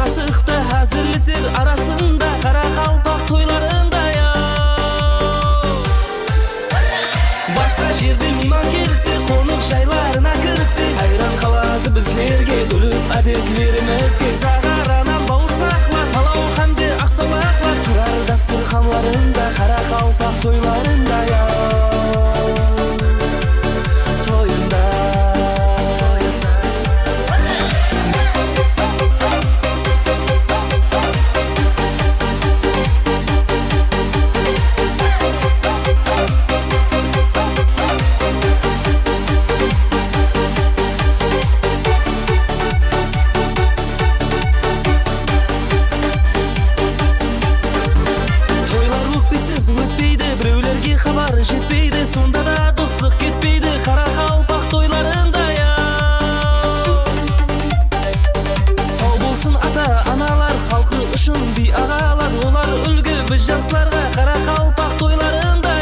асықты әзірлесер арасында қара қалпақ тойларында басқа жерде мейман келсе қонақ жайларына кірсе айран қалады біздерге гүліп әдетлерімізге сағаранан бауырсақлар палау қанды ақсолақлар тұрар дастарханларында қара қалпақ тойларында хабар жетпейді, сонда да достық кетпейді қара қалпақ тойларында сау болсын ата-аналар, халқы үшін би ағалар, олар үлгі біз жастарға қара қалпақ тойларында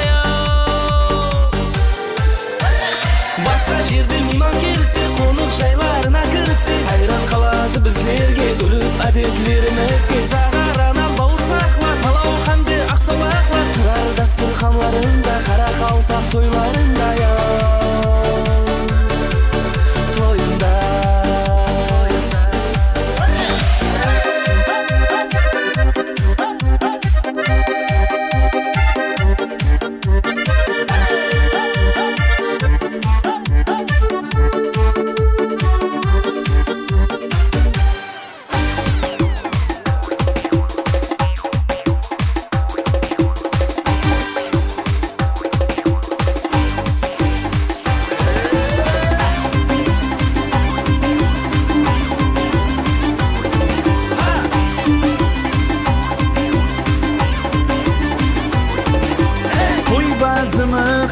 басқа жерде мейман келсе қонақ жайларына кірсе айран қалады біздерге гүліп әдетлерімізге сағаранан бауырсақлар палау қанды ақсолақлар тұрар дастарханларында қара қалпақ тойларында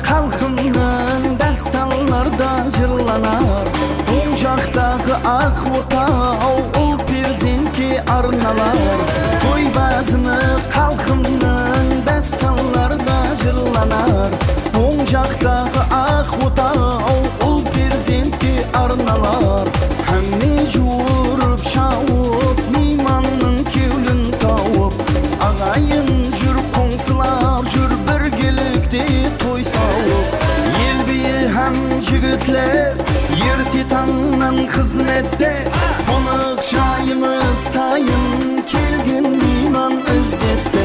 халқымның дастанларда жырланар оң жақтағы ақ отау ұл перзентке арналар той базымы халқымның дастанларда жырланар оң жақтағы ақ отау ұл перзентке арналар әмме жуырып шауып мейманның кеулін тауып ағайын жүр қоңсылап жүр біргелікте той сауып ел биі һәм жігітлер ерте таңнан қызметте қонақ жайымыз тайын келген мейман ізетте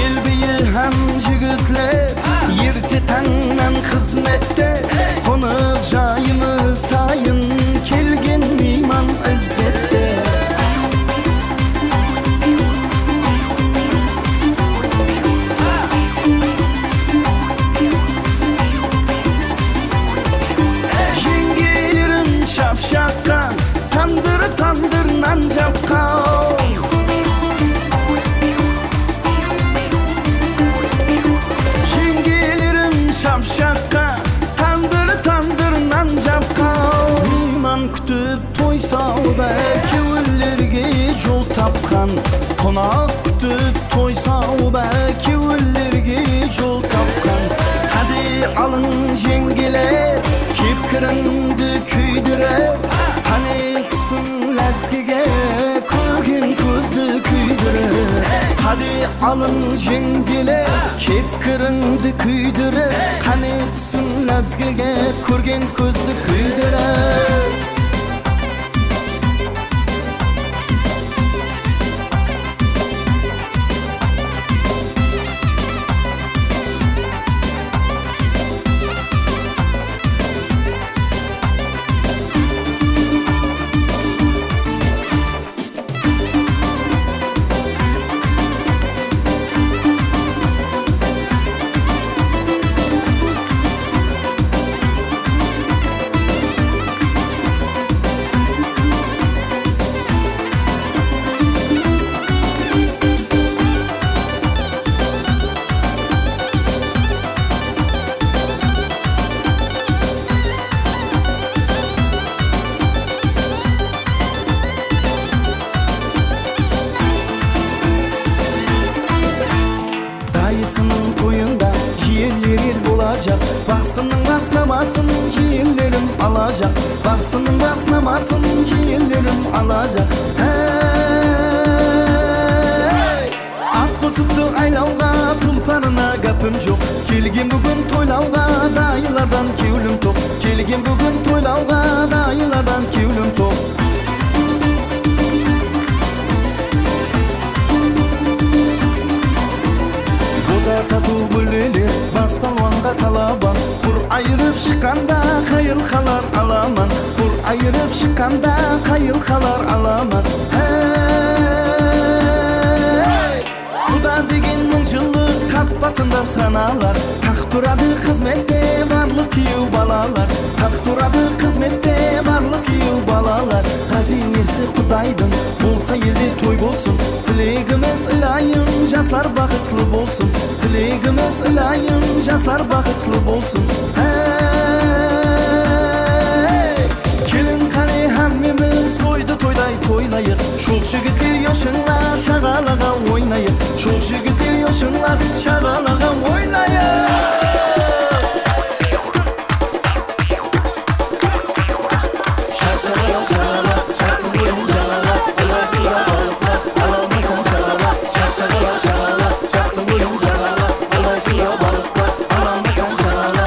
ел биі һәм жігітлер ерте таңнан қызметте қонақ жайымыз тайын келген мейман ізетте шапшаққан тандыр нан жапқан жеңгелерім шапшаққан тандыр нан жапқан мейман күтіп той сауда кеуелерге жол тапқан қонақ күтіп той сауда кеуелерге жол тапқан қаде алың жеңгелер кепкіріңді күйдіріп қанексің ләзгеге көрген көзді күйдіріп қаде алың жеңгелер кепкіріңді күйдіріп қанексің ләзгеге көрген көзді күйдіріп Бақсының басын жиелерім алажақ Бақсының басын жиелерім алажақ Süttü aylauga tulparına gapım yok. Kelgin bugün toylauga dayılardan kevlim tok. Kelgin bugün toylauga dayılardan kevlim tok. Boda tatu gülleri baspalvanga talaban. Kur ayırıp şıkanda hayır kalar alaman. Kur ayırıp şıkanda hayır kalar alaman. Kuda degen mıncılık katpasında sanalar. Tak turadı hizmette varlık yiyu balalar. Tak turadı hizmette varlık yiyu balalar. Hazinesi Kudaydın bolsa elde toy bolsun. Tilegimiz ilayim jaslar bakıtlı bolsun. Tilegimiz ilayim jaslar bakıtlı bolsun. Kelin kale hammimiz toydu toyday toylayık. Şol jigitler yaşınlar şagalaga oynayık. Şol jigitler yaşınlar şagalaga oynayık. Şaşala şala çapkın boyun calala Alasıya balıklar alamazsan şalala Şaşala şala çapkın boyun calala Alasıya balıklar alamazsan şalala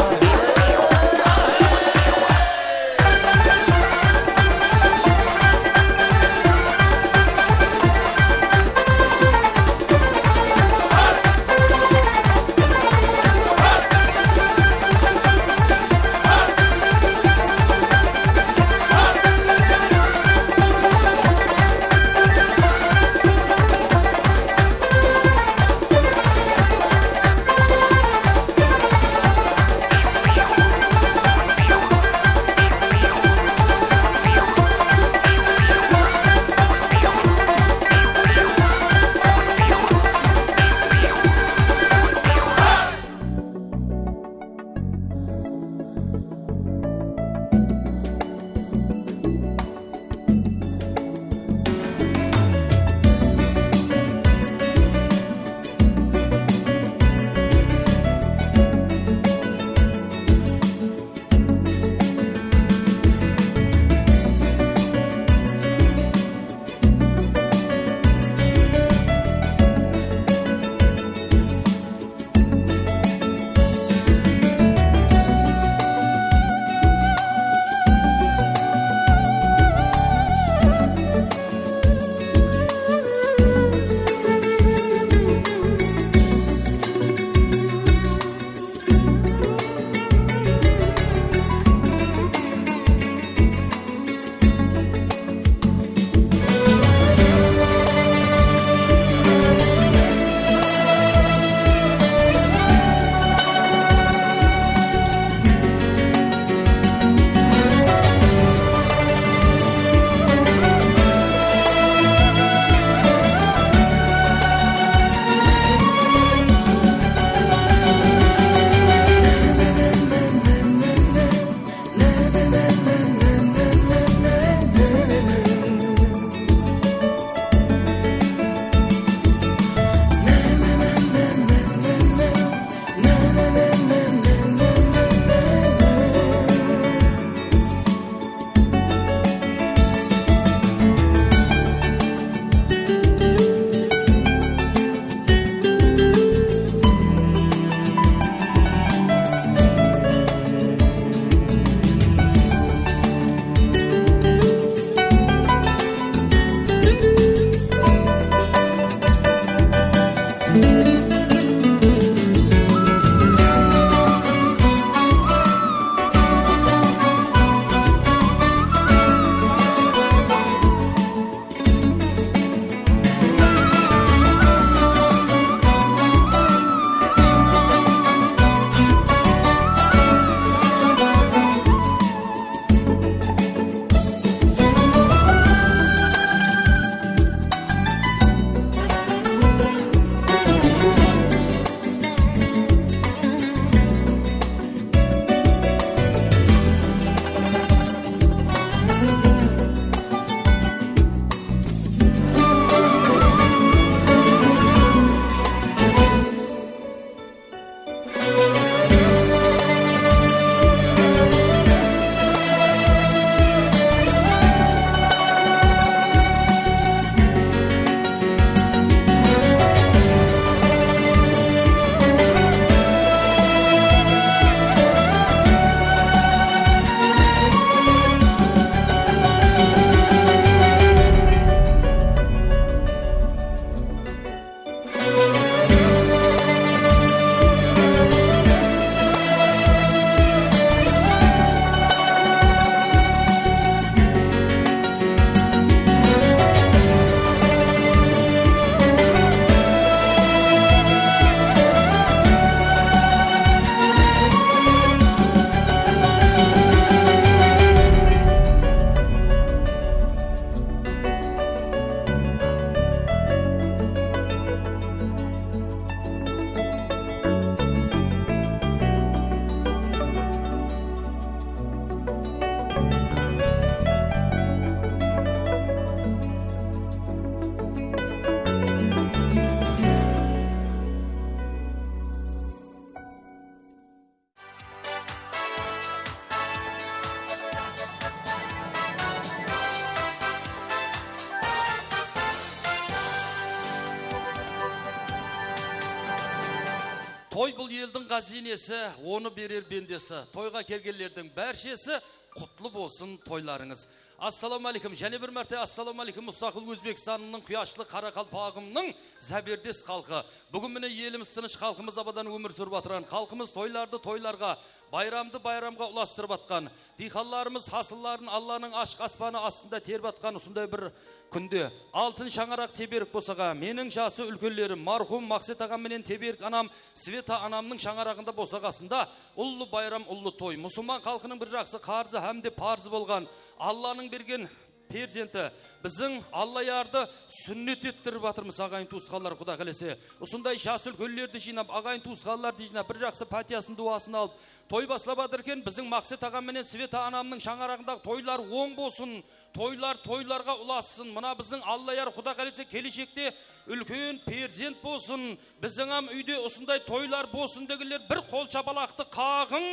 Той бұл елдің қазинесі, оны берер бендесі. Тойға келгендердің бәршесі құтлы болсын тойларыңыз. Ассаламу алейкум. Және бір мәрте ассаламу алейкум. Мұстақыл Өзбекстанның құяшлы Қарақалпағымның зәбердес халқы. Бүгін міне еліміз тыныш, халқымыз абадан өмір сүріп атырған. Халқымыз тойларды тойларға, байрамды байрамға ұластырып атқан. Дихалларымыз хасылларын Алланың ашық аспаны астында теріп атқан осындай бір күнде. Алтын шаңарақ теберік болсаға, менің жасы үлкенлерім мархум Мақсет ағам менен теберік анам Света анамның шаңарағында болсағасында ұлы байрам, ұлы той. Мұсылман халқының бір жақсы қарзы һәм де парзы болған Алланың берген перзенті біздің Алла ярды сүннет еттіріп атырмыз ағайын туысқандар Құда қалесе. Осындай жас үлкенлерді жинап, ағайын туысқанларды жинап, бір жақсы патиясын дуасын алып, той басылап атыркен біздің Мақсет ағам менен Света анамның шаңарағындағы тойлар оң болсын, тойлар тойларға ұласын. Мына біздің Алла яр Құда қалесе келешекте үлкен перзент болсын. Біздің ам үйде осындай тойлар болсын дегілер бір қол шапалақты қағын.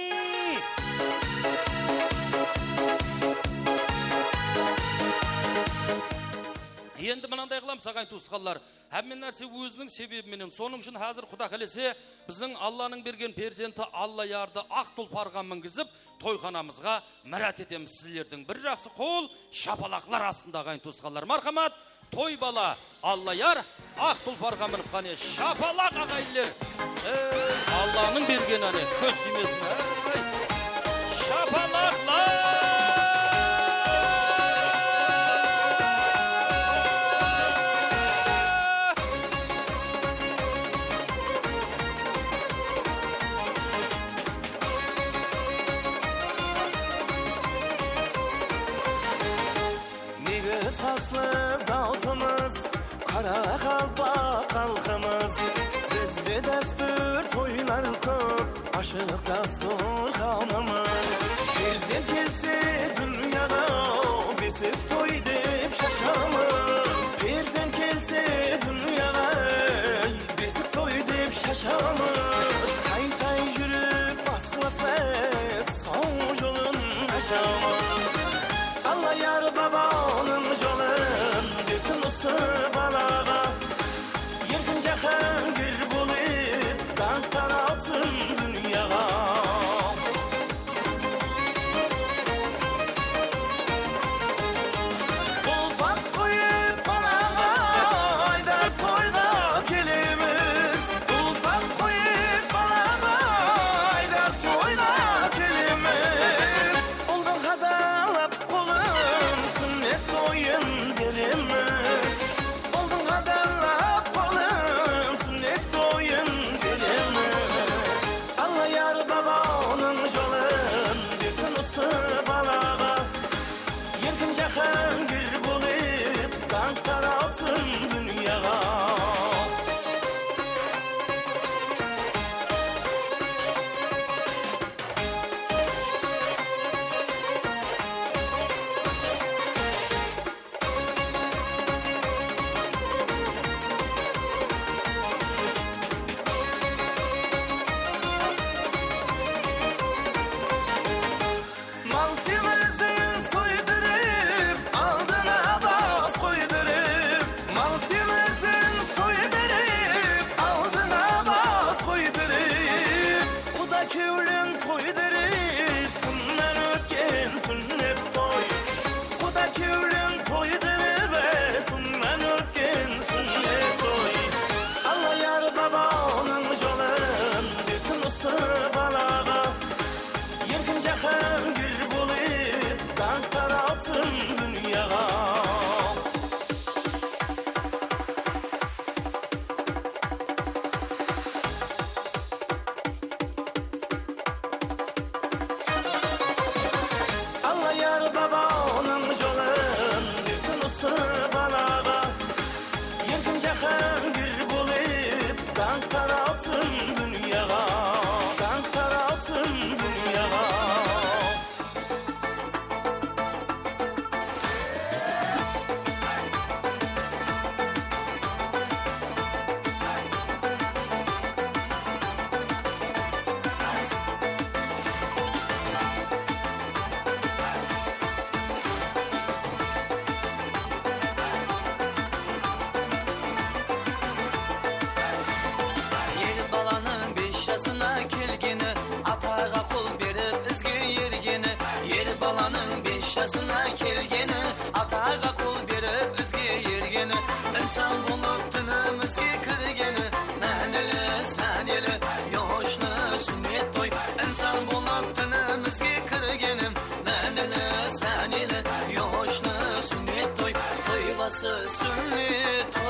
Енді мынандай қыламыз ағайын туысқандар, әммен нәрсе өзінің себебіменен. Соның үшін қазір Құда қалесе біздің Алланың берген перзенті Алла ярды ақ тұлпарға мінгізіп, тойханамызға мәрәт етеміз сіздердің. Бір жақсы қол шапалақлар астында ағайын туысқандар. Мархамат, той бала Алла яр ақ тұлпарға мініп қане шапалақ ағайынлер. Алланың берген әне көз сүймесін. Шапалақлар! Aslı zavtımız, Қарақалпақ халқымız. Bizde destur toylar көп, aşık dasturxanımız. Perзент келсе dünyada, besip toy dep şaşamız. Perзент келсе dünyada, besip toy dep şaşamız. Tay yürüp basmasak, son yolun aşamız. Allah yar babanın yolun desin usul balağa. Yerkin jahan gül bulup dağ tarafsın dünyaya. Kulpak koyup balağa ayda toyga kelimiz. Kulpak koyup balağa ayda toyga kelimiz. Olgun yaşasına kelgeni, atağa kul berip bizge yergeni, insan bulup tünümüzge kirgeni, mənili sənili yoşlu sünnet toy, insan bulup tünümüzge kirgeni, mənili sənili yoşlu sünnet toy, toybası sünnet toy.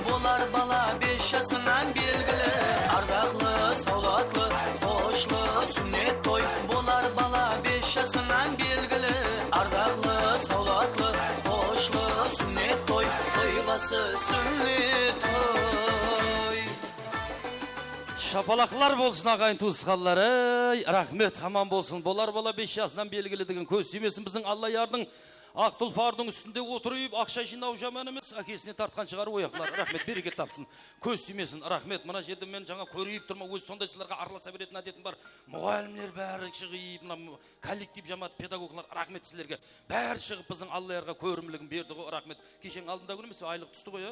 Bolar bala beş yaşından belgili, ardaqlı, savlatlı, hoşlu sünnet toy. Bolar bala beş yaşından belgili, ardaqlı, savlatlı, hoşlu sünnet toy. Toybası sünnet toy. Şapalaklar bolsun ağayın tuğusqalları. Rahmet, aman bolsun. Bolar bala 5 yaşından belgili degen köz yemesin bizin Allah yardın. Ақ тұлпардың үстінде отырып, ақша жинау жаман емес, әкесіне тартқан шығар ояқлар. Рахмет, берекет тапсын. Көз тимесін. Рахмет, мына жерде мен жаңа көріп тұрма, өз сондайшыларға араласа беретін әдетім бар. Мұғалімдер бәрі шығып, мына коллектив жамаат педагоглар, рахмет сіздерге. Бәрі шығып біздің Аллаға көрімлігін берді ғой. Рахмет. Кешен алдында күні емес, айлық түсті ғой.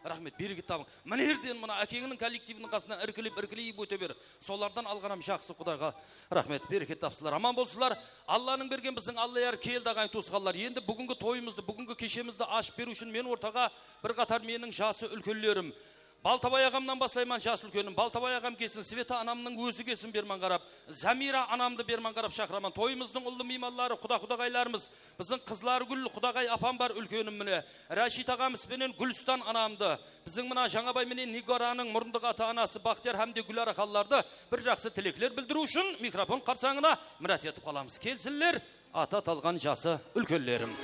Рахмет, берекет табың. Мына жерден мына әкеңнің коллективінің қасына іркіліп өте бер. Солардан алғанам жақсы Құдайға. Рахмет, берекет тапсылар. Аман болсылар. Алланың берген біздің Аллаяр келді ағайын туысқандар. Енді бүгінгі тойымызды, бүгінгі кешемізді ашып беру үшін мен ортаға бір қатар менің жасы үлкенлерім. Балтабай ағамнан басайман жасы үлкенім. Балтабай ағам келсін, Света анамның өзі келсін берман қарап. Замира анамды берман қарап шақыраман. Тойымыздың ұлы мейманлары, құдағайларымыз. Біздің қызлар гүл, құдағай апам бар үлкенім міне. Рашид ағамыз менен Гүлстан анамды. Біздің мына Жаңабай менен Нигораның мұрындық ата анасы Бақтияр Хамде Гүлара қалларды бір жақсы тілеклер білдіру үшін микрофон қарсаңына мұрат етіп қаламыз. Келсінлер, ата талған жасы үлкенлерім.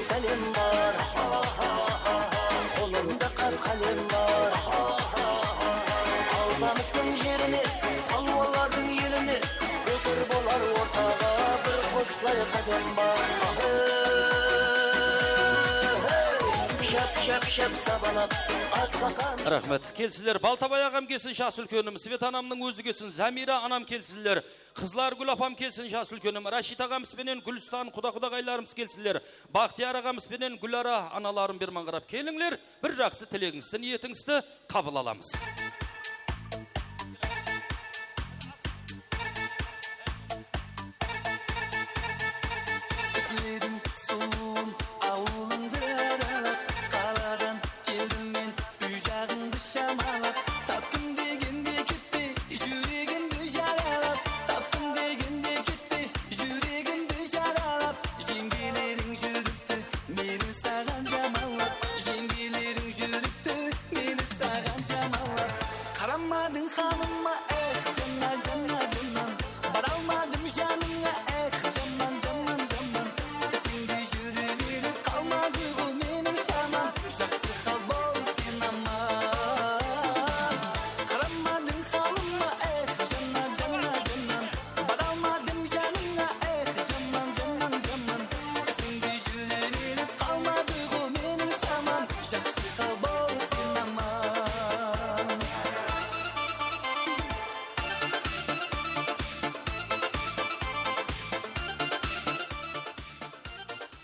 Kalem var, kolumda kar kalem var. Almamızın yerini, alvaların yerini, götür bolar ortağa bir kosklay kadem var. Şap sabalap, at kakan. Rahmet, kelsinler. Baltabay ağam kelsin, şahs ülkönüm. Sveta anamның өзі келсін. Замира анам келсінлер. Қызлар Гүл апам келсін, жас үлкенім. Рашид ағамыз бенен Гүлстан, құдағайларымыз келсінлер. Бақтияр ағамыз бенен Гүлара аналарым берман қарап келіңлер. Бір жақсы тілегіңізді, ниетіңізді қабыл аламыз.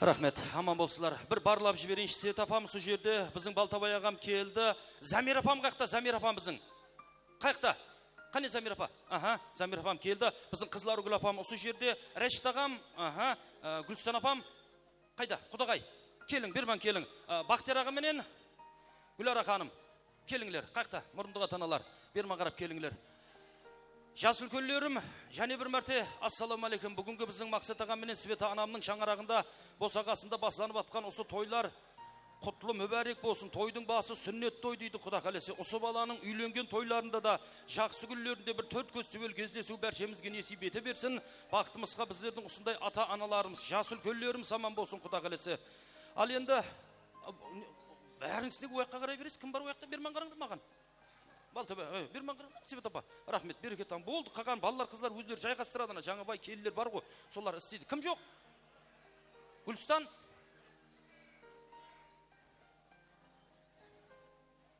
Рахмет, аман болсылар. Бір барлап жіберейінші, Свет апам сол жерде, біздің Балтабай ағам келді. Замир апам қайықта, Замир апам біздің. Қайықта? Қане Замир апа? Аха, Замир апам келді. Біздің қызлар Гүл апам сол жерде. Рашид ағам, аха, Гүлстан апам. Қайда? Құдағай. Келің, берман келің. Бақтияр ағам менен Гүлара ханым. Келіңлер. Қайықта? Мұрындық атаналар. Берман қарап келіңлер. Жас үлкенлерім, және бір мәрте ассаламу алейкум. Бүгінгі біздің Мақсат ағам менен Света анамның шаңырағында босағасында басланып атқан осы тойлар құтлы мүбәрек болсын. Тойдың басы сүннет той дейді Құда қаласа. Осы баланың үйленген тойларында да жақсы күндерінде бір төрт көз түгел кездесу бәршемізге несіп ете берсін. Бақытымызға біздердің осындай ата-аналарымыз, жас үлкендеріміз аман болсын Құда қаласа. Ал енді бәріңіз неге ояққа қарай бересіз? Кім бар ояқта? Берман қараңдар маған. Балтабай, берман қараңдар, Себет апа. Рахмет, берекет таң. Болды, қалған балалар, қызлар өздері жайғастырады. Жаңа бай келілер бар ғой, солар істейді. Кім жоқ? Гүлстан?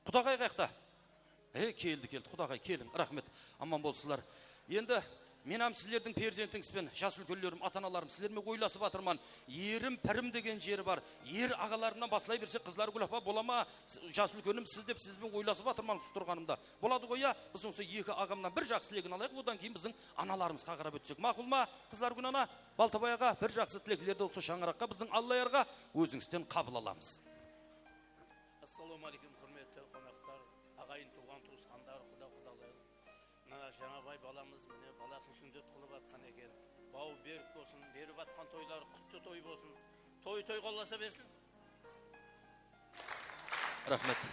Құдағай қаяқта? Келді, Құдағай, келің. Рахмет, аман болсылар. Енді менам сіздердің перзентіңізбен, жас үлкендерім, ата-аналарым, сіздермен ойласып атырман. Ерім, пірім деген жері бар. Ер ағаларымнан басылай берсе, қызлар күлапа болама, жас үлкенім сіз деп сізбен ойласып атырман тұрғанымда. Болады ғой я, біз осы екі ағамнан бір жақсы тілегін алайық, одан кейін біздің аналарымызға қарап өтсек. Мақұл ма, қызлар күн ана, Балтабайға бір жақсы тілеклерді осы шаңыраққа, біздің Аллаярға өзіңізден қабыл аламыз. Ассалаумағалейкум, құрметті қонақтар, ағайын туған туысқандар, құда-құдалар. Мына жаңабай баламыз міне баласын сүндет қылып атқан екен. Бау берік болсын, беріп атқан тойлар құтты той болсын. Той қоласа берсін. Рахмет.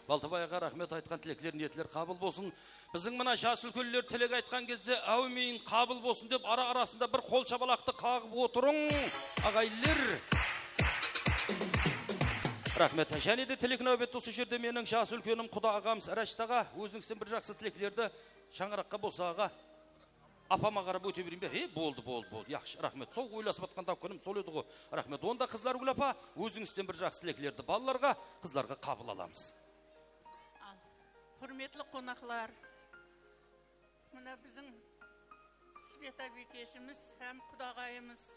Балтабайға рахмет, айтқан тілеклер, ниетлер қабыл болсын. Біздің мына жас үлкендер тілек айтқан кезде әумин қабыл болсын деп арасында бір қол шапалақты қағып отырың, ағайлар. Рахмет. Және де тілек нәубет осы жерде менің жас үлкенім Құда ағамыз Раштаға өзіңізден бір жақсы тілеклерді шаңыраққа болсаға апама қарап өте берейін бе? Болды. Яқшы, рахмет. Сол ойласып атқанда күнім сол еді ғой. Рахмет. Онда қызлар гүл апа, өзіңізден бір жақсы тілеклерді балаларға, қызларға қабыл аламыз. Құрметлі қонақлар, мына біздің Света бекешіміз һәм құдағайымыз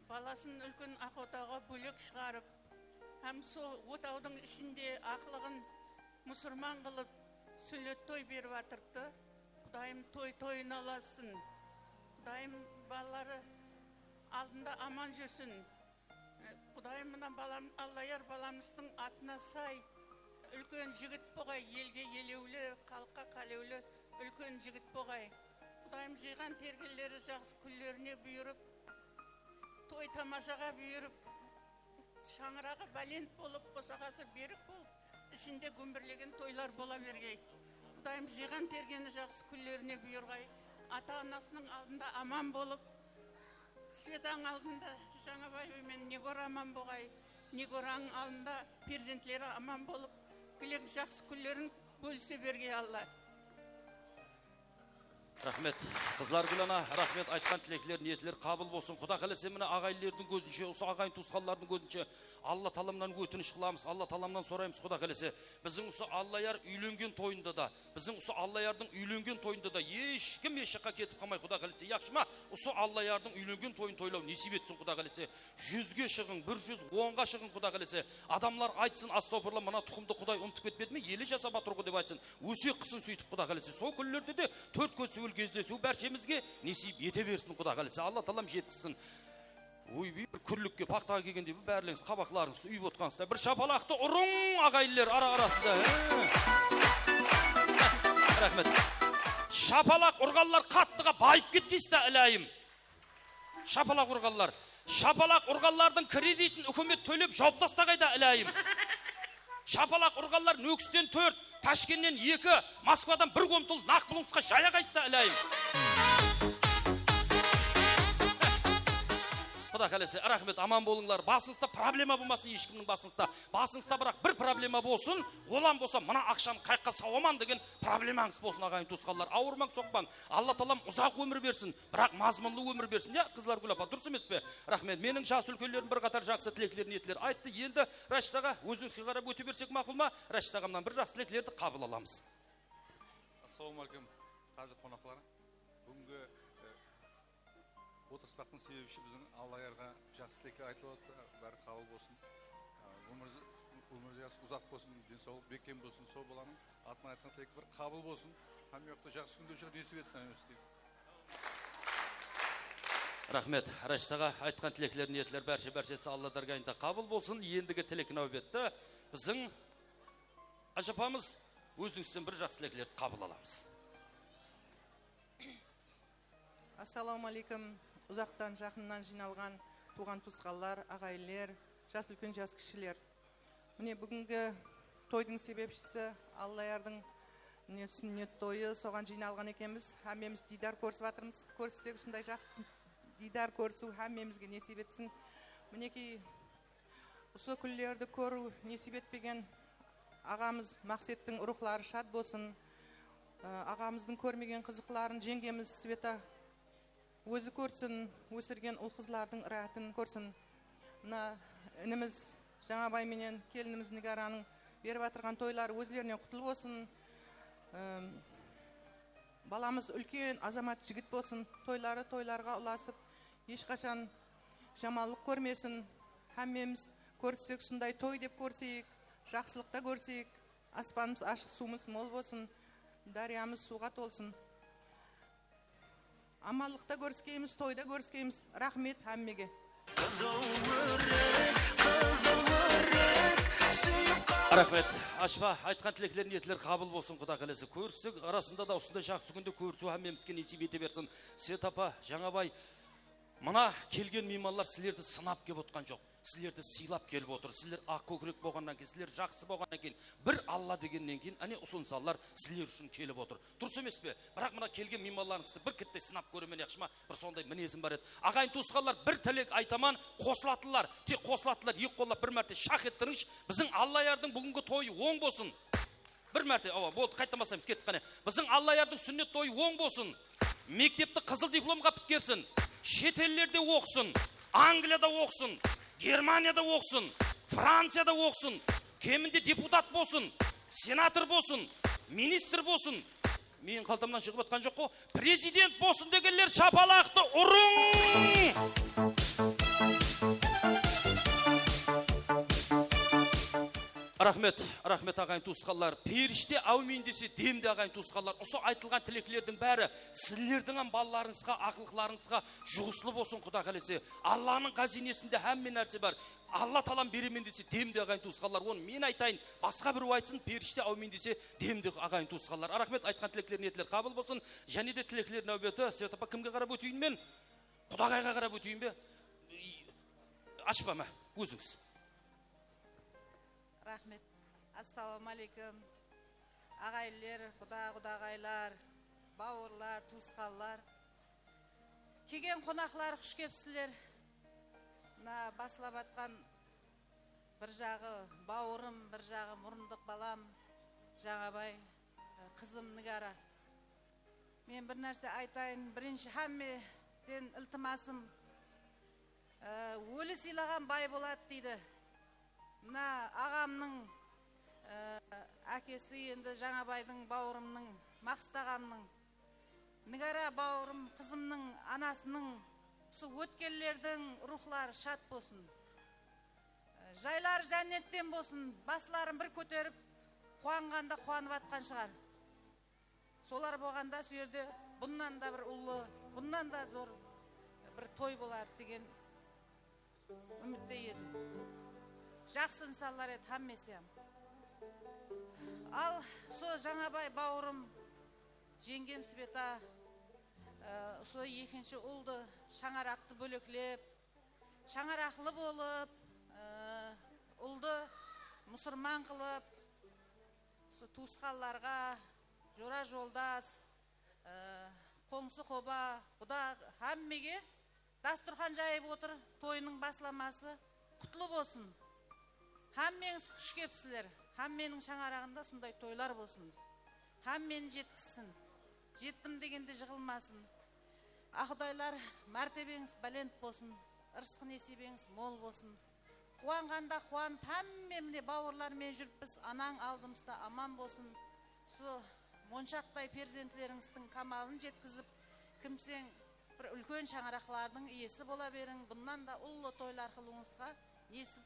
баласын үлкен ақотауға бөлек шығарып, һәм сол отаудың ішінде ақылығын мұсырман қылып сүннет той беріп атырыпты. Құдайым тойын аласын. Құдайым балалары алдында аман жүрсін. Құдайым мына Аллаяр баламыздың атына сай үлкен жігіт боғай, елге елеулі, халыққа қалеулі үлкен жігіт боғай. Құдайым жиған тергелері жақсы күллеріне бұйырып, той тамашаға бұйырып, шаңырағы бәлент болып, қосағасы берік болып, ішінде гүмбірлеген тойлар бола бергей. Құдайым жиған тергені жақсы күллеріне бұйырғай, ата-анасының алдында аман болып, Светаң алдында Жаңабай мен Негор аман болғай, Негораң алдында перзентлері аман болып, күлек жақсы күллерін бөлісе бергей Алла. Рахмет. Қызлар күлана, рахмет, айтқан тілеклер, ниетлер қабыл болсын. Құда қаласа міне ағайлардың көзінше, осы ағайын туысқанлардың көзінше Алла таламнан өтініш қыламыз, Алла таламнан сұраймыз. Құда қаласа біздің осы Аллаяр үйленген тойында да, біздің осы Аллаярдың үйленген тойында да ешкім ешқаққа кетіп қалмай. Құда қаласа яқшы ма? Осы Аллаярдың үйленген тойын тойлау несіп етсін. Құда қаласа 100-ге шығың, 110-ға шығың. Құда қаласа адамлар айтсын, астауфырла, мына тұқымды Құдай ұмытып кетпеді ме? Елі жасап атыр ғой деп айтсын. Өсек қысын сөйтіп. Құда қаласа сол күндерде де төрт көз түгел кездесу бәршемізге несіп ете берсін. Құда қаласа Алла талам жеткізсін. Ой, бір күрлікке пақтаға келгенде бәрліңіз қабақларыңызды үйіп отқаңызда бір шапалақты ұрың ағайлер арасында. Рахмет. Шапалақ ұрғалар қаттыға байып кеткейсті әлайым. Шапалақ ұрғалар. Шапалақ ұрғалардың кредитін үкімет төлеп жауып тастағайда әлайым. Шапалақ ұрғалар Нөкістен 4, Ташкеннен 2, Москвадан 1 комтыл нақпылыңызға жаяғайсты әлайым. Құда қаласа, рахмет, аман болыңлар. Басыңызда проблема болмасын, ешкімнің басыңызда. Басыңызда бірақ бір проблема болсын, олан болса, мына ақшаны қайыққа сауаман деген проблемаңыз болсын, ағайын туысқанлар. Ауырмаң, соқпаң. Алла талам ұзақ өмір берсін, бірақ мазмұнлы өмір берсін. Я, қызлар гүл апа, дұрыс емес пе? Рахмет. Менің жас үлкендерім бір қатар жақсы тілеклер, ниетлер айтты. Енді Раштаға өзіңізге қарап өте берсек мақұл ма? Раштағамнан бір жақсы тілеклерді қабыл аламыз. Ассалаумағалейкум, қазір қонақлар. Бүгінгі отырыспақтың себебі біздің Аллаярға жақсы тілектер айтылып отыр, бәрі қабыл болсын. Өмір жасы ұзақ болсын, денсаулық бекем болсын, сол баланың атынан айтқан тілек бір қабыл болсын. Хамиоқта жақсы күнде жүріп несіп етсін өстейді. Рахмет. Раштаға айтқан тілеклер, ниетлер бәршесі Алла даргайында қабыл болсын. Ендігі тілек нәубетті біздің ажапамыз өзіңізден бір жақсы тілеклерді қабыл аламыз. Ассалаумағалейкум. Ұзақтан жақыннан жиналған туған туысқандар, ағайлар, жас үлкен жас кішілер. Міне бүгінгі тойдың себепшісі Аллаярдың міне сүннет тойы, соған жиналған екенбіз. Әмеміз дидар көрісіп жатырмыз. Көріссек сондай жақсы дидар көрісу әмемізге несіп етсін. Мінекей осы күндерді көру несіп етпеген ағамыз Мақсеттің рухлары шат болсын. Ағамыздың көрмеген қызықларын жеңгеміз Света өзі көрсін, өсірген ұл қызлардың рәтін көрсін. Мына ініміз Жаңабай менен келініміз Нигараның беріп атырған тойлары өзлерінен құтыл болсын. Баламыз үлкен азамат жігіт болсын. Тойларға ұласып, ешқашан жамалық көрмесін. Әмеміз көрсек сондай той деп көрсек, жақсылықта көрсек, аспанымыз ашық, суымыз мол болсын, дариямыз суға толсын. Амалықта көріскейміз, тойда көріскейміз. Рахмет әммеге. Рахмет. Ашпа, айтқан тілеклер, ниетлер қабыл болсын, Құда қаласы. Көрістік арасында да осындай жақсы күнде көрісу әмемізге несіп ете берсін. Свет апа, Жаңабай, мына келген меймандар сілерді сынап кеп отқан жоқ. Сілерді сыйлап келіп отыр. Сілер ақ көкірек болғаннан кейін, сілер жақсы болғаннан кейін, бір Алла дегеннен кейін, әне ұсынсалар сілер үшін келіп отыр. Дұрыс емес пе? Бірақ мына келген меймандарыңызды бір кетте сынап көремен яқшы ма? Бір сондай мінезім бар еді. Ағайын туысқандар бір тілек айтаман, қосылатылар. Тек қосылатылар, екі қоллап бір мәрте шақ еттіріңізші. Біздің Аллаярдың бүгінгі тойы оң болсын. Бір мәрте, болды, қайтамасаймыз, кеттік қане. Біздің Аллаярдың сүннет тойы оң болсын. Мектепті қызыл дипломға біткерсін. Шетелдерде оқысын. Англияда оқысын. Германияда оқсын, Францияда оқсын, кемінде депутат болсын, сенатор болсын, министр болсын. Мен қалтамнан шығып атқан жоқ қой. Президент болсын дегенлер шапалақты ұрың! Рахмет ағайын туысқандар. Періште әумин десе демде ағайын туысқандар. Осы айтылған тілеклердің бәрі сіздердің балаларыңызға, ақылқыларыңызға жұғысылы болсын, Құда қаласа. Алланың қазинесінде әмме нәрсе бар. Алла талам беремен десе демде ағайын туысқандар. Оны мен айтайын, басқа бір айтсын, періште әумин десе демде ағайын туысқандар. Рахмет, айтқан тілеклер, ниетлер қабыл болсын. Және де тілеклер нәубеті. Свет апа, кімге қарап өтейін мен? Құдағайға қарап өтейін бе? Ашпа ма, өзіңіз. Рахмет. Ассаламалейкум. Ағайлер, құдағайлар, бауырлар, туысқанлар. Келген қонақлар құш кепсілер. Мына басылап атқан бір жағы бауырым, бір жағы мұрындық балам, Жаңабай, қызым Нигара. Мен бір нәрсе айтайын. Бірінші әммеден ілтимасым, өлі сыйлаған бай болады дейді. Мына ағамның әкесі енді Жаңабайдың бауырымның, Мақсат ағамның, Нигара бауырым, қызымның анасының, сол өткеллердің рухлары шат болсын. Жайлар жәннеттен болсын, басыларын бір көтеріп, қуанғанда қуанып атқан шығар. Солар болғанда сөйерде бұннан да бір ұлы, бұннан да зор бір той болады деген үмітте едім. Жақсы инсанлар еді әммесем. Ал со Жаңабай бауырым, жеңгем Света, со екінші ұлды шаңарақты бөлеклеп, шаңарақлы болып, ұлды мұсырман қылып, со туысқанларға, жора жолдас, қоңсы қоба, бұда әммеге дастұрхан жайып отыр, тойының басламасы құтлы болсын. Әммеңіз құш кепсілер, әмменің шаңарағында сондай тойлар болсын. Әммені жеткісін, жеттім дегенде жығылмасын. Ақұдайлар, мәртебеңіз бәлент болсын, ырысқы несібеңіз мол болсын. Қуанғанда қуанып, әммеміне бауырлармен жүріп біз анаң алдымызда аман болсын. Со моншақтай перзентлеріңіздің камалын жеткізіп, кімсең бір үлкен шаңарақлардың иесі бола берің. Бұннан да ұлы тойлар қылуыңызға несіп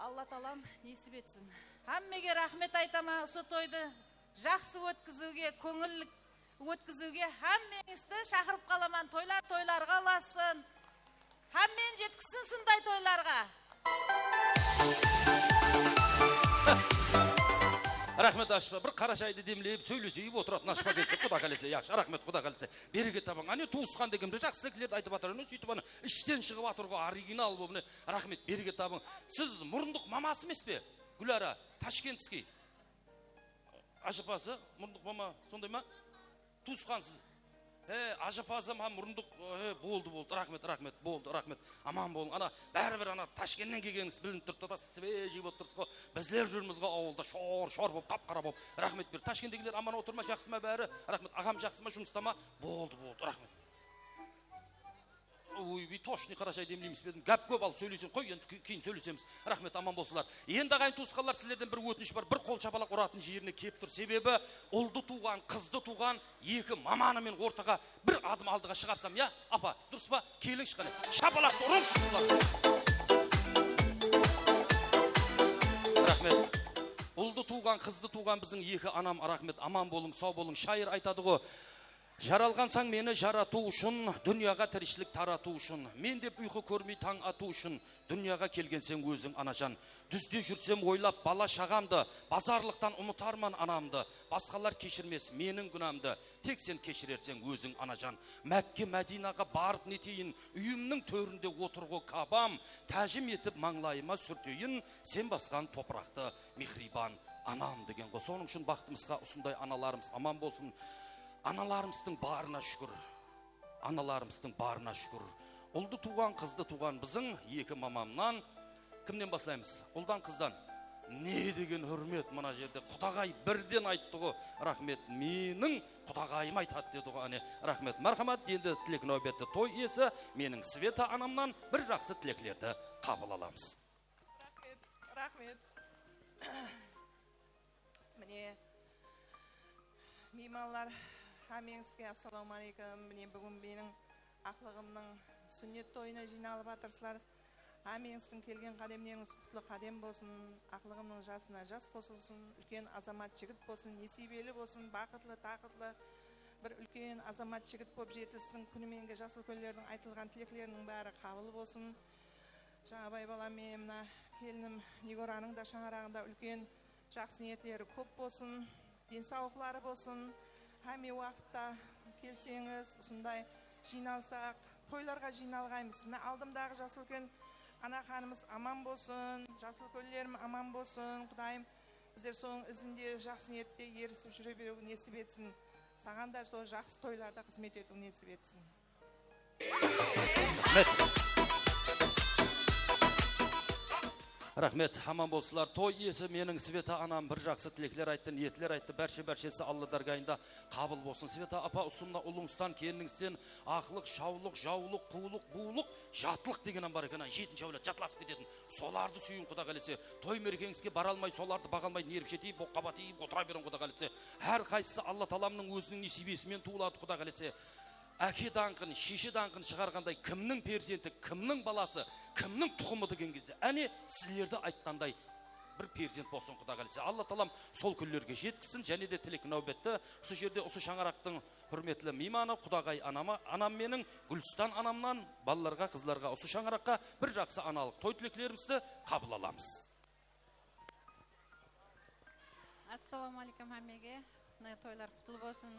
Алла талам несіп етсін. Әммеге рахмет айтама, осы тойды жақсы өткізуге, көңілік өткізуге әммеңізді шақырып қаламан. Тойларға аласын. Әммен жеткісін сұндай тойларға. Рахмет Ашпа. Бір қара шайды демлеп, сөйлесейіп отыратын Ашпа келсе, құда қалесе. Яқшы, рахмет, құда қалесе. Береке табың. Ане туысқан дегенде жақсы тілектерді айтып жатыр. Сөйтіп ана іштен шығып жатырға оригинал болып. Рахмет, береке табың. Сіз мұрындық мамасы емес пе? Гүлара, Ташкентский. Ажапасы, мұрындық мама, сондай ма? Туысқансыз. Ажапасы ма мұрындық, болды, рахмет, болды, рахмет. Аман болың. Ана бәрібір ана Ташкеннен келгеніңіз білініп тұрды да свежий болып тұрсыз ғой. Біздер жүрміз ғой ауылда шор болып, қап-қара болып. Рахмет бер. Ташкентдегілер аман отырма, жақсы ма бәрі? Рахмет. Ағам жақсы ма, жұмыста ма? Болды, рахмет. Ой, точно қарашай демлейміз бедім. Гәп көп алып сөйлесем, қой, енді кейін сөйлесеміз. Рахмет, аман болсылар. Енді ағайын туысқандар, сіздерден бір өтініш бар. Бір қол шапалақ ұратын жеріне кеп тұр. Себебі ұлды туған, қызды туған екі маманы мен ортаға бір адым алдыға шығарсам, я? Апа, дұрыс па? Келіңші қане. Шапалақты ұрыңыздар. Рахмет. Ұлды туған, қызды туған біздің екі анам, рахмет. Аман болың, сау болың. Шайыр айтады ғой. Жаралғансаң мені жарату үшін, дүнияға тіршілік тарату үшін, мен деп ұйқы көрмей таң ату үшін, дүнияға келгенсең өзің анажан. Дүзде жүрсем ойлап бала шағамды, базарлықтан ұмытарман анамды, басқалар кешірмес менің күнәмді, тек сен кешірерсең өзің анажан. Мәкке Мәдинаға барып нетейін, үйімнің төрінде отырғы кабам, тәжім етіп маңлайыма сүртейін, сен басқан топырақты мехрибан анам деген ғой. Соның үшін бақытымызға осындай аналарымыз аман болсын. Аналарымыздың барына шүкір. Аналарымыздың барына шүкір. Ұлды туған, қызды туған біздің екі мамамнан. Кімнен басылаймыз? Ұлдан, қыздан. Не деген үрмет мына жерде. Құдағай бірден айтты ғой. Рахмет, менің құдағайым айтады деді ғой. Рахмет, мархамат. Енді тілек нәубетті той иесі менің Света анамнан бір жақсы тілеклерді қабыл аламыз. Рахмет. Міне мейманлар, Хамеңізге ассаламалейкум. Міне бүгін менің ақлығымның сүннет тойына жиналып атырсылар. Хамеңіздің келген қадемлеріңіз құтлы қадем болсын, ақлығымның жасына жас қосылсын, үлкен азамат жігіт болсын, несібелі болсын, бақытлы, тақытлы бір үлкен азамат жігіт болып жетілсін. Күніменгі жасыл көллердің айтылған тілеклерінің бәрі қабыл болсын. Жаңабай балам мен мына келінім Нигораның да шаңырағында үлкен жақсы ниетлері көп болсын, денсаулықтары болсын. Әме уақытта келсеңіз, сондай жиналсақ, тойларға жиналғаймыз. Мына алдымдағы жасыл көл ана ханымыз аман болсын, жасыл көллерім аман болсын. Құдайым біздер соның ізінде жақсы ниетте ерісіп жүре беруге несіп етсін. Саған да сол жақсы тойларда қызмет етуге несіп етсін. Рахмет, аман болсылар. Той иесі менің Света анам бір жақсы тілеклер айтты, ниетлер айтты. Бәршесі Алла даргайында қабыл болсын. Света апа ұсымна ұлыңыстан келініңізден ақлық, шаулық, жаулық, қулық, бұлық, жатлық дегенен бар екен. Жетінші әулет жатласып кететін. Соларды сүйін құда қалесе. Той мерекеңізге бара алмай, соларды баға алмай, неріп жетейіп, боққа батейіп, отыра берін құда қалесе. Әр қайсысы Алла таламның өзінің несібесімен туылады құда қалесе. Әке даңқын, шеше даңқын шығарғандай кімнің перзенті, кімнің баласы, кімнің тұқымы деген кезде. Әне сіздерді айтқандай бір перзент болсын құда қаласа. Алла талам сол күндерге жеткізсін, және де тілек нәубетті. Осы жерде осы шаңырақтың құрметлі мейманы құдағай анам менің Гүлстан анамнан балаларға, қызларға осы шаңыраққа бір жақсы аналық той тілеклерімізді қабыл аламыз. Ассаламалейкум әмеге. Тойлар құтылы болсын.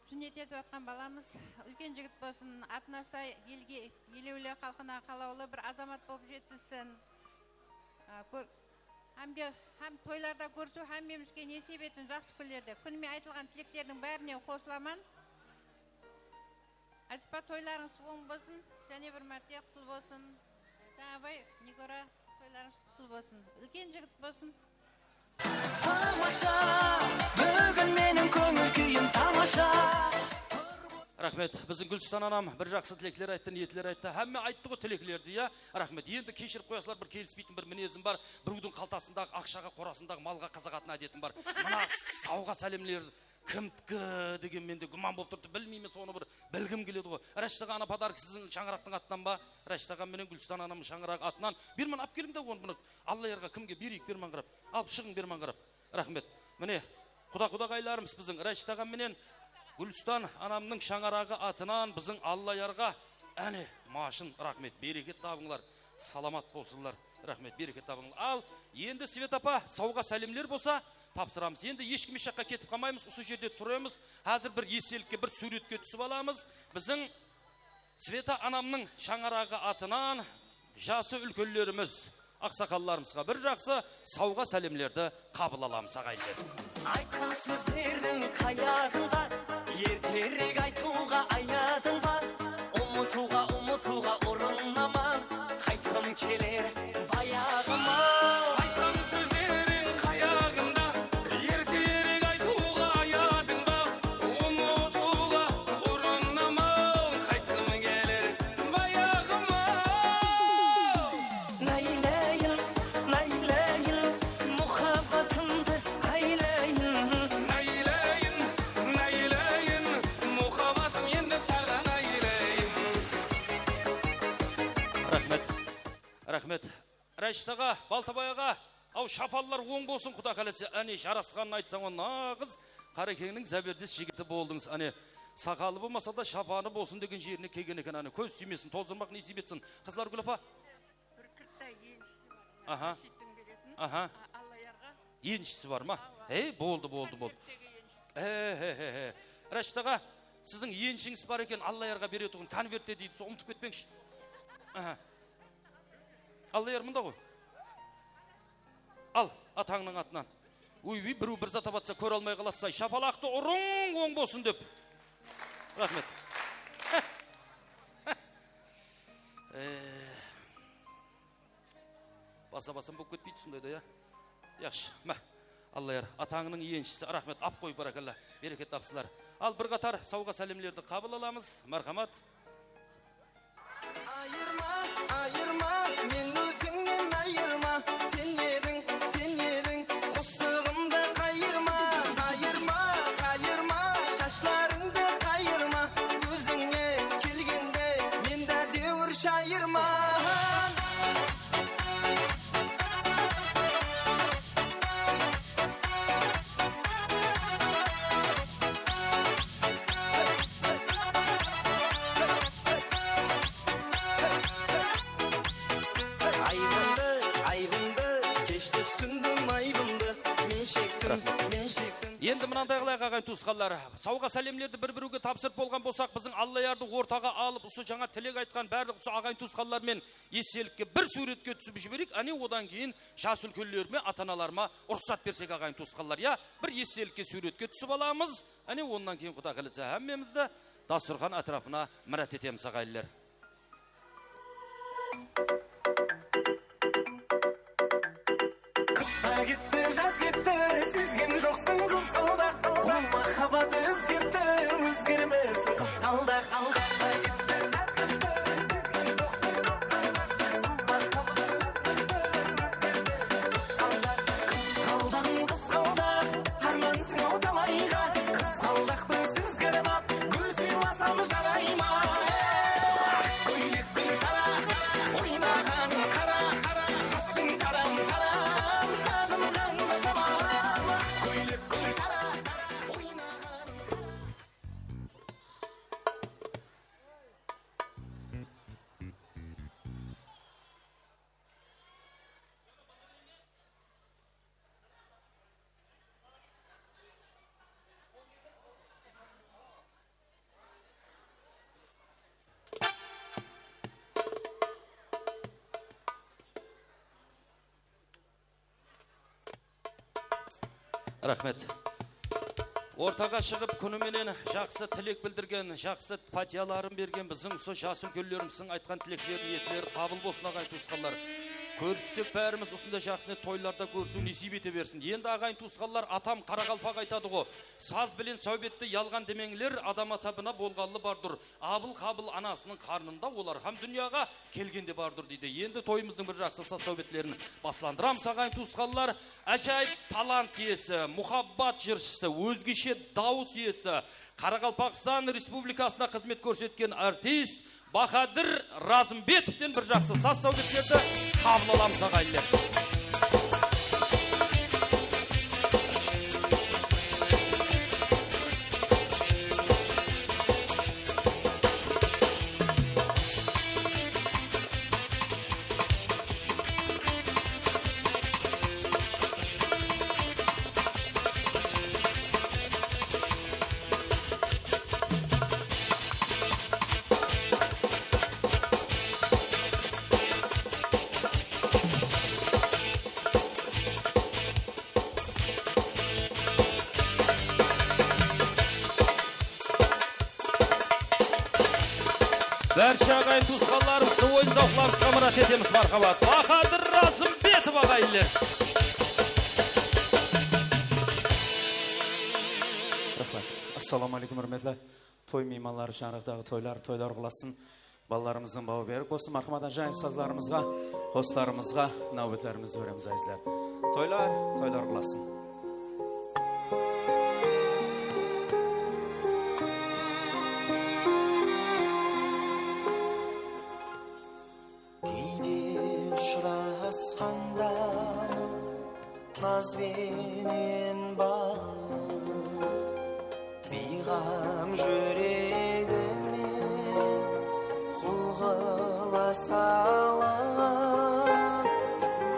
Сүннет етіп жатқан баламыз үлкен жігіт болсын, атына сай елге, елеулі халқына қалаулы бір азамат болып жетілсін. Хам тойларда көрсу, хәммемізге несіп етін жақсы күлерді. Күніме айтылған тілектердің бәріне қосыламан. Айтпа тойларыңыз оң болсын, және бір мәрте құтыл болсын. Жаңабай, Нигора тойларыңыз құтыл болсын. Үлкен жігіт болсын. Тамаша, бүгін менің көңіл күйім тамаша. Рахмет, біздің Гүлстан анам бір жақсы тілеклер айтты, ниетлер айтты. Әмме айтты ғой тілеклерді, я? Рахмет, енді кешіріп қоясылар, бір келіспейтін бір мінезім бар. Біреудің қалтасындағы, ақшаға, қорасындағы малға қазағатын әдетім бар. Мына сауға сәлемлер кімдікі деген менде күман болып тұрды. Білмеймін, соны бір білгім келеді ғой. Рәштаға ана подарок сіздің шаңырақтың атынан ба? Рәштаға менен Гүлстан анамның шаңырақ атынан. Берман ап келіңді оны. Алла ерға кімге берейік, берман қарап. Алып шығың, берман қарап. Рахмет. Міне, құдағайларымыз біздің Рәштаға менен Гүлстан анамның шаңырағы атынан біздің Алла ярға әне машын рахмет, берекет табыңлар. саламат болсынлар. Рахмет, берекет табыңыз. Ал енді Свет апа сауға сәлемлер болса тапсырамыз. Енді ешкім еш жаққа кетіп қалмаймыз, осы жерде тұрамыз. Қазір бір естелікке, бір суретке түсіп аламыз. Біздің Света анамның шаңырағы атынан жасы үлкенлеріміз, ақсақалларымызға бір жақсы сауға сәлемлерді қабыл аламыз ағайындар. Айтқан сөздерің қаяғында, ертерек айтуға аядыңда, ұмытуға орыннама, қайтқым келер баяғыма. Айтқан сөздерің қаяғында, ертерек айтуға аядыңда, ұмытуға орыннама, қайтқым келер баяғыма. Найлайын, мұхаббатымды айлайын. Найлайын, мұхаббатым енді саған айлайын. Рахмет. Рәшсаға, Балтабайға, ау шапаллар оң болсын құда қаласы. Әне жарасқанын айтсаң, нағыз Қарекеңнің зәбердес жігіті болдыңыз. Әне сақалы болмаса да шапаны болсын деген жеріне келген екен. Әне көз сүймесін, тоздырмақ несіп етсін. Қызлар Гүлапа? Бір кірттай еншісі бар. Аха. Шеттің беретін. Аха. Аллаярға. Еншісі бар ма? Болды. Конверттегі еншісі. Рәшсаға, сіздің еншіңіз бар екен, Аллаярға беретұғын конвертте дейді, сол ұмытып кетпеңші. Аллаяр мұнда ғой. Ал, атаңның атынан. Бір зат абатса көр алмай қалатсай, шапалақты ұрың оң болсын деп. Рахмет. Баса-басам болып кетпейді сұндайды, я? Яқшы, мә. Аллаяр, атаңның еншісі, рахмет, ап қой баракалла, берекет тапсылар. Ал бір қатар сауға сәлемлерді қабыл аламыз. Мархамат. Ayırma, men özüngden ayırma. Sen yerin, kusugumda kayırma. Kayırma, şaşlarında kayırma. Gözüne kelgende, mende devir şayırma. Енді мынандай қылайық ағайын туысқандар. Сауға сәлемлерді бір-біруге тапсырып болған болсақ, біздің Аллаярды ортаға алып, осы жаңа тілек айтқан барлық осы ағайын туысқандармен естелікке бір суретке түсіп жіберейік. Әне одан кейін жас үлкенлеріме, ата-аналарыма рұқсат берсек ағайын туысқандар. Я, бір естелікке суретке түсіп аламыз. Әне ондан кейін құда қаласа әммемізді дастұрхан атырапына мұрат етеміз ағайындар. Gitti, jaz gitti, sizgen жоқсың қызғалдақ. Ол махаббат өзгермесін қызғалдақ. Қызғалдақ, армансың ау талайға. Қызғалдақты сүзгіріп ап, гүл сыйласам жарайма. Көйлек гүл жара, ойнаған қара, шашың тарам-тарам, сағынған да жаман. Көйлек гүл жара, ойнаған. Рахмет. Ортаға шығып күніменен жақсы тілек білдірген, жақсы патияларын берген біздің со жас үлкенлеріміздің айтқан тілектері, ниеттері қабыл болсын ағайын туысқандар. Көрсек бәріміз осында жақсыны тойларда көрсу несіп ете берсін. Енді ағайын туысқандар атам Қарақалпақ айтады ғой. Саз білен сәубетті ялған демеңлер адам атабына болғалы бардыр. Абыл-қабыл анасының қарнында олар хам дүнияға келгенде бардыр дейді. Енді тойымыздың бір жақсы саз сәубеттерін басландырамыз ағайын туысқандар. Әжайып талант иесі, мұхаббат жыршысы, өзгеше дауыс иесі, Қарақалпақстан Республикасына қызмет көрсеткен артист Бахадыр Разымбетовтен бір жақсы саз сәубеттерді қабыл аламыз ағайындар. Barcha ағайын туысқандарымызды ойын зауқыларымызға мұрат етеміз, мархабат. Бақадыр Разымбетов ағайындар. Ассаламу алейкум, үрметлі. Той мейманлары жанрықтағы тойлар құласын. Балаларымыздың бауы берік болсын. Мархамадан жайым сазларымызға, қостарымызға, нәубетлерімізді өреміз айызлар. Тойлар құласын. Ұшырасқанда назбенен бағым бейғам жүрегіме құлғыла салып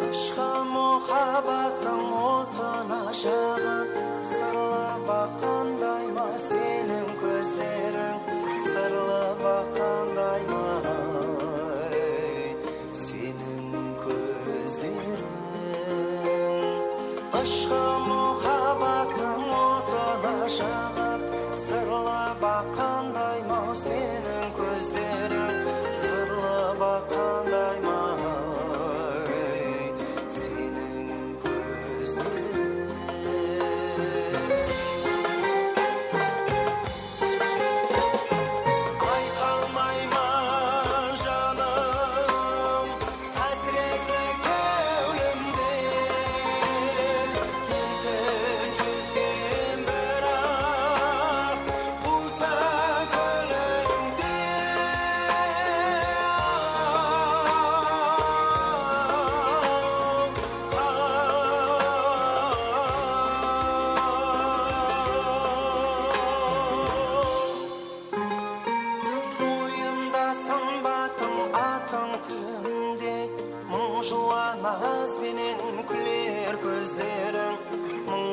ұшқан мұхаббаттың отына жағып сырлы бақандай ма сенің көздерің сырлы бақандай ма Aşkım muhabbetin otuna şağıp sırlı bakanday mı senin gözlerin sırlı bakanday mı senin gözlerin ay kalmayma canım hasretli gönlümde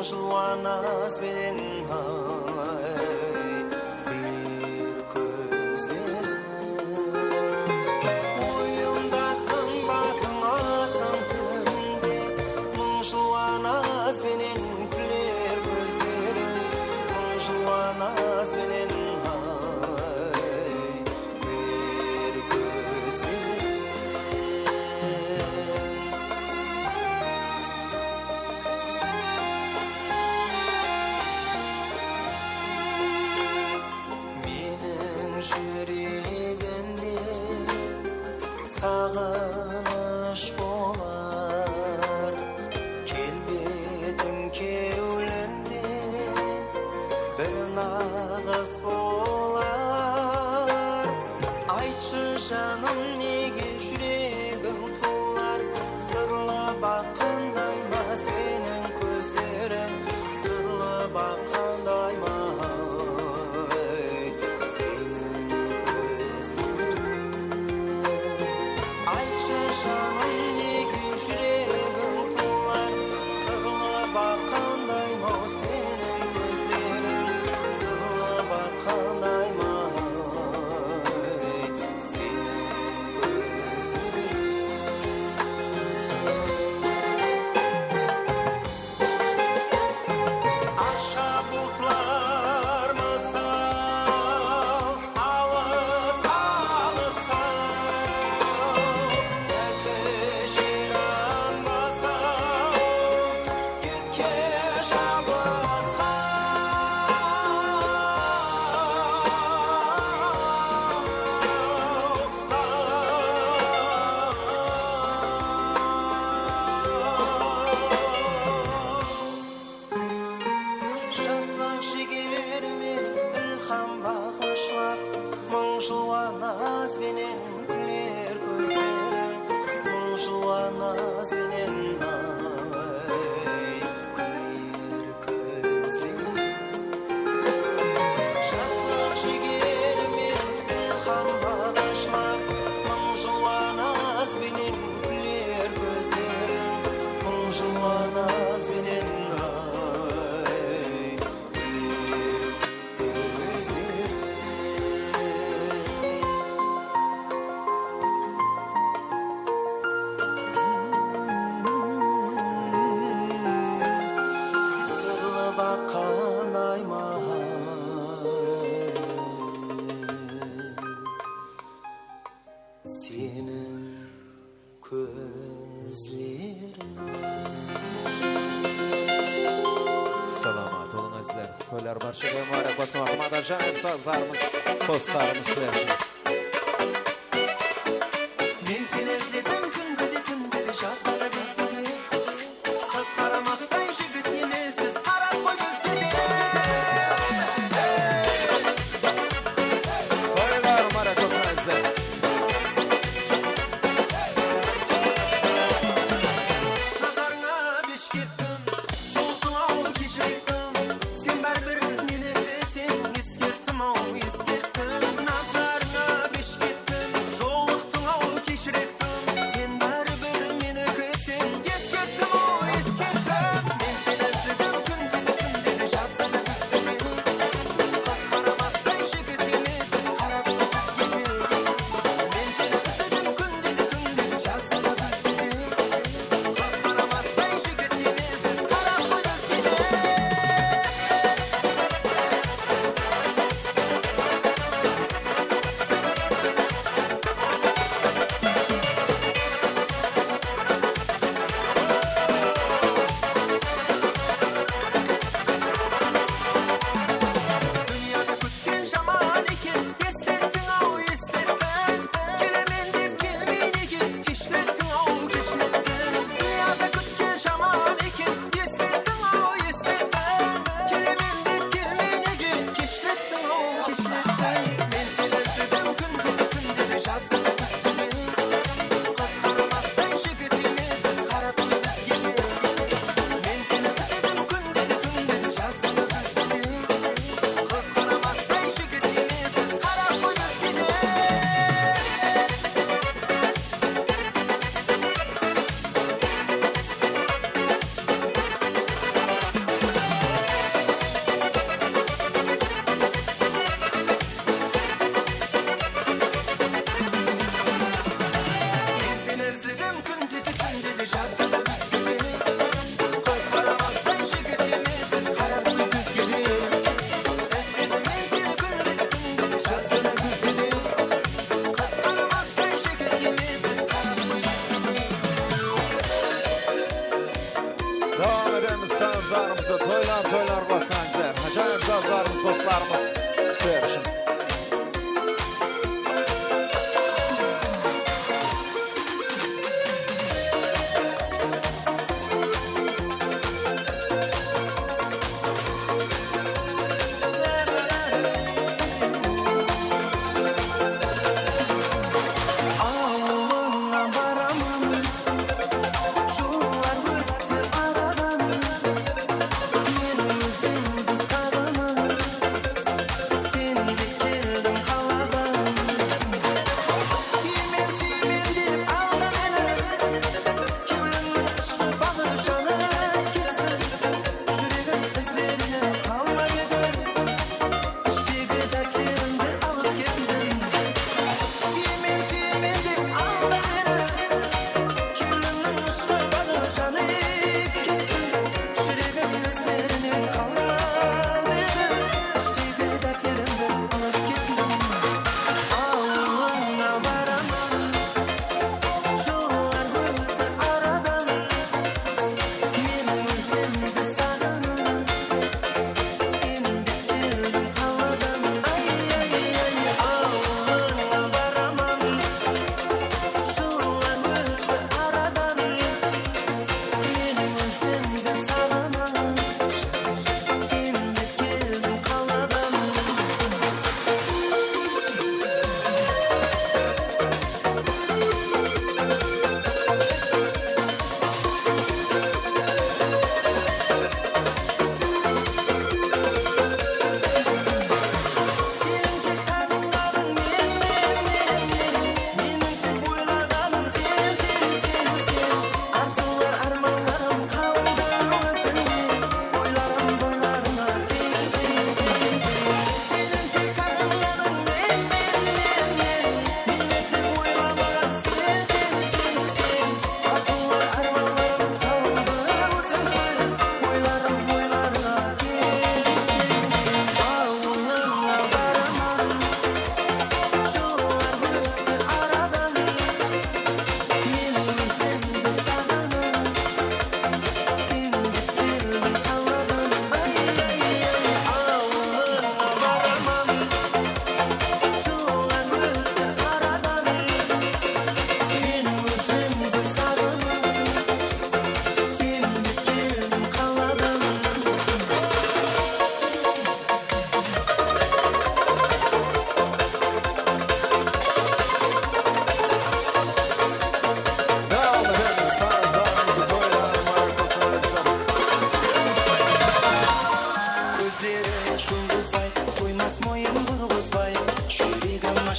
Жуаназ бен bir gözlerim Oyunda sınbatın atın tilimde Мың жуаназ бенен күлер gözlerim Мың жуаназ бенен bir gözlerim Sağınış bolar Kelbetin kevlimde Bir nağız bolar Aytшы жаным неге жүрегім туlar Sırlı bakандай ма senin gözlerin Sırlı bakандай ма barşaga mübarek olsun. Ahmet ajaib sazlarımız, dostlarımız versin. Men seni izledim kun dedi жаздады күз dedi Kız karamasdan jigit emesiz qarab qo'y bizga de Toylar mübarek olsun azizler. Nazarına beş ketdim Soğuktun al keşrettim Sen barbir meni sen eskerttim eskerttim Nazarına beş ketdim Soğuktun al keşrettim Sen barbir meni sen eskerttim eskerttim Men seni izledim kun dedi жаздады күз dedi Kız karamasdan jigit emesiz qarab qo'y bizga de Men seni izledim kun dedi жаздады күз dedi Kız karamasdan jigit emesiz qarab qo'y bizga de Dünyada kütken zaman ekin Eslettin au eslettin Gelemen dep gelmeyin ekin Kişlettin au kişlettin Dünyada kütken zaman ekin Eslettin au eslettin Gelemen dep gelmeyin ekin Kişlettin au kişlettin Men seni izledim kun dedi жаздады күз dedi Kız karamasdan jigit emesiz qarab qo'y bizga de Men seni izledim kun dedi жаздады күз dedi Kız karamasdan jigit emesiz qarab qo'y bizga de Men seni izledim kun dedi жаздады күз dedi Kız karamasdan jigit emesiz qarab qo'y bizga de Izledim men seni kun dedi жаздады күз dedi Kız karamasdan jigit emesiz qarab qo'y bizga de Devam edemiz sazlarımızı. Toylar basın azizler. Ajaib sazlarımız, dostlarımız versin. Ağlına varamam Yollar öttü aradan Men özümdü sağlamam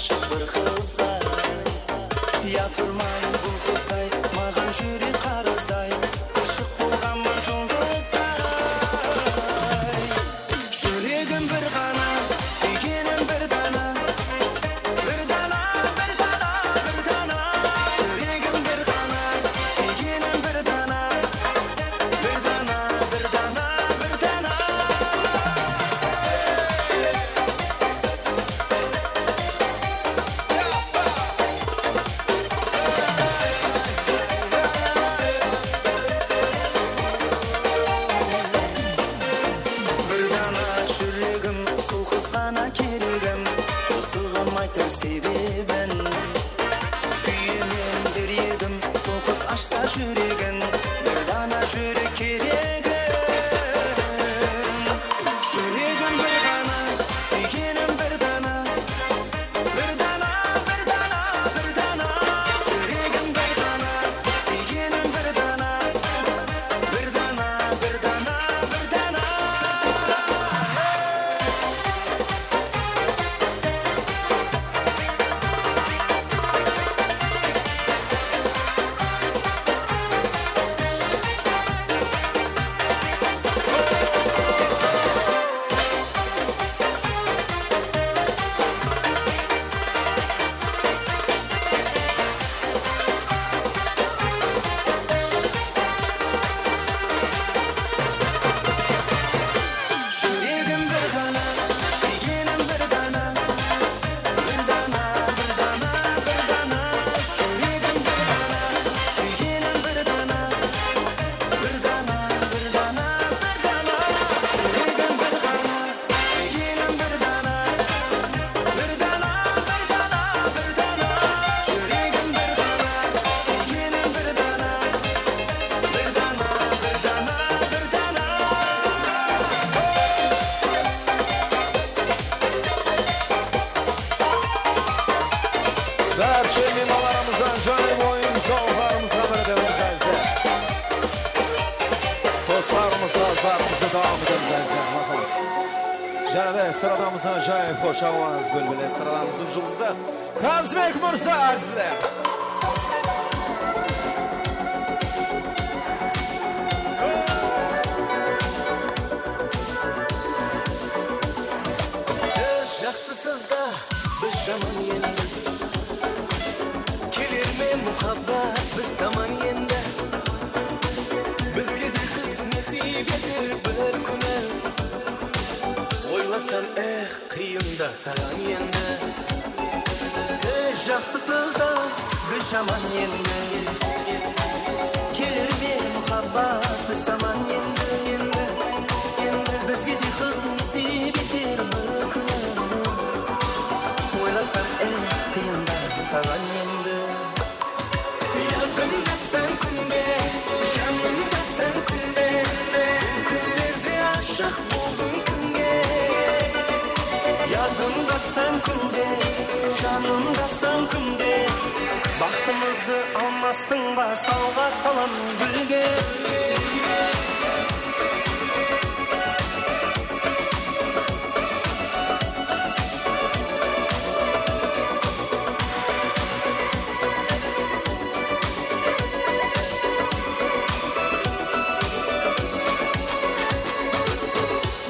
ашық бір қызға япырмай бұл қыздай маған жүрек қарыздай ашық болған бар жұлдыздай жүрегім бір ғана сүйгенім бір дана бір дана бір дана бір дана жүрегім бір ғана сүйгенім бір дана бір дана бір дана бір дана бір дана жүрегім сол қыз ғана керегім қосылғым айтар себебін сүйемін дер едім сол қыз ашса жүрегін бір дана жүрек керегім жүрегім бір ғана сүйгенім бір дана бір дана бір дана бір дана жүрегім бір ғана сүйгенім бір дана бір дана бір дана бір дана жүрегім бір ғана сүйгенім бір дана бір дана бір дана бір дана жүрегім бір ғана сүйгенім бір дана бір дана бір дана бір дана жүрегім бір ғана сүйгенім бір дана бір дана бір дана бір дана жүрегім бір ғана сүйгенім бір дана бір дана бір дана бір дана Barcha mehmonlarimizdan joy o'yin sovg'alarimizga birga azizlar. Do'stlarimiz sozlarimizni davom etamiz azizlar. Marhamat. Janada estradamizdan joy xo'sh ovoz bo'lib estradamizning yulduzi Kazbek Mirzo azizlar. Siz yaxshisizda biz yomon endi kelermi muhabbat biz tomon endi bizga qiz nasib etar bir kuni o'ylasam qiyinda salam endi siz yaxshisizda biz yomon endi kelermi muhabbat biz tomon endi bizga qiz nasib etar bir kuni o'ylasam qiyinda salam endi yadımda sen kunde canımda sen kunde bu günlerde aşık buldun kimge yadımda sen kunde canımda sen kunde baktımızdı almastın var salga salam gülge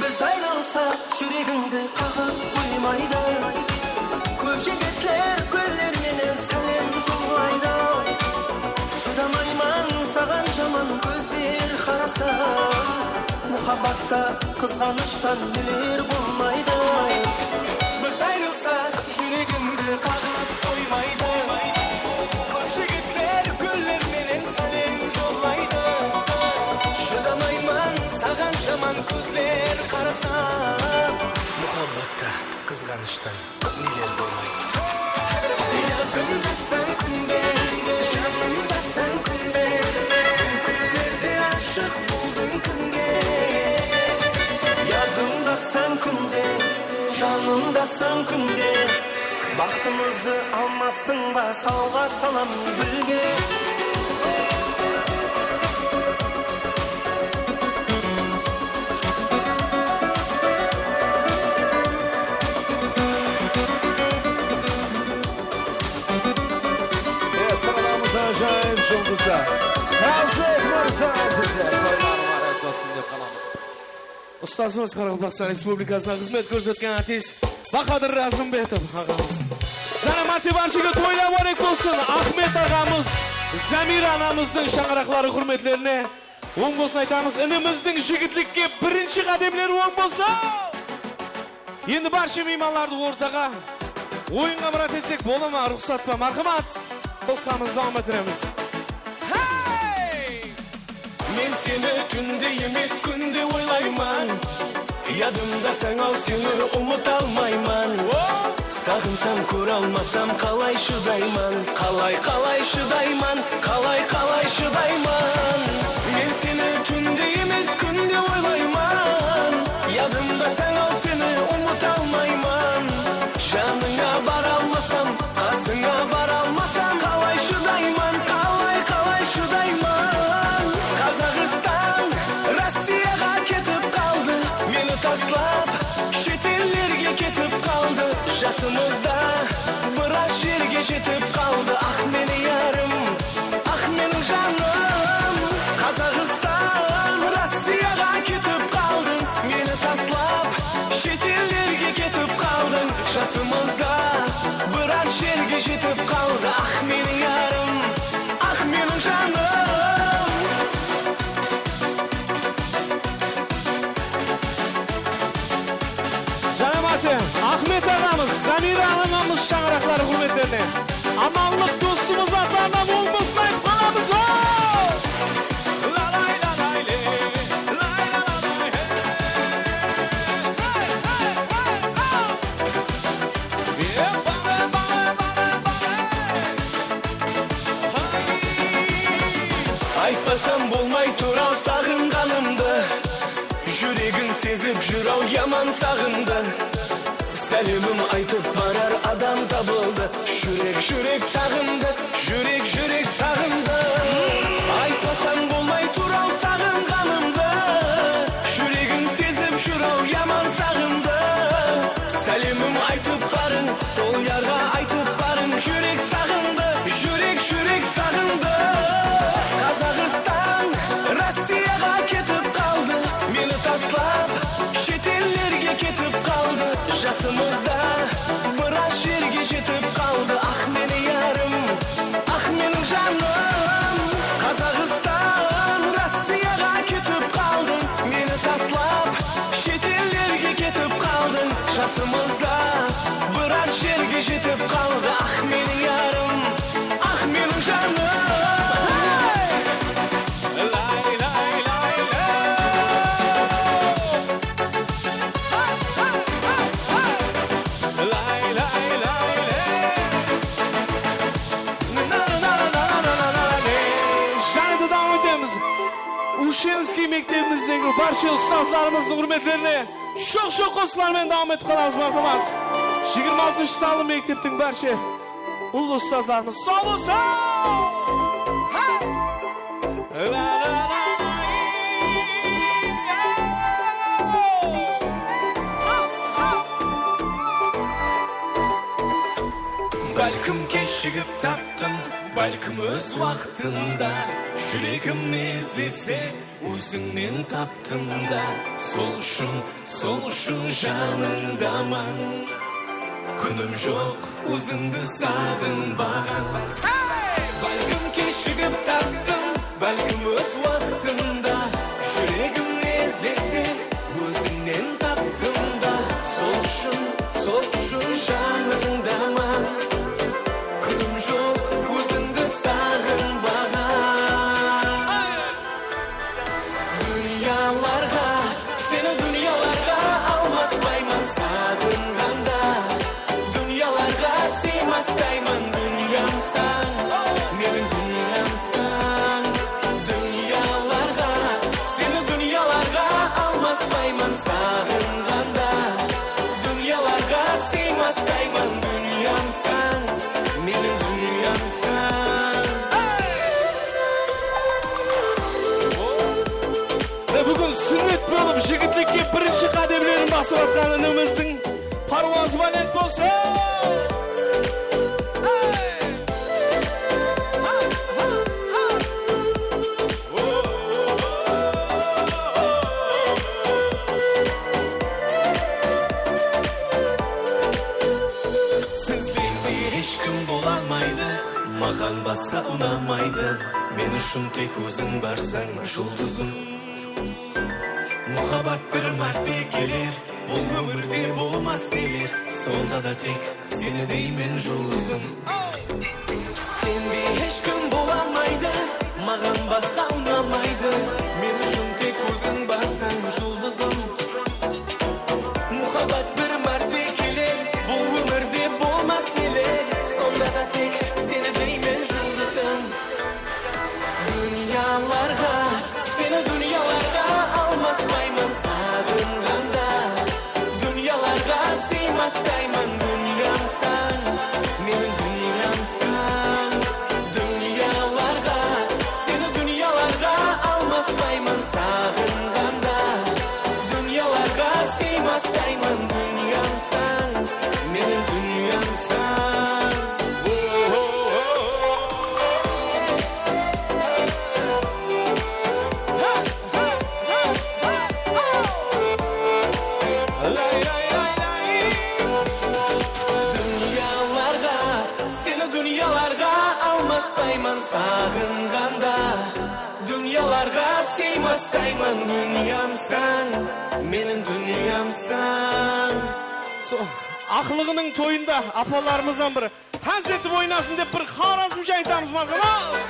biz ayrılsak yüreğimde kakıp koymaydı köp jigitler güllermenen selam jollaydı şudamayman sagan jaman gözler karasa muhabbatta kızganıştan neler bolmaydı biz ayrılsak yüreğimde kakıp koymaydı köp jigitler güllermenen selam jollaydı şudamayman sagan jaman gözler karasa muhabbatta kızganıştan neler bolmaydı yadımda sen kunde canımda sen kunde bu günlerde aşık buldun kimge yadımda sen kunde canımda sen kunde baktımızdı almastın var salga salam gülge жұлдызы. Әлжек Мырза әзізлер, тойлар барат болсын деп қаламыз. Ұстазымыз Қарақалпақстан Республикасына қызмет көрсеткен артист Бақадыр Разымбетов ағамыз. Жаңа мотивашыға тойлар барат болсын. Ахмет ағамыз, Замир анамыздың шаңырақлары құрметлеріне оң болсын айтамыз. Ініміздің жігітлікке бірінші қадемлері оң болсын. Енді баршы мейманларды ортаға ойынға мұрат етсек бола ма, рұқсат па? Мархамат, қосқамызды алматырамыз. Мен сені түнде емес күнде ойлайман. Ядымда саңау сені ұмыт алмайман. Сағынсам көр алмасам қалай шыдайман. Қалай шыдайман, қалай шыдайман. Мен сені түнде емес күнде ойлайман. Ядымда саңау сені ұмыт алмайман. Жаныңа бар алмасам, қасыңа бар алмасам, қалай шыдайман, қалай шыдайман. Қазақстан Россияға кетіп қалды, мені таслап шетеллерге кетіп қалды. Жасымызда біраз жерге жетіп қалды. Ах, мені ярым, ах, менің жаным. Қазақстан Россияға кетіп қалды, мені таслап шетеллерге кетіп қалды. Жасымызда біраз жерге жетіп қалды. Ах, менің ярым, ах, менің жаным. Ахмет ағамыз, Замир ағамыз шаңырақлары құрметтеріне аманлық достымыз атарына оң болсын айтып қаламыз. Айтпасам болмай тұрау сағынғанымды, жүрегің сезіп жүрау яман сағынды. Сәлемім айтып барар адам табылды. Жүрек сағынды, жүрек сағынды. Айтпасам болмай тұрау сағынғанымды, жүрегің сезіп жүрау яман сағынды. Сәлемім айтып барын, сол ярға айтып барын. Жүрек сағынды, жүрек сағынды. Қазақстан Россияға кетіп қалды, мені таслап шетеллерге кетіп қалды. Жасымызда біраз жерге жетіп қалды. Ах, мені ярым, ах, менің жаным. Қазақстан Россияға кетіп қалды, мені таслап шетеллерге кетіп қалды. Жасымызда біраз жерге жетіп қалды. Ах, менің ярым, ах, менің жаным. Ушенский мектебіміздегі барша ұстаздарымыздың құрметтеріне шоқ қосылармен давам етіп қаламыз. Мархамат, 26 салы мектептің барша ұлы ұстаздарымыз сау болсын. Бәлкім кешігіп таптым, бәлкім өз уақытында. Жүрегім іздесе, өзіңнен таптым да. Сол үшін жаныңдамын. Күнім жоқ, өзіңді сағынбаған. Бәлкім кешігіп таптым, бәлкім өз уақытында. Жүрегім іздесе, өзіңнен таптым да. Сол үшін жаныңдамын. Жігітлікке бірінші қадемлерін басып атқан ініміздің паруазы балет болсын. бола алмайды, маған басқа ұнамайды. Мен үшін тек өзің барсаң жұлдызым. Мұхаббат бір мәрте келер, бұл өмірде болмас нелер. Сонда да тек сені деймін жұлдызым. Сенбей ешкім бола алмайды, маған басқа ұнамайды. Мен үшін тек өзің барсаң жұлдызым. Мұхаббат бір мәрте келер, бұл өмірде болмас нелер. Сонда да тек сені деймін жұлдызым. Дүнияларға, сені дүнияларға алмаспаймын сағынғанда. Дүнияларға сыймастаймын, дүниямсың, менің дүниямсың. Дүнияларға, сені дүнияларға алмаспаймын сағынғанда. Дүнияларға сыймастаймын, дүниямсың, менің дүниямсың. Дүнияларға, сені дүнияларға алмаспаймын сағынғанда. Дүнияларға сыймастаймын, дүниямсың, менің дүниямсың. Ақылығының тойында апаларымыздан бір концерт ойнасын деп бір Хорезмше айтамыз марқамыз.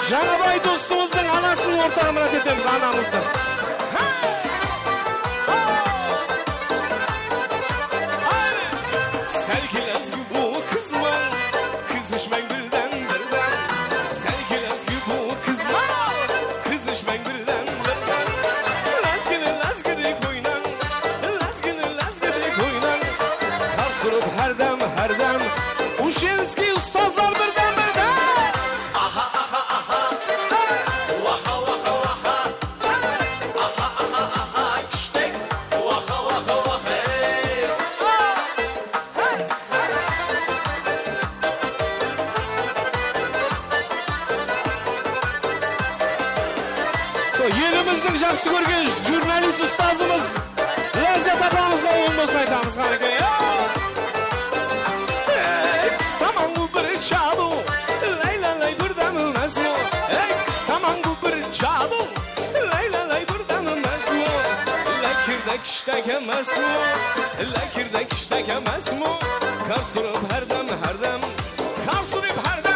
Жаңабай достымыздың анасын ортаға мұрат етеміз, анамызды. Сәлкел әзгі бұл қызман, қыз ішмәң бірден. Сәлкел әзгі бұл қызман, қыз ішмәң бірден. Ләзгіні койнан, ләзгіні койнан. Қарсырып әрдәм, Ушенский ұстаздар бірден. Еліміздің жақсы көрген журналист ұстазымыз Ләззат апамызға оңбосын айтамыз қанекей. Қыстаман бір чаду, лай-лай бірден мәзму. Қыстаман бір чаду, лай-лай бірден мәзму. Ләкірдәк іштәк әмәсму, ләкірдәк іштәк әмәсму. Қарсырып әрдәм, қарсырып әрдәм.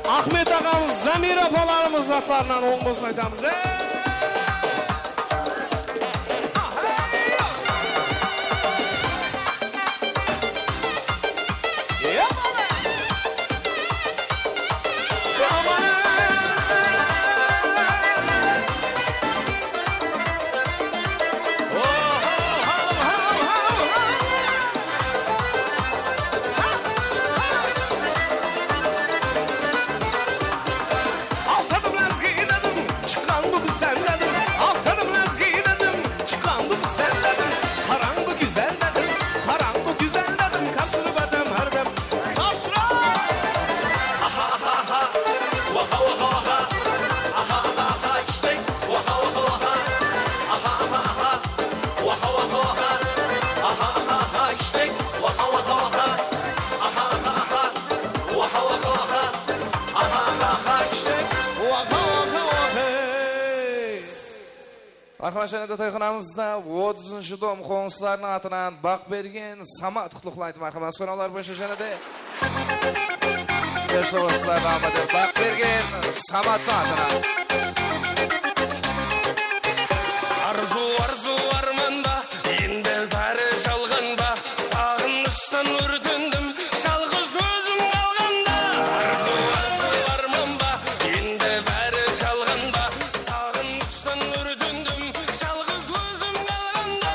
Ахмет ағамыз, Замир апаларымыз атларынан оң болсын айтамыз. Арқаншанада тойханамызда 30-шы дом қоңыстарының атынан бақ берген Самат құтлықлайды марқамас қоналар бойынша жәнеде. Yaşlı olsa damadır bak bergen Samat adına Arzu armanda Ende bari çalganda Sağınıştan ürtündüm Şalgız özüm kalganda Arzu armanda Ende bari çalganda Sağınıştan ürtündüm Şalgız özüm kalganda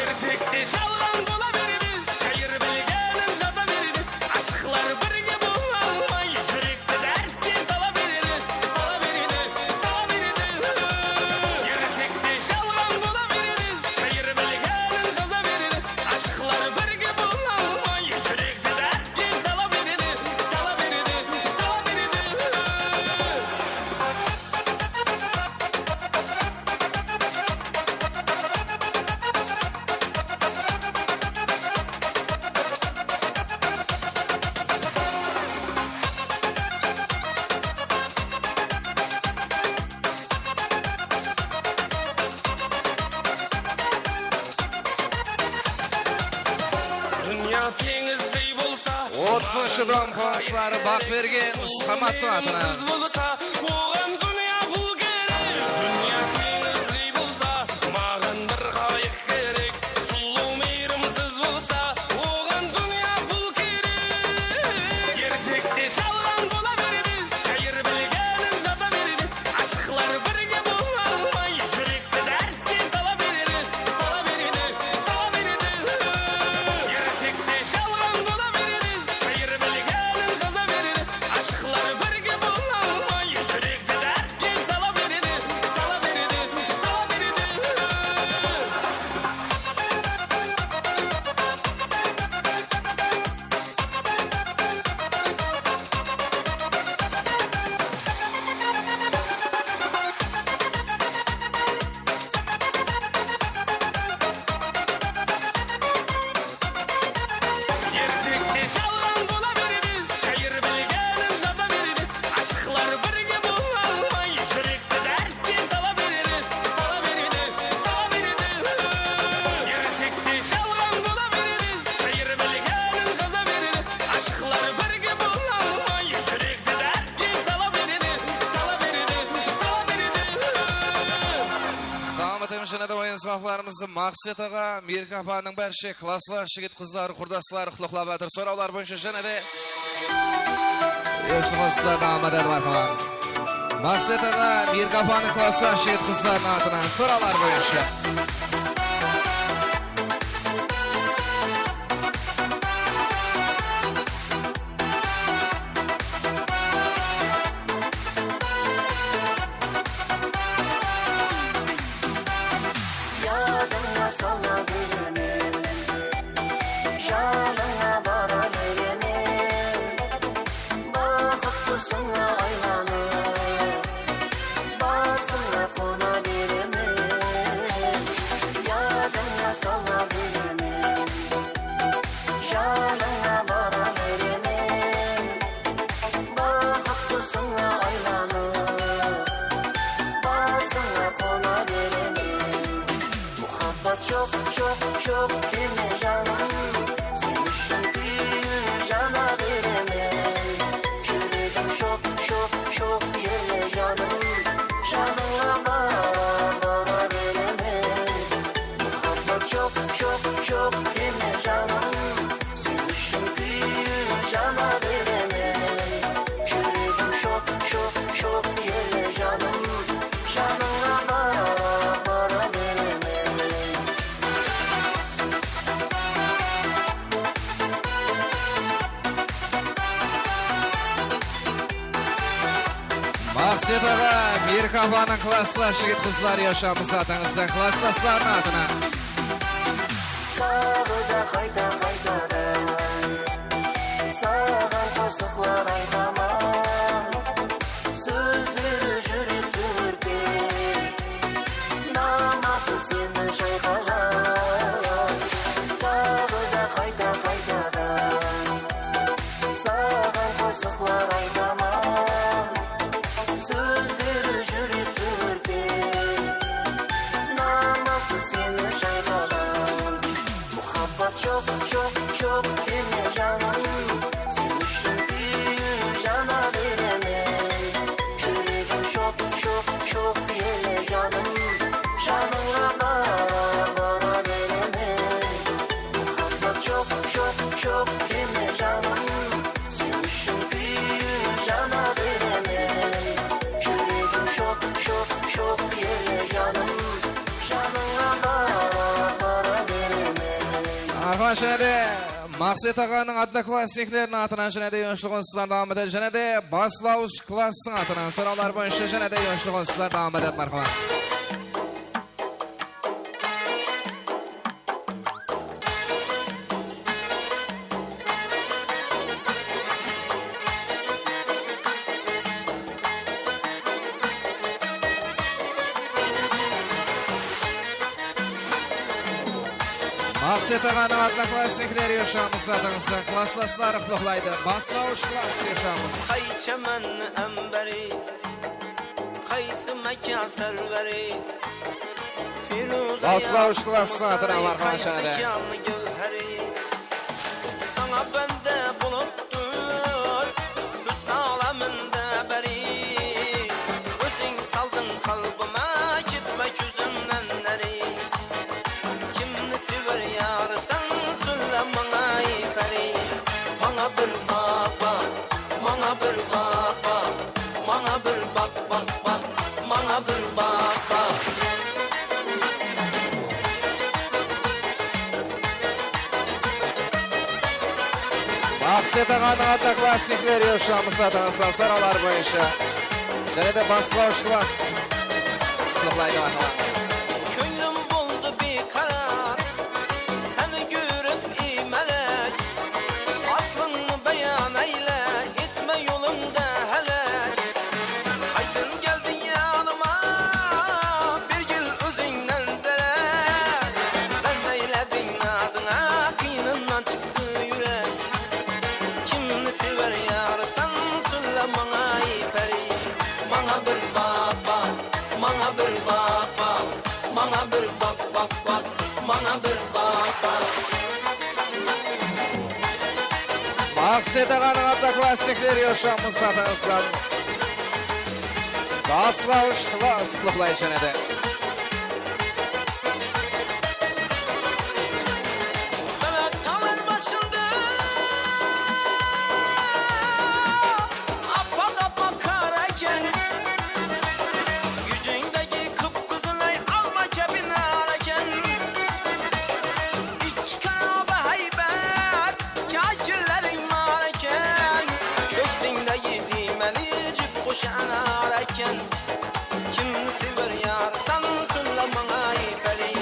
Ertekte şalgan bola verdi Şayır bilgenim jata verdi Aşklar birge bulmay Yürekte dertke sala verdi Sala verdi Sala verdi Ertekte şalgan bola verdi Şayır bilgenim jata verdi Aşklar birge bulmay Yürekte dertke sala verdi Sala verdi Sala verdi Dünya tengizdey bolsa 30 bron konusları bak bergen Samat adına Siz bulsa, oğan dünya bul gerek. Dünya tengizdey bolsa, mağan bir qayık gerek. Sulu meyrimsiz bulsa, oğan dünya bul gerek. Ertekte şalgan bola verdi, şayır bilgenim jata verdi. Aşklar birge bulmay, yürekte dertke sala verdi, sala verdi, sala verdi. Ertekte şalgan bola verdi, şayır bilgenim jata verdi. Aşklar birge bulmay, yürekte dertke sala verdi, sala verdi, sala verdi. Ertekte şalgan bola verdi, şayır bilgenim jata verdi. Aşklar birge bulmay, yürekte dertke sala verdi, sala verdi, sala verdi. Ertekte şalgan bola verdi, şayır bilgenim jata verdi. Aşklar birge bulmay, yürekte dertke sala verdi, sala verdi, sala verdi. Damat emşine de oyun sahlarımızı Maksat ağa, Mirka apanın berşe, klaslar, şigit kızlar, kurdaslar, ıklıqla batır. Soravlar boyunca jene de Yaşlı olsa damat adı bakalım. Maksat ağa, Mirka apanın klaslar, şigit kızların adına. Soravlar boyunca. Yadına sala veremem Şanına bara veremem Bakıtlısına aylanır Basına kona veremem Yadına sala veremem Şanına bara veremem Bakıtlısına aylanır Basına kona veremem Muhabbet çok çok çok yine canım Sen için bir cana veremem Yüreğim çok çok çok yine canım Canına bara veremem Muhabbet çok çok çok yine canım Sen için bir cana veremem Yüreğim çok çok çok yine canım Canına bara veremem Maksat ağa, Mirka apanın klaslar, şigit kızlar yaşamı satınızdan klaslasların adına. Dağda qayta qaytadan Sağan qo'shiqlar aytaman So'zlari yurib yurdi Namasi seni chayqagan Dağda qayta qaytadan Sağan qo'shiqlar aytaman So'zlari yurib yurdi Namasi seni chayqagan Muhabbet çok Marhaban şene de Maqsat ağanın Odnoklassniklerinin atынан şene de yoşluğun sizler devam edir. Şene de Baslavuş klassın atынан sorular boyunca şene de yoşluğun sizler devam edir. Marhaban. Maqsat ağanın Odnoklassnikleri yoşamız satыңızda. Klasslaslar ıqlıqlaydı. Baslavuş klass yoşamız. Hay çemen emberi, kaysı mekan serveri, Baslavuş klassın atına marhaban şene de. Sana bende buluttur, hüsn aleminde beri. Özün saldın kalbime, gitmek yüzünden neri. Kimni sever yar sen söyle bana iperi. Bana bir bak bak, bana bir bak bak, bana bir bak bak bak, bana bir bak bak. Maqsat ağanın Odnoklassnikleri yoşamız satыңızda sorular boyunca. Şene de Baslavuş klass ıqlıqlaydı marhaban. Könlüm buldu bir karar, seni görüp imelek. Aslını beyan eyle, etme yolunda helek. Haydın geldin yanıma, bir gül özünden dere. Ben eyledim nazına, kıyınından çıktı yürek. Kimni sever yar sen söyle bana iperi. Bana bir bak bak, bana bir bak bak, bana bir bak bak bak, bana bir bak bak. Maqsat ağanın Odnoklassnikleri yoşamız satыңızda. Baslavuş klass ıqlıqlaydı şene de. Evet tavır başında apak apak kararken, yüzündeki kıpkızılay alma cebine ararken, İç kanabe heybet kâkillerin mararken, köksünde yediğim elicik koşan ararken, kimni sever yar sen söyle bana iperi.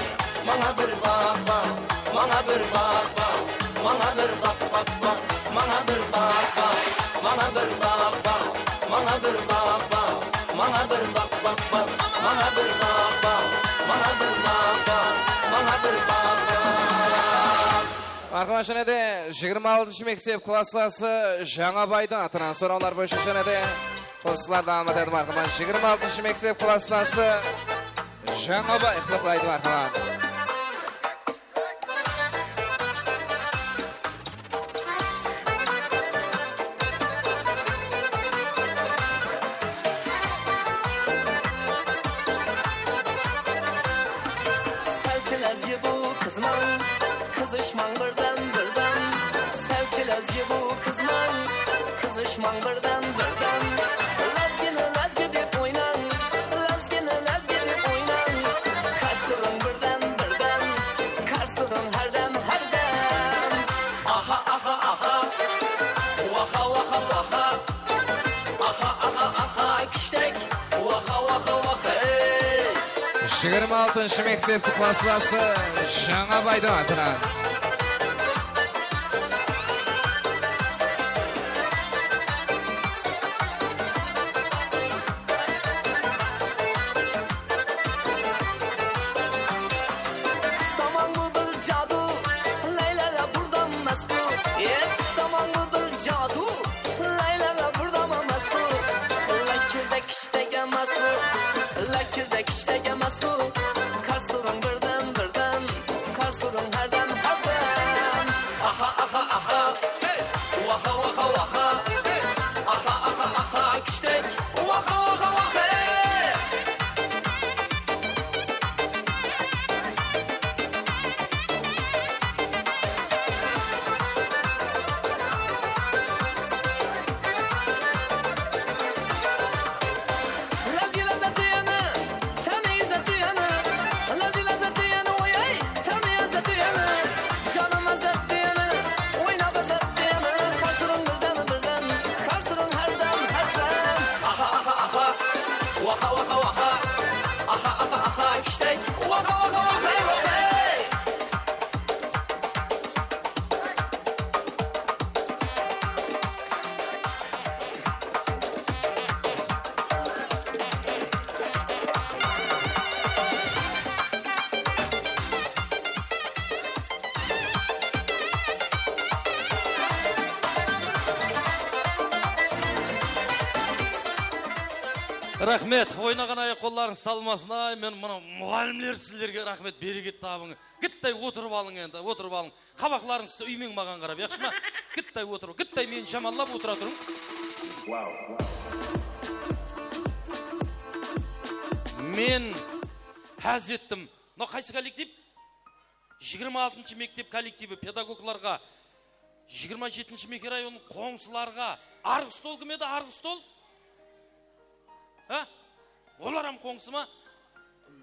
Bana bir bak bak, bana bir bak bak, bana bir bak bak bak, bana bir bak bak, bana bir bak bak, bana bir bak bak, bana bir bak bak bak, bana bir bak bak, bana bir bak bak, bana bir bak bak. Marhaban şene de 26 mektep klasslası Жаңабайдың atынан sorular boyunca şene de kurslar devam edir marhaban. 26 mektep klasslası Жаңабай ıqlıqlaydı marhaban. Sevçilez bu kızman, kızışman birden birden. Sevçilez bu kızman, kızışman birden birden. Lezgini lezgi dip oynan, lezgini lezgi dip oynan. Karsırın birden birden, karsırın herden herden. Aha aha aha, vaka vaka vaka. Aha aha aha, kiştek, vaka vaka vaka. Hey. 26 mektep klasslası Жаңабайдың atından. Samanlı bir cadu, Leyla'la buradan mesbu. Samanlı bir cadu, Leyla'la buradan mesbu. Lakirdek iştege mesbu, lakirdek iştege mesbu. Karsırın birden birden, karsırın herden herden. Aha aha aha, vaka vaka vaka. Aha aha aha, kiştek, vaka vaka vaka. Lezgi lezzeti Рахмет, ойнаған аяқ қолларың салмасын. Ай, мен мұны мұғалімлер сіздерге рахмет, берекет табыңы. Гіттай отырып алың енді, отырып алың. Қабақларыңызды үймен маған қарап, яқшы ма? Гіттай отырып, гіттай мені жаманлап отыра тұрың. Мен әзеттім. Мына қайсы коллектив? 26-шы мектеп коллективі педагогларға, 27-ші мекерайон қоңсыларға, арғыстол кім еді, арғыстол? Оларам қоңсы ма?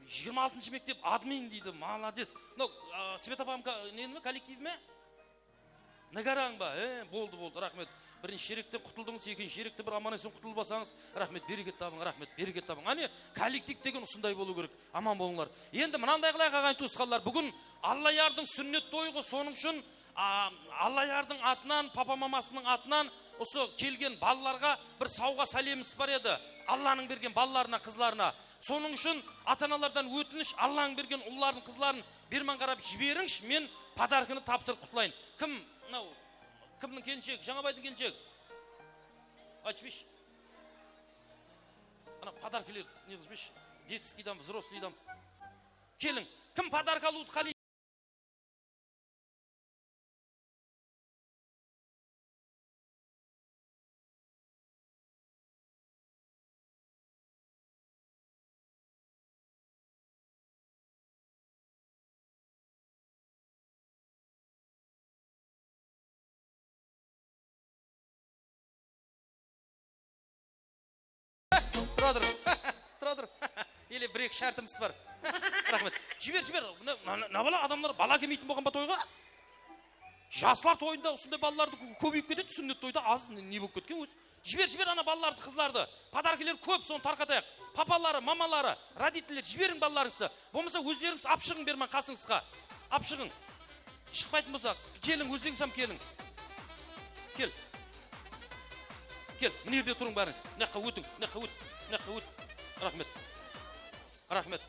26-шы мектеп админ дейді, молодец. Света апам коллектив ме? Нығараң ба? Болды, рахмет. Бірінші шеректен құтылдыңыз, екінші шеректе бір аман есен құтылбасаңыз, рахмет, берекет табың, рахмет, берекет табың. Ане, коллектив деген ұсындай болу керек. Аман болыңдар. Енді мынандай қылайық ағайын туысқандар, бүгін Аллаярдың сүннет тойғы, соның үшін Аллаярдың атынан, папа мамасының атынан осы келген балаларға бір сауға сәлеміз бар еді. Алланың берген балаларына, қызларына. Соның үшін ата-аналардан өтініш, Алланың берген ұлларын, қызларын бермен қарап жіберіңш, мен подарканы тапсырып құтылайын. Кімнің келіншек? Жаңабайдың келіншек? Айтшымеш. Ана подаркілер не қызмеш? Детскийдан, взрослыйдан. Келің, кім подарка алуды қали? Тұрадыр. Еле бір-екі шартымыз бар. Рахмет. Жібер. Набала адамдар бала келмейтін болған ба тойға? Жаслар тойында осындай балаларды көбейіп кетеді, сүннет тойда аз не болып кеткен өз. Жібер ана балаларды, қызларды. Подаркілер көп, соны тарқатайық. Папалары, мамалары, родителер, жіберің балаларыңызды. Болмаса өздеріңіз апшығың бермен қасыңызға. Апшығың. Шықпайтын болса, келің, өздеріңіз келің. Кел. Мына жерде тұрың бәріңіз. Наққа өт. Рахмет.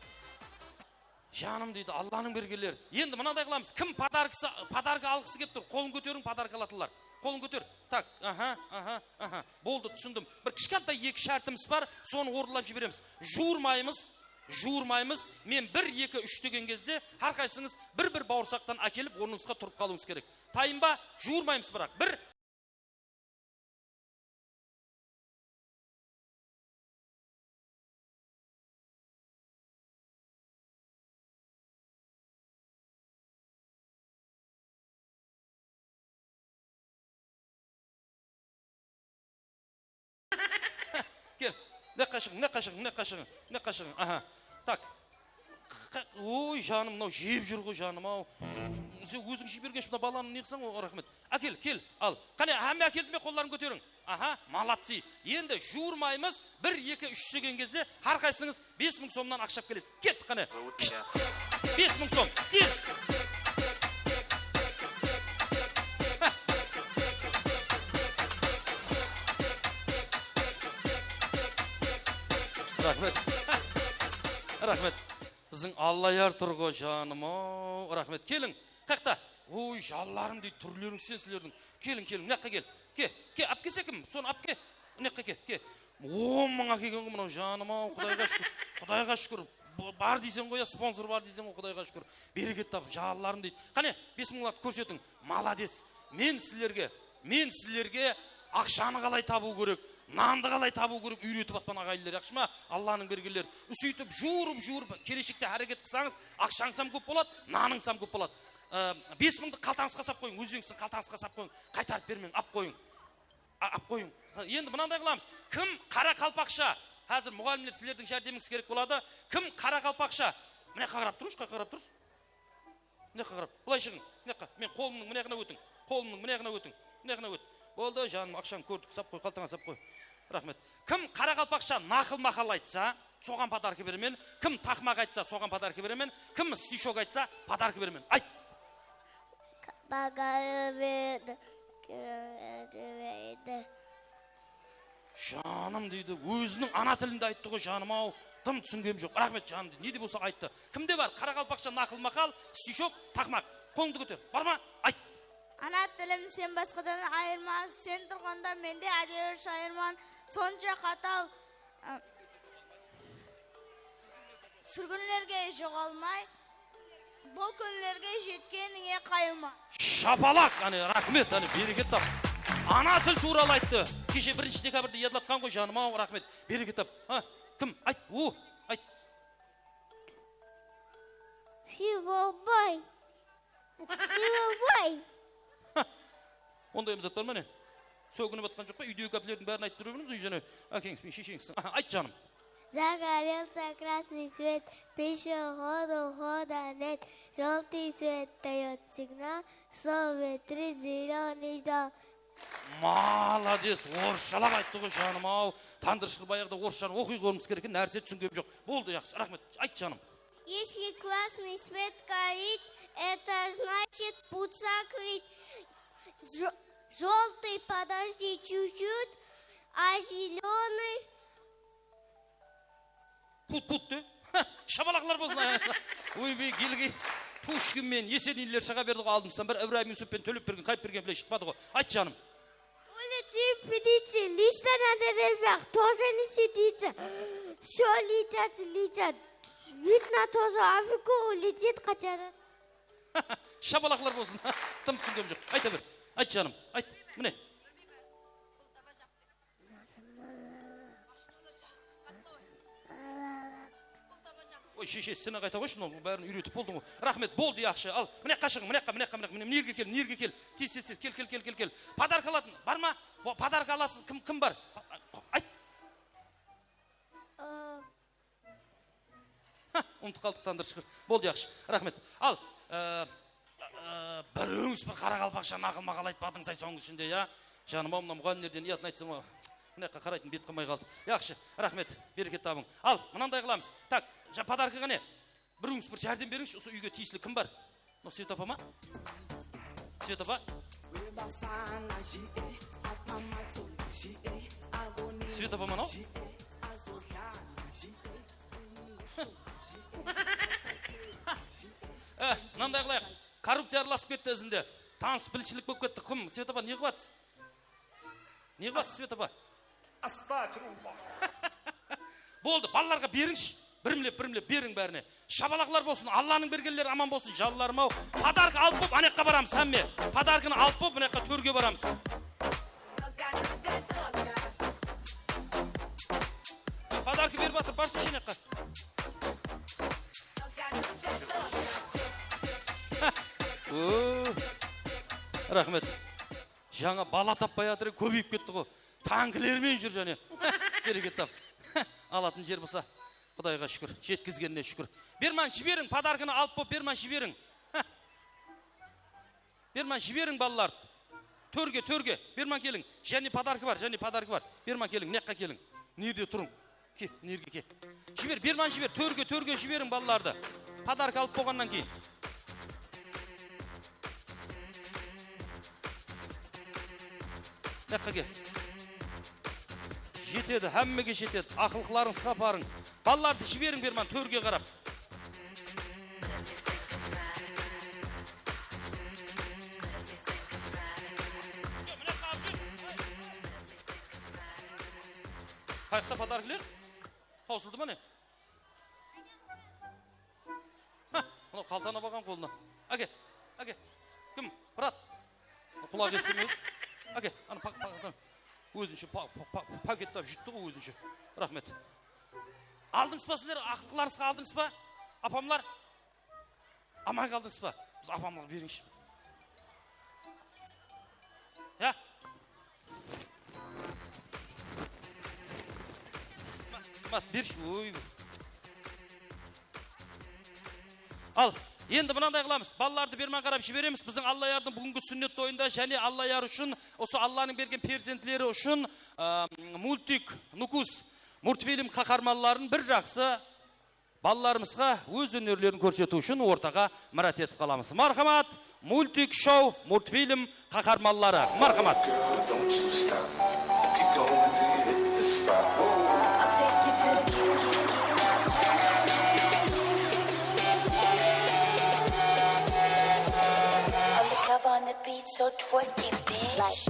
Жаным дейді, Алланың бергелері. Енді мынандай қыламыз. Кім подарка алғысы кеп тұр? Қолын көтерің, подарка алатылар. Қолын көтер. Так, болды, түсіндім. Бір кішкентай екі шартымыз бар, соны орындап жібереміз. Жуырмаймыз. Мен 1, 2, 3 деген кезде әрқайсыңыз бір бауырсақтан әкеліп, орныңызға тұрып қалуыңыз керек. Тайым ба? Жуырмаймыз бірақ. 1. Не қашығың. Так. Ой, жаным, мынау жеп жүр ғой, жаным, ау. Сен өзің жеп бергеш, мына баланы неқсаң, рахмет. Әкел, ал. Қане, әмі әкелді ме, қолларын көтерің. Молодцы. Енді жуырмаймыз, 1, 2, 3 деген кезде, әрқайсыңыз 5000 сомнан ақшап келесіз. Кет, қане. 5000 сом. Тез. Рахмет. Біздің Аллаяр тұрғы жаным, рахмет. Келің, қақта. Ой, жалларым дейді, түрлеріңізден сілердің. Келің, мынаққа кел. Ке, ап кесе кім? Соны ап ке. Мынаққа ке. 10 мыңа келген ғой, жаным, Құдайға шүкір. Бар дейсен ғой, спонсор бар дейсен ғой, Құдайға шүкір. Берекет тап, жалларым дейді. Қане, 5000 мыңларды көрсетің. Молодец. Мен сілерге ақшаны қалай табу керек? Нанды қалай табу керек, үйретіп атпан ағайлар, яқшы ма? Алланың бергелер. Үсейтіп, жуырып, келешекте әрекет қысаңыз, ақшаңсам көп болады, наныңсам көп болады. 5000-ді қалтаңызға сап қойың, өзіңіздің қалтаңызға сап қойың, қайтарып бермең, ап қойың. Енді мынандай қыламыз. Кім қара қалпақша? Қазір мұғалімдер сілердің жәрдеміңіз керек болады. Кім қара қалпақша? Міне қарап тұрыңыз, қарап тұрыңыз. Міне қарап. Бұлай шығың. Мен қолымның міне ғана өтің. Болды, жаным, ақшаны көрдік, сап қой, қалтаңа сап қой. Рахмет. Кім қара қалпақша нақыл-мақал айтса, соған подарка беремен. Кім тақмақ айтса, соған подарка беремен. Кім стишок айтса, подарка беремен. Айт. Жаным дейді, өзінің ана тілінде айтты ғой, жаным ау. Тым түсінгем жоқ. Рахмет, жаным дейді. Не де болса айтты. Кімде бар? Қара қалпақша нақыл-мақал, стишок, тақмақ. Қолыңды көтер. Бар ма? Айт. Ана тілім сен басқадан айырмас, сен тұрғанда менде әдер шайырман, сонша қатал сүргінлерге жоғалмай, бұл күнлерге жеткеніңе қайылма. Шапалақ, рахмет, берекет тап. Ана тіл туралы айтты. Кеше 1 декабрьде ерлатқан ғой жаным, рахмет. Берекет тап. Кім? Айт, айт. Фивобай. Ондай емзат бар ма не? Сөгініп атқан жоқ па? Үйдегі кәпілердің бәрін айтып тұрып жүрміз, және әкеңіз бен шешеңіз. Айт жаным. Загорелся красный свет, пешеходу хода нет, желтый свет дает сигнал, 103 зеленый ждал. Молодец, орысшалап айтты ғой жаным ау. Тандыршқыр баяғыда орысшаны оқи қоймыз керек, нәрсе түсінгем жоқ. Болды, жақсы, рахмет. Айт жаным. Если красный свет горит, это значит путь закрыт. Желтый подожди чуть-чуть, а зеленый... Пут де? Шабалақлар болсын. Ойбей, келге Пушкин мен Есенилер шыға берді ғой алдымыздан. Бір Ибраим Юсуп пен Төлеп берген, қайып берген біле шықпады ғой. Айт жаным. Улицы, лично надо ребят, тоже не сидите. Все летят. Видно тоже, Африку улетит хотят. Шабалақлар болсын. Тым түсінгем жоқ. Айта бер. Айт жаным. Айт. Міне. Ой, шеше, сені қайта қойшы, бәрін үйретіп болдың ғой. Рахмет, болды яқшы. Ал, міне қашығың, міне кел. Тез, кел. Подарка алатын, бар ма? Подарка аласың, кім бар? Айт. Ұмытып қалдық тандыршықыр. Болды яқшы. Рахмет. Ал, біріңіз бір қарақалпақша нақыл-мақал айтпадыңыз ай соңғы ішінде, я? Жаным, мына мұғалімдерден ұятын айтсам, міне қарайтын бет қылмай қалды. Яқшы, рахмет, берекет табың. Ал, мынандай қыламыз. Так, подаркаға не? Біріңіз бір жәрдем беріңізші, осы үйге тиесілі кім бар? Свет апа ма? Свет апа? Свет апа мынау? Мынандай қылайық. Коррупция араласып кетті ізінде. Таныс білшілік болып кетті. Кім? Свет апа, не қылатсыз? Не қылатсыз, Свет апа? Астафируллах. Болды, балаларға беріңші. Бірімлеп берің бәріне. Шабалақлар болсын, Алланың бергенлері аман болсын, жалыларым ау. Подарка алып боп, анаққа барамыз, сәмме. Подарканы алып боп, анаққа төрге барамыз. Подарка беріп атыр, барсы шенеққа. Рахмет. Жаңа бала таппай атыры көбейіп кетті ғой. Танкілермен жүр және. Берекет тап. Алатын жер болса. Құдайға шүкір, жеткізгеніне шүкір. Берман жіберің, подарканы алып боп, берман жіберің. Берман жіберің балалар. Төрге. Берман келің. Және подаркы бар. Берман келің, неққа келің. Нерде тұрың? Ке, нерге ке. Жібер, берман жібер. Төрге жіберің балаларды. Подаркы алып болғаннан кейін. Неққа ке. Жетеді, әммеге жетеді. Ақылқыларыңызға барың. Балаларды жіберің берман, төрге қарап. Қайықта подаркілер? Қаусылды ма не? Мұны қалтана баған қолына. Әке. Кім? Брат. Құлақ естімеу. Әке, өзінше пакеттап жүтті ғой өзінше. Рахмет. Алдыңыз ба сілер, ақылқыларыңызға алдыңыз ба? Апамлар? Аман қалдыңыз ба? Біз апамлар беріңші. Я? Мат, берші. Ал, енді мынандай қыламыз. Балаларды берман қарап жібереміз. Біздің Аллаярдың бүгінгі сүннет тойында және Аллаяр үшін, осы Алланың берген перзентлері үшін мультик, нукус, мультфильм қаһарманларын бір жақсы балаларымызға өз өнерлерін көрсету үшін ортаға мұрат етіп қаламыз. Мархамат, мультик, шоу, мультфильм қаһарманлары. Мархамат. On the beat, so twerky, bitch.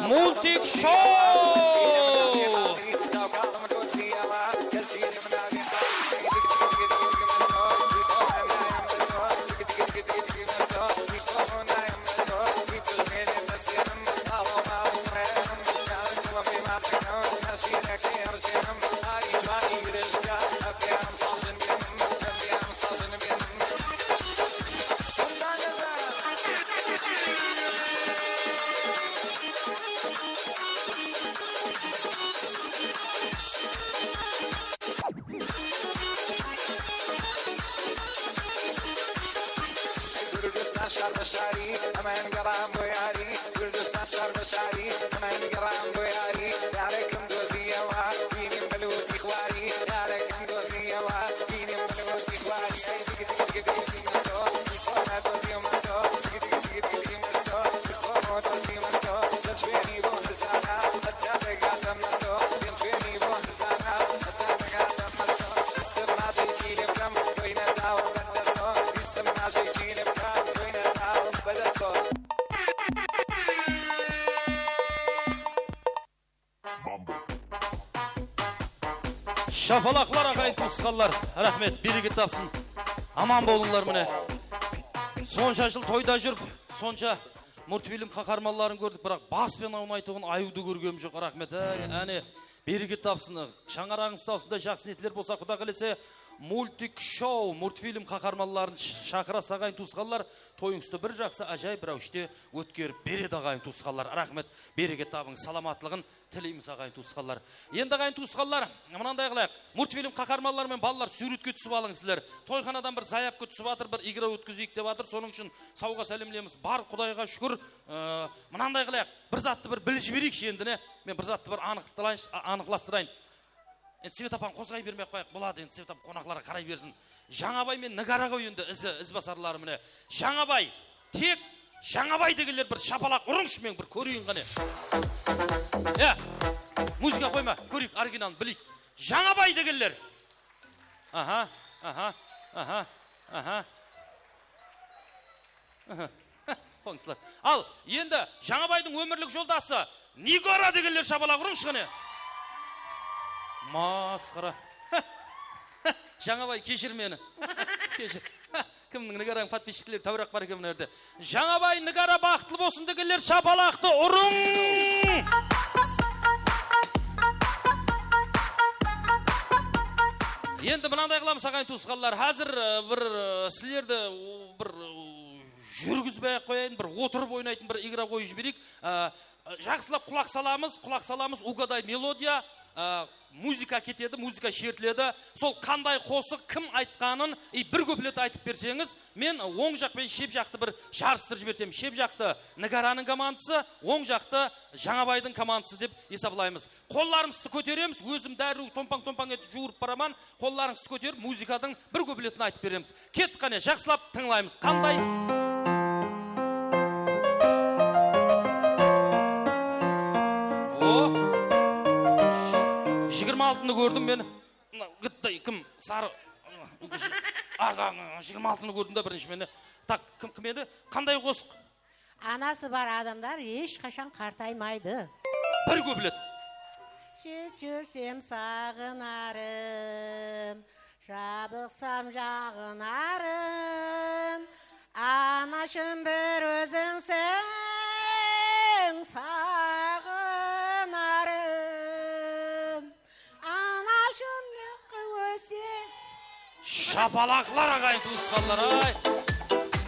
Multik Show! Şapalaklar ағайын туысқандар, рахмет, береке тапсын. Аман болыңдар міне. Сонша жыл тойда жүріп, сонша мультфильм қаһармандарын көрдік, бірақ баспен ойнайтұғын аюды көргем жоқ, рахмет. Әне, береке тапсын. Шаңарағыңыз таусында жақсы ниеттер болса, Құда қаласа, мультик шоу, мультфильм қаһармандарын шақыраса ағайын туысқандар, тойыңызды бір жақсы ажайып бір әуште өткеріп береді ағайын туысқандар. Рахмет, береке табың, саламатлығын тілейміз ағайын туысқандар. Енді ағайын туысқандар, мынандай қылайық, мультфильм қаһармандар мен балалар суретке түсіп алыңыздар. Тойханадан бір заявка түсіп жатыр, бір игра өткізейік деп жатыр. Соның үшін сауға сәлемлеміз. Бар Құдайға шүкір. Мынандай қылайық, бір затты бір біліп жіберейікші енді не. Мен бір затты бір анықластырайын. Енді Свет апам қозғай бермей қойық болады, енді Свет апам қонақларға қарай берсін. Жаңабай мен Ныгараға енді ізбасарлары міне. Жаңабай, тек Жаңабай дегендер бір шапалақ ұрыңшы мен бір көрейін ғане. Музыка қойма, көрейік, оригиналын білейік. Жаңабай дегендер. Қоңсылар. Ал, енді Жаңабайдың өмірлік жолдасы Нигора дегендер шапалақ ұрыңшы ғане. Масқара. Жаңабай, кешір мені. Кешір. Кімнің Ныгараның подписчиктері тәурақ бар екен мына жерде. Жаңабай, Нигара бақытлы болсын дегендер шапалақты ұрың! Енді мынандай қыламыз ағайын туысқандар. Қазір бір сілерді бір жүргізбей қояйын, бір отырып ойнайтын бір игра қойып жіберейік. Жақсылап құлақ саламыз, угадай мелодия, музыка кетеді, музыка шертіледі. Сол қандай қосық, кім айтқанын бір көплет айтып берсеңіз, мен оң жақ пен шеп жақты бір жарыстырып жіберсем, шеп жақты Ныгараның командасы, оң жақты Жаңабайдың командасы деп есаплаймыз. Қолларымызды көтереміз, өзім дәру томпаң етіп жуырып бараман, қолларыңызды көтеріп, музыканың бір көплетін айтып береміз. Кет қане, жақсылап тыңлаймыз. Қандай? 26-ны көрдім мен. Гыттай кім сары 26-ны көрдім да бірінші мені. Так, кім еді? Қандай қосық? Анасы бар адамдар еш қашан қартаймайды. Бір көплет. Жүрсем сағынарым, жабықсам жағынарым, анашым бір өзіңсің сағынарым, анашым неқі өсе. Шапалақлар ағайын туысқандар, ай.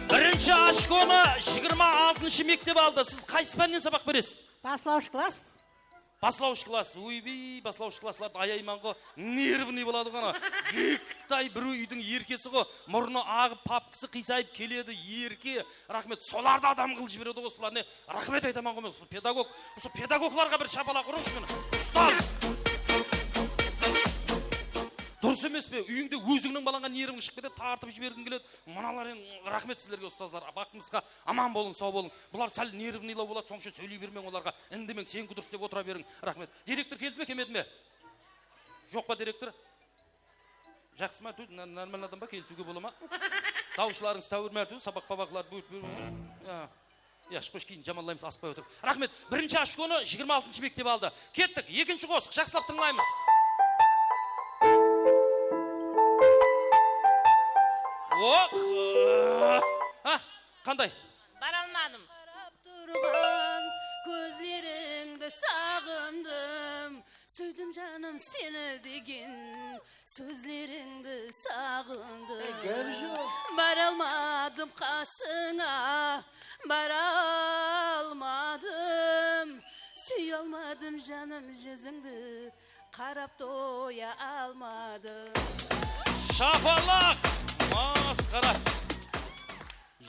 Бірінші ашконы 26-шы мектеп алды. Сіз қайсы пәннен сабақ бересіз? Баслауыш класс. Баслауыш класс, ойбей, баслауыш классларды аяйман ғой, нервный болады ғана. Гектай бір үйдің еркесі ғой, мұрны ағып, папкысы қисайып келеді, ерке. Рахмет, соларды адам қылып жібереді ғой, соларне. Рахмет айтаман ғой, осы педагог. Осы педагогларға бір шапалақ ұрыңыз мені. Ұстаз! Дұрыс емес пе? Үйіңде өзіңнің балаңға нервің шығып кетеді, тартып жібергің келеді. Мыналар рахмет сіздерге ұстаздар. Бақытыңызға аман болың, сау болың. Бұлар сәл нервнилау болады, соңғы сөйлей бермең оларға. Үндемең, сен күдіріс деп отыра берің. Рахмет. Директор келді ме, келмеді ме? Жоқ па директор? Жақсы ма? Нормальный адам ба? Келісуге бола ма? Саушыларыңыз тәуір мәрту, сабақ бабақлар Яш, қош кейін жамалаймыз, аспай отырып. Рахмет. Бірінші ашконы 26-шы мектеп алды. Кеттік. Екінші қосық. Жақсылап тыңлаймыз. Қандай? Бара алмадым. Қарап тұрған көзлеріңді сағындым, сөйдім жаным сені деген сөзлеріңді сағындым. Бара алмадым қасыңа, бара алмадым, сүй алмадым жаным жүзіңді, қарап тоя алмадым. Шапалақ! Масқара!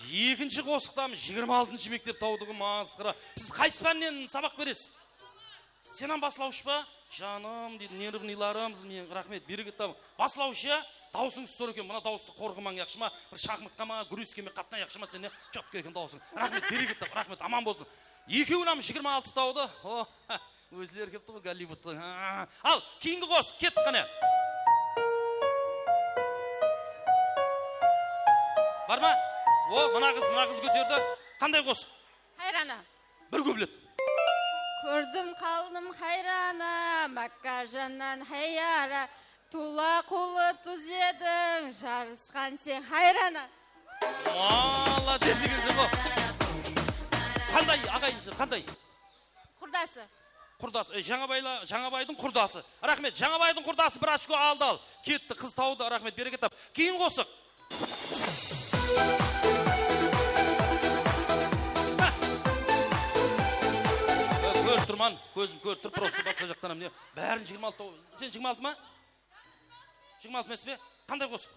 Екінші қосықтамыз, 26-шы мектеп таудығы масқара. Сіз қайсы пәннен сабақ бересіз? Сенен баслауыш па? Жаным дейді, нервниларымыз, мен рахмет, берекет табы. Баслауыш я? Даусыңыз сор екен, мұна дауысты қорғымаң яқшы ма? Бір шахматқа ма, күреске ме, қаттан яқшы ма, сене чөп келген даусың. Рахмет, берекет табы, рахмет, аман болсын. Екеуінам 26 тауды. Өзілер кепті ғой, Голливудты. Ал, кейінгі қос, кеттік қане. Бар ма? Мына қыз көтерді. Қандай қос? Хайрана. Бір көбілет. Көрдім қалдым хайрана, Макка жаннан хайяра, тула құлы тұз едің, жарысқан сен хайрана. Мала десіңізі бұл. Қандай ағайынсы, қандай? Құрдасы. Құрдасы, Жаңабайдың құрдасы. Рахмет, Жаңабайдың құрдасы бір ашко алды ал. Кетті, қыз тауды, рахмет, берекет тап. Кейін қосық. Көріп тұрман, көзім көріп тұр, просто басқа жақтанам. Бәрін 26, сен 26 ма? 26 мәсі бе? Қандай қосық?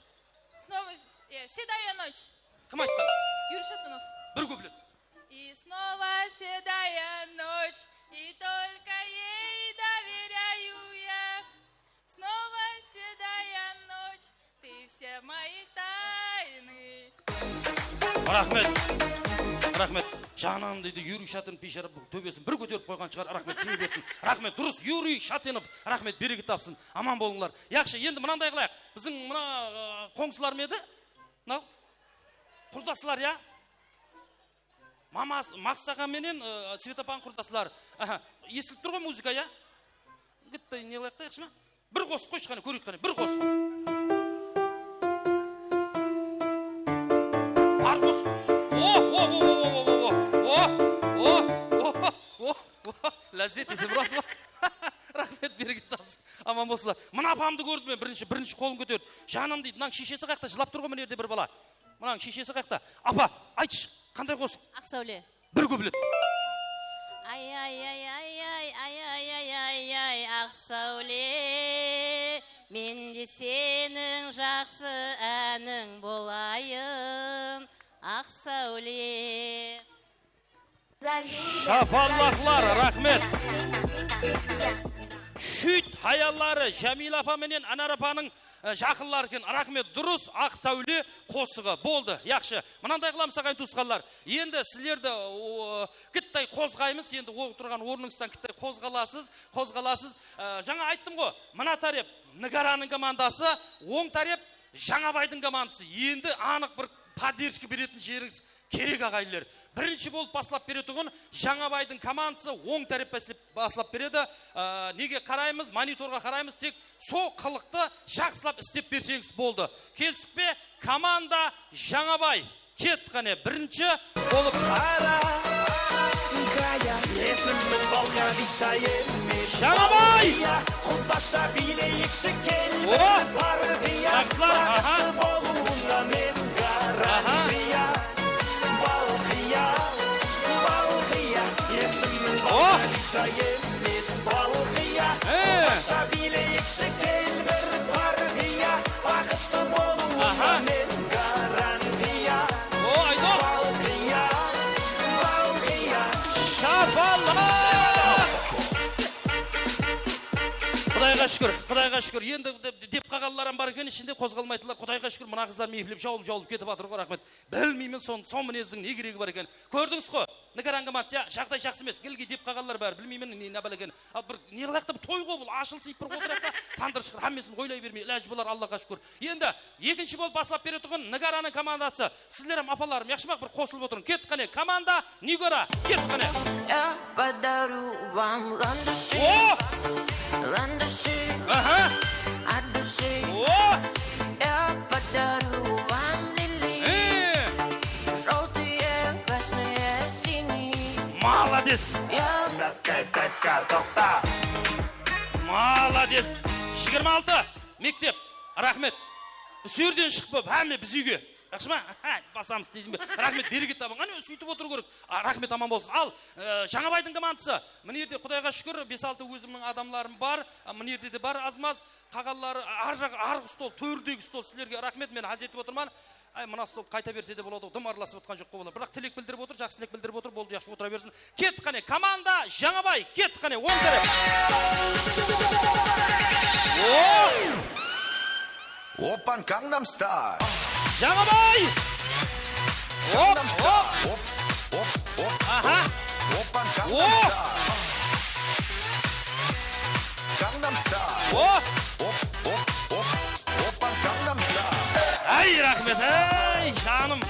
Снова седая ночь. Кім айтқан? Юрий Шатунов. Бір көбілет. И снова седая ночь, и только ей доверяю я. Снова седая ночь, ты все мои тайны. Рахмет, жаным дейді, Юрий Шатынов пешарып төбесін бір көтеріп қойған шығар, рахмет, теңе берсін. Рахмет, дұрыс, Юрий Шатынов, рахмет, берекет тапсын, аман болыңлар. Яқшы, енді мынандай қылайық, біздің мына қоңсылар ма еді? Құрдасылар, я? Мақсаға менен Светапан құрдасылар. Естіліп тұр ғой музыка, я? Гіттай, не қылайық та, яқшы ма? Бір қос, қойшы қане, көрейік қане, бір қос. Бар қос. Ләззет есе бұрат ба? Рахмет, берекет тапсын. Аман болсылар. Мына апамды көрді мен бірінші қолын көтерді. Жаным дейді, мынаң шешесі қақта, жылап тұр ғой мына жерде бір бала. Мынаң шешесі қақта. Апа, айтшы, қандай қос? Ақсауле. Бір көбілет. Ай, Ақсауле, мен де сенің жақсы әнің болайын, Ақсауле. Шапаллақлар, рахмет. Шүйт хаяллары Жәмил апа менен Анар апаның жақынлар екен. Рахмет, дұрыс, Ақсауле қосығы болды. Яқшы. Мынандай қыламыз ағайын туысқандар. Енді сіздерді кіттай қозғаймыз. Енді отырған орныңыздан кіттай қозғаласыз. Жаңа айттым ғой, мына тареп Ныгараның командасы, оң тареп Жаңабайдың командасы. Енді анық бір поддержка беретін жеріңіз керек ағайлар. Бірінші болып баслап беретұғын Жаңабайдың командасы оң тареп баслап береді. Неге қараймыз, мониторға қараймыз, тек сол қылықты жақсылап істеп берсеңіз болды. Келсік пе, команда Жаңабай. Кет қане, бірінші болып. Жаңабай! Құлдаша билейікші келді Балқия, есімнің балқия, емес Құдайға шүкір. Енді деп қағаларым бар екен, ішінде қозғалмайтылар. Құдайға шүкір, мына қыздар мейпіліп, жауылып кетіп жатыр ғой, рахмет. Білмеймін, сон мінездің не керегі бар екен. Көрдіңіз қой? Никарангамация, жағдай жақсы емес. Келге деп қағалар бар, білмеймін не бәле екен. Ал бір не қылақты той ғой бұл, ашылсып бір отырақта тандыр шығыр, хаммесін ойлай бермей, иләж болар, Аллаға шүкір. Енді екінші болып басылап беретұғын Нигараның командасы. Сіздерім апаларым, яқшымақ бір қосылып отырын. Кет қане, команда Нигара, кет қане. Я подарю вам ландыши, ландыши, от души. Я подарю вам лилии, желтые, красные, синие. Молодец! тоқта. Молодец! 26 мектеп, рахмет. Сөйерден шығып болып, әме біз үйге. Жақшы ма? Басамыз дейсің бе? Рахмет, берекет табың. Аны сөйтіп отыру керек. Рахмет, аман болсын. Ал, Жаңабайдың командасы. Мына жерде Құдайға шүкір, 5-6 өзімнің адамларым бар. Мына жерде де бар аз-маз. Қағалары арғы стол, төрдегі стол сіздерге рахмет, мен аз етіп отырман. Мына стол қайта берсе де болады, дым араласып отқан жоқ болады. Бірақ тілек білдіріп отыр, жақсы тілек білдіріп отыр, болды, жақсы отыра берсін. Кет қане, команда Жаңабай, кет қане, 10 керек. Опан Gangnam Style. Жаңабай! Оп! Аха! Опан Gangnam Style. Gangnam Style. Опан Gangnam Style. Ай, рахмет, ай, жаным.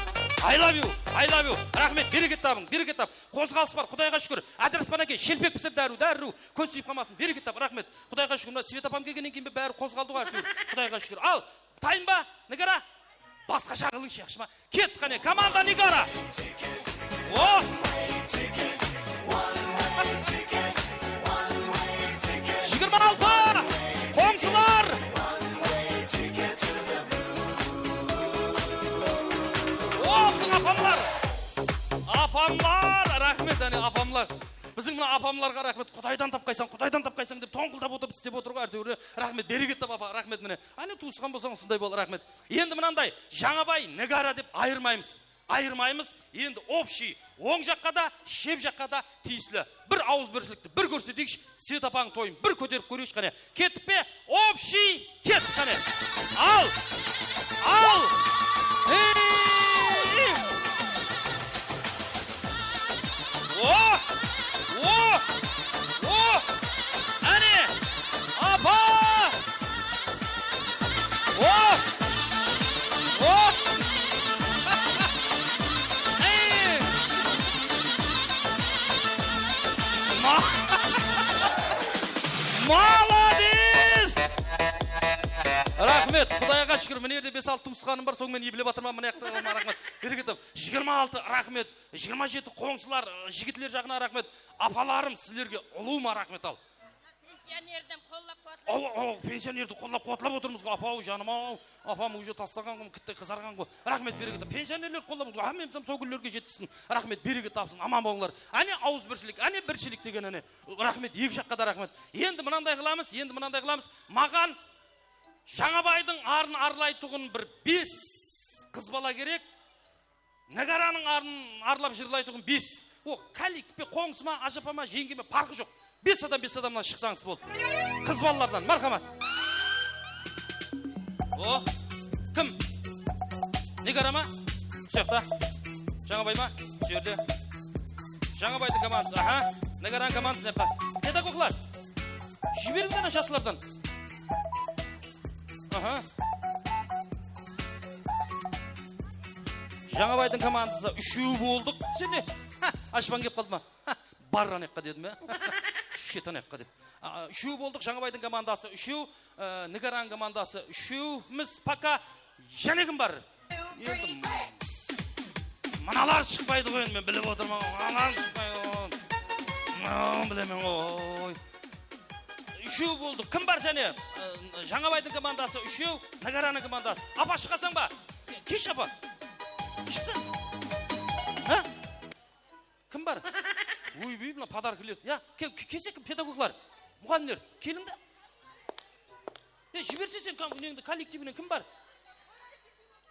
I love you. Рахмет, берекет табың, берекет тап. Қозғалыс бар, Құдайға шүкір. Адрес бана ке, шелпек пісіп дәру. Көз тиіп қалмасын, берекет тап, рахмет. Құдайға шүкір. Мына Свет апам келгеннен кейін бәрі қозғалды ғой, Құдайға шүкір. Ал, тайым ба, Нигара? Басқа шағылың шеқшы ма? Кет қане, команда Нигара. 26 қомсылар. Апамлар, рахмет, апамлар. Біздің мына апамларға рахмет. Құдайдан тапқайсаң деп тоңқылдап отырып істеп отыр ғой әйтеуір. Рахмет, берекет тап апа, рахмет міне. Ане туысқан болсаң сондай бол, рахмет. Енді мынандай Жаңабай, Нигара деп айырмаймыз. Енді общий оң жаққа да, шеп жаққа да тиісілі. Бір ауыз біршілікті, бір көрсетейікші, Свет апаның тойын бір көтеріп көрейікші қане. Кеттік пе? Общий, кет қане. Ал! Әне! Апа! Молодец! Рахмет, Құдайға шүкір, міне жерде 5-6 тұмысқаным бар, соңмен ебілеп атырма, міне яқтағалма, рахмет. Берекетім, 26 рахмет, 27 қоңсылар, жігітлер жағына рахмет. Апаларым, сіздерге ұлуыма рахмет ал. Пенсионерден қоллап қуатылап. Пенсионерді қоллап қуатылап отырмыз ғой, апау, жаным ау. Апам уже тастаған ғой, кітті қызарған ғой. Рахмет, берекет. Пенсионерлер қоллап отырмыз, әмемсам сол күндерге жетсін. Рахмет, берекет тапсын, аман болыңдар. Әне ауыз біршілік, әне біршілік деген әне. Рахмет, екі жаққа да рахмет. Енді мынандай қыламыз. Маған Жаңабайдың арын арлайтұғын бір 5 қыз бала керек. Нигараның арын арлап жырлайтұғын 5. О, коллективпе, қоңсыма, ажапама, жеңгеме парқы жоқ. 5 адамнан шықсаңыз болды. Қыз балалардан, мархамат. Кім? Нигара ма? Сөйіқта. Жаңабай ма? Сөйірде. Жаңабайдың командасы. Нигараның командасы nepқа. Педагоглар. Жіберіңден ашасылардан. Жаңабайдың командасы 3 болдық. Сен не? Ашпан кеп қалды ма? Барран еққа дедім, шетан еққа деп. 3 болдық, Жаңабайдың командасы 3, Нигараның командасы 3. Міз пока және кім бар? Мыналар шықпайды ғой, мен біліп отырмын. Мыналар шықпайды. Білемін ғой. 3 болдық. Кім бар және? Жаңабайдың командасы 3, Нигараның командасы. Апа шықасаң ба? Кеш апа. Шықсын. Кім бар? Ой-бей, мына подарка келеді. Кесе кім педагоглар? Мұғалімдер, келіңді. Жіберсе сен коллективінен кім бар?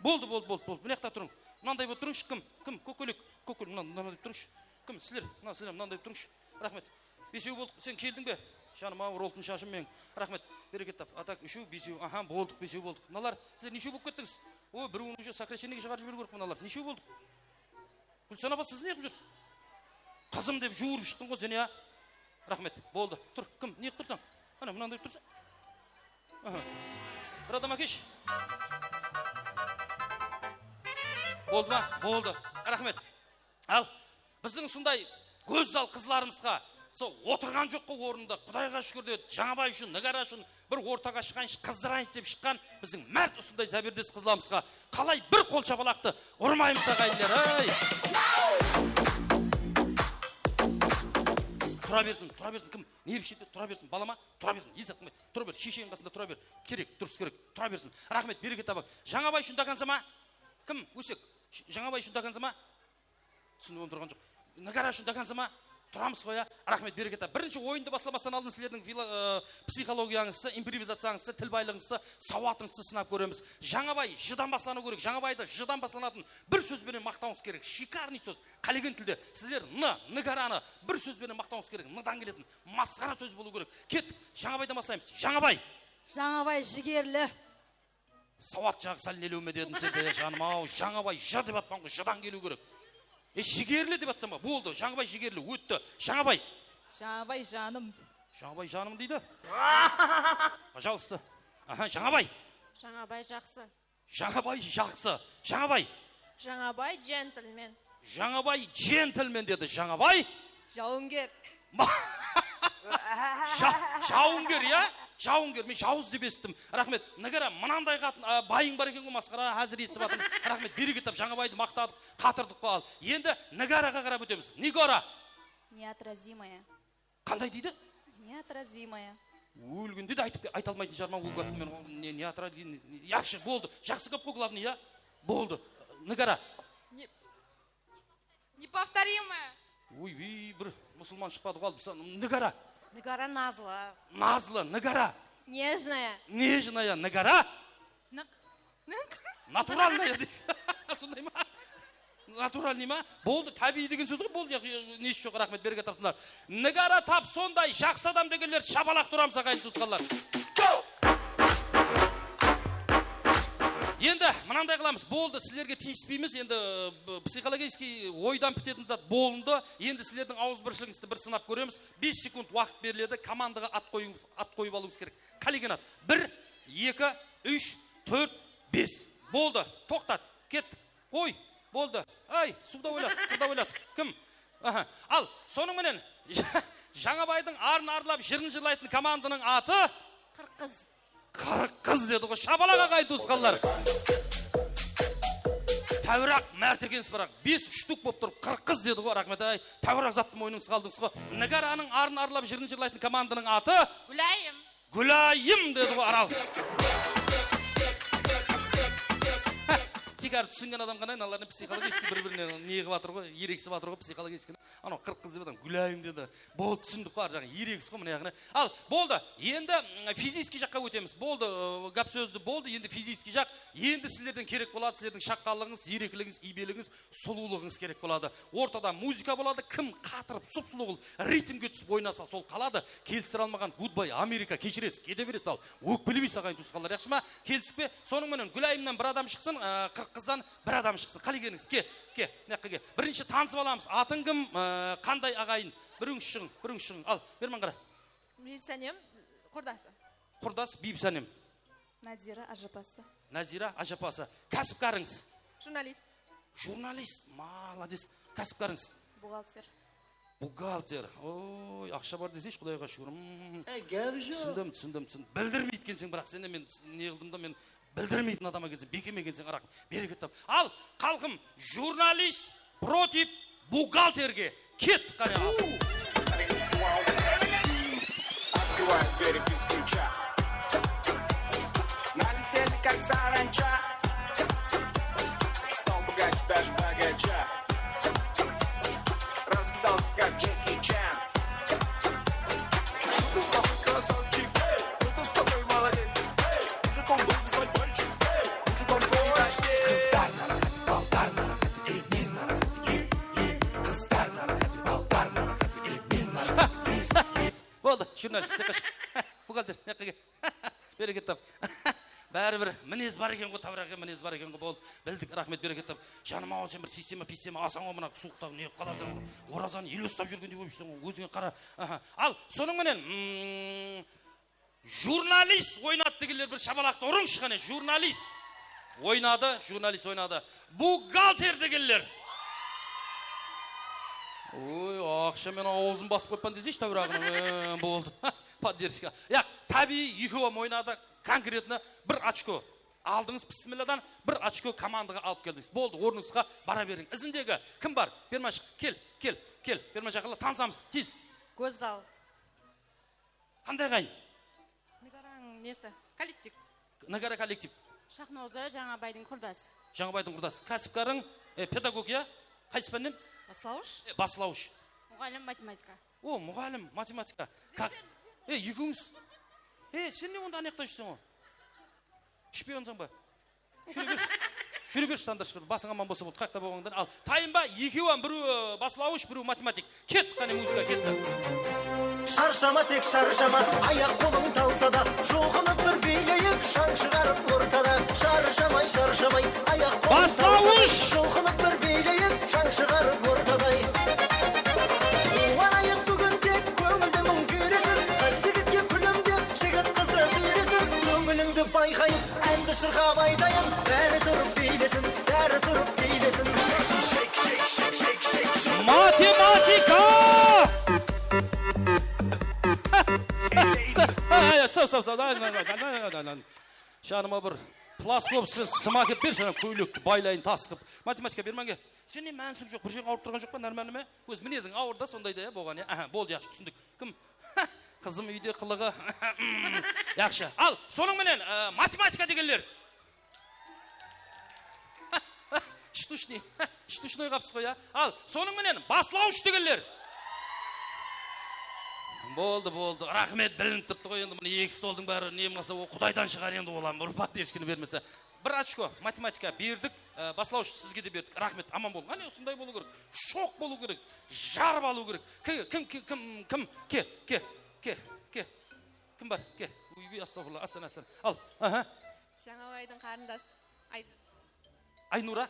Болды. Мына яқта тұрың. Мынандай болып тұрыңшы, кім? Көкөлек, мынандай тұрыңшы. Кім? Сілер, мынандай тұрыңшы. Рахмет. 5 болдық, сен келдің бе? Жаным ауыр олтын шашым мен. Рахмет. Берекет тап. Атак 3, 5. Аха, болдық, 5 болдық. Мыналар сіздер неше болып кеттіңіз? Ой, біреуін уже сокращениеге шығарып жіберу керек мыналар. Неше болдық? Гүлсан апа, сіз не қылып жүрсіз? Қызым деп жуырып шықтың ғой сен, я? Рахмет. Болды. Тұр. Кім? Не қылып тұрсың? Ана, мынандай тұрсың. Аха. Бір адам әкеш. Болды ма? Болды. Рахмет. Ал, біздің сондай көзал қызларымызға сол отырған жоқ қой орында, Құдайға шүкір деді, Жаңабай үшін, Нігара үшін бір ортаға шыққаншы, қыздырайыншы деп шыққан біздің мәрт осындай зәбердес қызларымызға қалай бір қол шапалақты ұрмаймыз ағайындар, ай! Тұра берсін, кім? Не шетте тұра берсін, балама? Тұра берсін, есі қылмайды. Тұра бер, шешенің қасында тұра бер. Керек, дұрыс керек. Тұра берсін. Рахмет, берекет табақ. Жаңабай үшін дағансама? Кім? Өсек. Жаңабай үшін дағансама? Түсініп отырған жоқ. Нігара үшін дағансама? Тұрамыз қоя. Рахмет, берекет табақ. Бірінші ойынды басламастан алдын сілердің психологияңызды, импровизацияңызды, тіл байлығыңызды, сауатыңызды сынап көреміз. Жаңабай жыдан баслану керек. Жаңабайды жыдан басланатын бір сөзбенен мақтауыңыз керек. Шикарный сөз. Қалеген тілде. Сіздер Нігараны бір сөзбенен мақтауыңыз керек. Ныдан келетін масқара сөз болу керек. Кеттік. Жаңабайдан баслаймыз. Жаңабай. Жаңабай жігерлі. Сауат жағы сәл нелеуме дедім сенде, жаным ау. Жаңабай жы деп атпан ғой, жыдан келу керек. Жігерлі деп атсам ба? Болды. Жаңабай жігерлі. Өтті. Жаңабай. Жаңабай жаным. Жаңабай жаным дейді. Пожалуйста. Аха, Жаңабай. Жаңабай жақсы. Жаңабай жақсы. Жаңабай. Жаңабай джентльмен. Жаңабай джентльмен деді. Жаңабай. Жауынгер. Жауынгер, я? Жауынгер, мен жауыз деп естім. Рахмет. Нігара, мынандай қатын, байың бар екен ғой, масқара, әзір естіп атым. Рахмет, берекет тап, Жаңабайды мақтадық, қатырдық қол. Енді Нігараға қарап өтеміз. Нигора. Неотразимая. Қандай дейді? Неотразимая. Өлгенде де айта алмайтын жарма ол көпті мен. Неотразимая. Яқшы, болды. Жақсы көп қой, главный, я? Болды. Нігара. Неповторимая. Ой, бір мұсылман шықпады қалды. Нігара. Нігара назлы. Назлы, Нігара. Нежная. Нежная, Нігара. Натуральная. Сондай ма? Натуральный ма? Болды, табиғи деген сөз ғой, болды. Не жоқ, рахмет, береке тапсындар. Нігара тап сондай, жақсы адам дегенлер шапалақ тұрамыз ағайын туысқандар. Енді мынандай қыламыз, болды, сілерге тиіспейміз, енді психологический ойдан бітетін зат болынды, енді сілердің ауызбіршілігіңізді бір сынап көреміз, 5 секунд уақыт беріледі, командаға ат қойып алуыңыз керек. Қалеген ат. 1, 2, 3, 4, 5. Болды, тоқтат, кеттік, қой, болды. Ай, суда ойлас, кім? Ал, соның менен, Жаңабайдың арын арылап, жырын жырлайтын команданың аты? Қырқыз. Қырқыз деді ғой, шапалаға қай туысқанлар. Тәуірақ мәртекеніз бірақ, 5 штук боп тұрып, Қырқыз деді ғой, рахмет ай. Тәуірақ заттың ойыныңыз қалдыңыз ғой. Нігараның арын арылап, жырын жырлайтын команданың аты? Гүлайым. Гүлайым деді ғой, Арал. Текар түсінген адам қана, аналардың психологический бір-біріне неғіп атыр ғой, ерексіп атыр ғой, психологический. Анау Қырқыз деп адам, Гүлайым деді. Болды, түсіндік қой, жаңа ерексіз ғой, мына яғына. Ал, болды, енді физический жаққа өтеміз. Болды, гап сөзді болды, енді физический жақ. Енді сіздерден керек болады, сіздердің шаққалығыңыз, ерекілігіңіз, ибелігіңіз, сұлулығыңыз керек болады. Ортада музыка болады, кім қатырып, сұп-сұлу қыл, ритмге түсіп ойнаса, сол қалады. Келістіре алмаған Goodbye Америка, кешіресіз, кете бересіз ал. Өкпелемейсіз ағайын туысқандар, жақсы ма? Келістік пе? Соның менен Гүлайымнан бір адам шықсын, Қырқыздан бір адам шықсын. Қалегеніңіз, ке, нәққеге. Бірінші танысып аламыз. Атын кім, қандай ағайын? Біріңіз шығың. Ал, бермен қара. Бейбсәнем, құрдасы. Құрдас, Бейбсәнем. Назира Ажапасы. Назира Ажапасы. Кәсіпкарыңыз? Журналист. Журналист, молодец. Кәсіпкарыңыз? Бухгалтер. Ой, ақша бар десейші, Құдайға шүкір. Түсіндім. Білдірмей еткенсің, бірақ сені мен не қылдым да, мен білдірмейтін адама келсен, бекеме келсен, арақ, берекет тап. Ал, қалқым, журналист против бухгалтерге. Кет, қане ал. Открываем двери без ключа. Налетели как саранча. Стал богаче даже богача. Раскидался как Джеки Чан. Ты такой красавчик, ну ты такой молодец. Мужиком был свой мальчик, мужиком свой мальчик. Қыздар нарахати, балдар нарахати, мен нарахати, қыздар нарахати, балдар нарахати, мен нарахати. Болды, журналист бухгалтер неқеге берекет тап бәрібір мінез бар екен ғой табырақ мінез бар екен ғой болды білдік рахмет берекет тап жаным ау сен бір система пистема алсаң ғой мына суықтағы не қаласың оразаны елу ұстап жүргендей болып жүрсің ғой өзіңе қара ал соныңменен журналист ойнады дегендер бір шабалақты ұрыңшы қане журналист ойнады бухгалтер дегендер ой ақшамен аузын басып қойпан десейші табырағының болды поддержка табиғи екеуі ойнады конкретно бір очко алдыңыз бісмілладан бір очко командаға алып келдіңіз болды орныңызға бара берің ізіндегі кім бар пермашық кел пермашақылы танысамыз тез Гозал. қандай қайын Ныгараң несі коллектив Нагара коллектив Шахноза Жаңабайдың құрдасы кәсіпкарың педагог я қайсы пәннен баслауыш мұғалім математика мұғалім математика екеуіңіз сен не онда анаяқта жүрсің ғой шпионсың ба жүре берші таңда шығыр басың аман болса болды қаяқта болғандар ал тайын ба екеуі біреу баслауыш біреу математик кет қане музыка кетті шаршама тек шаршама аяқ қолың талса да жұлқынып бір билейік шаң шығарып ортада шаршамай аяқ қолың талса да жұлқынып бір билейік шаң шығарып ортадай қуанайық бүгін тек көңілді мұң күйресін қыз жігітке күлімдеп жігіт қызды сөйлесін көңіліңді байқайып әнді шырқап айтайын бәрі тұрып билесін математика Şanıma bir plaskop sımak et bir şana köylüktü baylayın tasqıp. Matematika bermenge. Sen ne мәнсің жоқ, бір жерге ауырып тұрған жоқ па, нормально ма? Өз мінезің ауырда сондайда я болған я. Болды yaxşı түсіндік. Кім? Қызым үйде қылығы. Yaxşı. Ал, соның менен математика дегенлер. Штучный қапсыз ғой я. Ал, соның менен баслауыш дегенлер. Болды. Рахмет білініп тұрды ғой енді мұны екі столдың бәрі не болмаса ол Құдайдан шығар енді оламын. Ұрпақ ешкіні бермесе. Бір очко математика бердік, баслауыш сізге де бердік. Рахмет, аман болың. Ане осындай болу керек. Шок болу керек. Жарып алу керек. Кім? Кім бар? Ке. Уйбей, астағфирулла, астан. Ал. Жаңабайдың қарындасы. Айнура?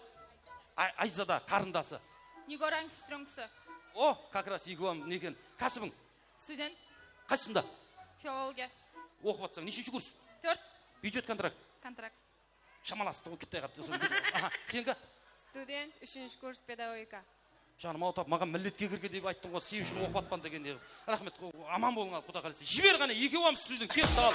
Айзада қарындасы. Нигораң сестренкасы. О, как раз егуам некен. Кәсібің? Студент. Қайсында? Филология. Оқып атсаң, нешінші курс? 4. Бюджет контракт. Шамаласты ғой кетті қапты. Сенгі? Студент, 3-ші курс педагогика. Жаным аутап, маған міллетке кірге деп айттың ғой, сен үшін оқып атпан деген деп. Рахмет, аман болың ал, құда қалысы. Жібер ғана, екеуам студент, кетті ал.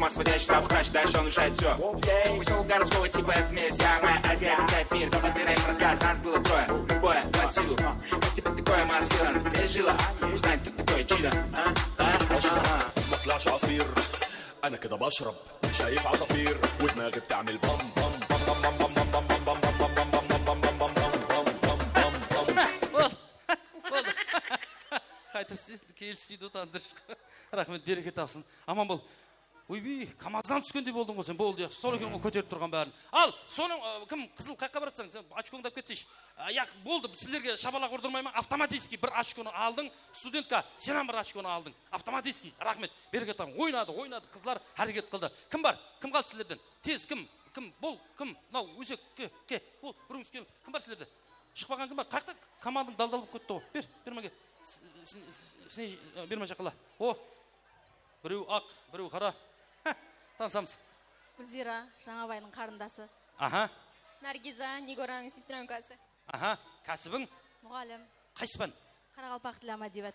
Сводящий запахач, дальше он решает все. Как посел городского типа, это месть. Я моя Азия, обитает мир, как отбираем рассказ. Нас было трое, любое под силу. Как тебе такое маскирован? Пережила, узнать, кто такое чидо. مطلعش عصير انا كده بشرب شايف عصافير ودماغي بتعمل بام بام بام بام بام بام بام بام بام Қайтып сіз келіспейді отандыршқа. Рахмет, береке тапсын. Аман бол. Ойбей, камаздан түскендей болдың ғой сен, болды яқшы. Сол екен ғой көтеріп тұрған бәрін. Ал, соның кім қызыл қаққа баратсаң, сен очкоңдап кетсейші. Болды, сіздерге шабалақ ұрдырмаймын. Автоматически бір очконы алдың. Студентка, сенен бір очконы алдың. Автоматически. Рахмет, береке тапсын. Ойнады, қызлар әрекет қылды. Кім бар? Кім қалды сіздерден? Тез, кім? Бол, кім? Нау, өзек, ке. Бол, біріңіз кел. Кім бар сіздерде? Шықпаған кім бар? Қақта командаң далдалып кетті ғой. Бермеге. Берме жақыла. О, біреу ақ, біреу қара. Танысамыз. Гүлзира, Жаңабайдың қарындасы. Наргиза, Нигораның сестренкасы. Кәсібің? Мұғалім. Қайсыпан? Қарақалпақ тілі әдебиет.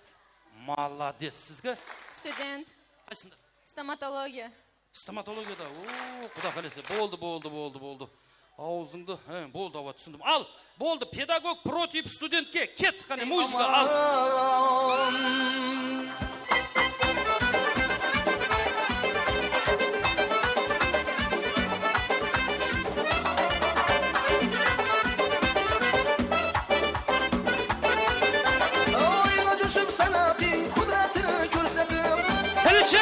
Молодец, сізге? Студент. Қайсында? Стоматология. Стоматологияда. О, құда қалесе. Болды. Аузыңды, болды, ауа түсіндім. Ал, болды, педагог против студентке. Кет, қане, музыка, ал. ендеше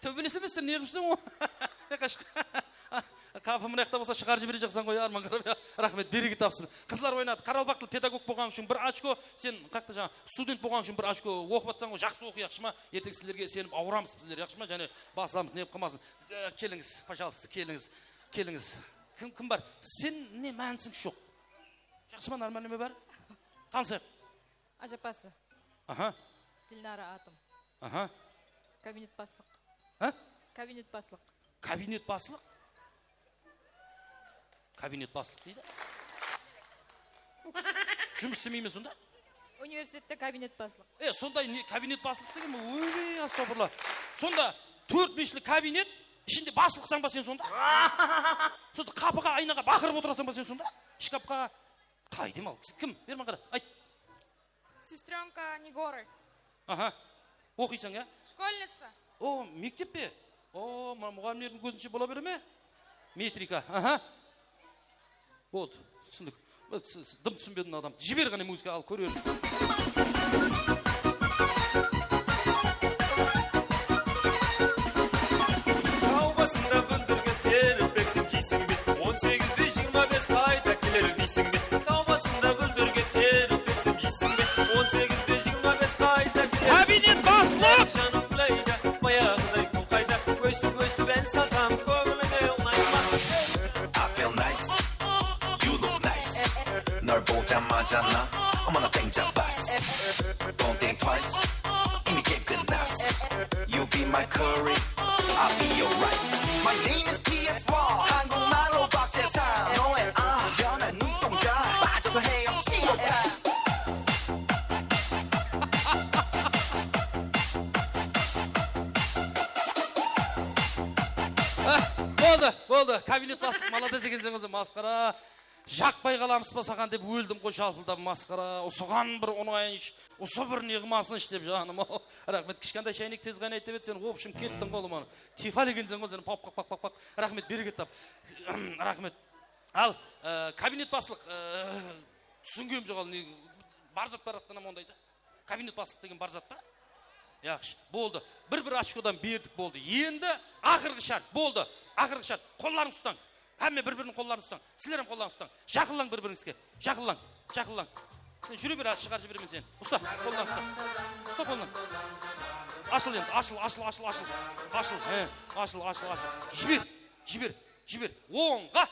төбелес емессің, неғымсың ғой? Қапы мына жақта болса шығарып жібере жақсан ғой, Арман Қарабек. Рахмет, береке тапсын. Қызлар ойнады. Қаралбақтыл педагог болған үшін бір очко, сен қақта жаңа студент болған үшін бір очко оқып атсаң ғой, жақсы оқи яқшы ма? Ертең сіздерге сеніп ауырамыз біздер яқшы ма? Және басыламыз, неғып қалмасын. Келіңіз, пожалуйста, келіңіз. Кім бар? Сен не мәнсің жоқ? Жақсы ма, нормально ма бар? Танысайық. Ажапасы. Аха. Дилнара Атым. Аха. Кабинет баслық. Кабинет баслық. Кабинет баслық? Кабинет баслық дейді. Жұмыс істемейме сонда? Университетте кабинет баслық. Сондай кабинет баслық деген ме? Ой, астағфирулла. Сонда 4-5 кабинет, ішінде баслықсаң ба сен сонда? Сонда қапыға, айнаға бақырып отырасың ба сен сонда? Шкапқа қайдем ал. Кім? Берман қара, айт. Сестренка Негоры. Аха. Оқисың, я? Школьница. О, мектеп пе? О, мұғалімдердің көзінше бола бере ме? Метрика. Аха. Болды, түсіндік. Дым түсінбедің адам. Жібер ғана музыка, ал көрерміз. Тау басында бүлдірген теріп берсем кейсің бе? 18-25 қайта келер дейсің бе? Тау басында бүлдірген теріп берсем кейсің бе? 18-25 қайта келер. Кабинет баслық! Жаным құлайды, баяғыдай күн қайда. Өстіп ән салсам, көңіліңе ұнайма. I feel nice, you look nice. 널 보자마자 나 어머나 땡잡았어. Don't think twice, 이미 게임 끝났어. You be my curry, I'll be your rice. My name is PS1, 한국말로 박재상. 너의 변한 눈동자 빠져서 헤엄치 못해. Болды, кабинет басып, молодец екенсің өзі, масқара. Жақпай қаламыз ба саған деп өлдім қой жалпылдап, масқара. Осыған бір ұнайынш, осы бір неғымасын іштеп жаным. Рахмет, кішкентай шайнек тез қайнайды деп ет, сен общем кеттің қолым аны. Тифал екенсің ғой, сен пап. Рахмет, берекет тап. Рахмет. Ал, кабинет басылық, түсінгем жоқ, бар зат бар астанам ондайса. Кабинет басылық деген бар зат па? Яқшы, болды. Бір очкодан бердік болды. Енді ақырғы шарт, болды. Ақырғы шарт, қолларын ұстаң. Әмме бір-бірінің қолларын ұстаң. Сілерім қолларын ұстаң. Жақылаң бір-біріңізге. Жақылаң. Сен жүре бер, шығар жіберемен сен. Ұста, қолларын ұста. Ұста қолларын. Ашыл енді, ашыл. Жібер. Оңға.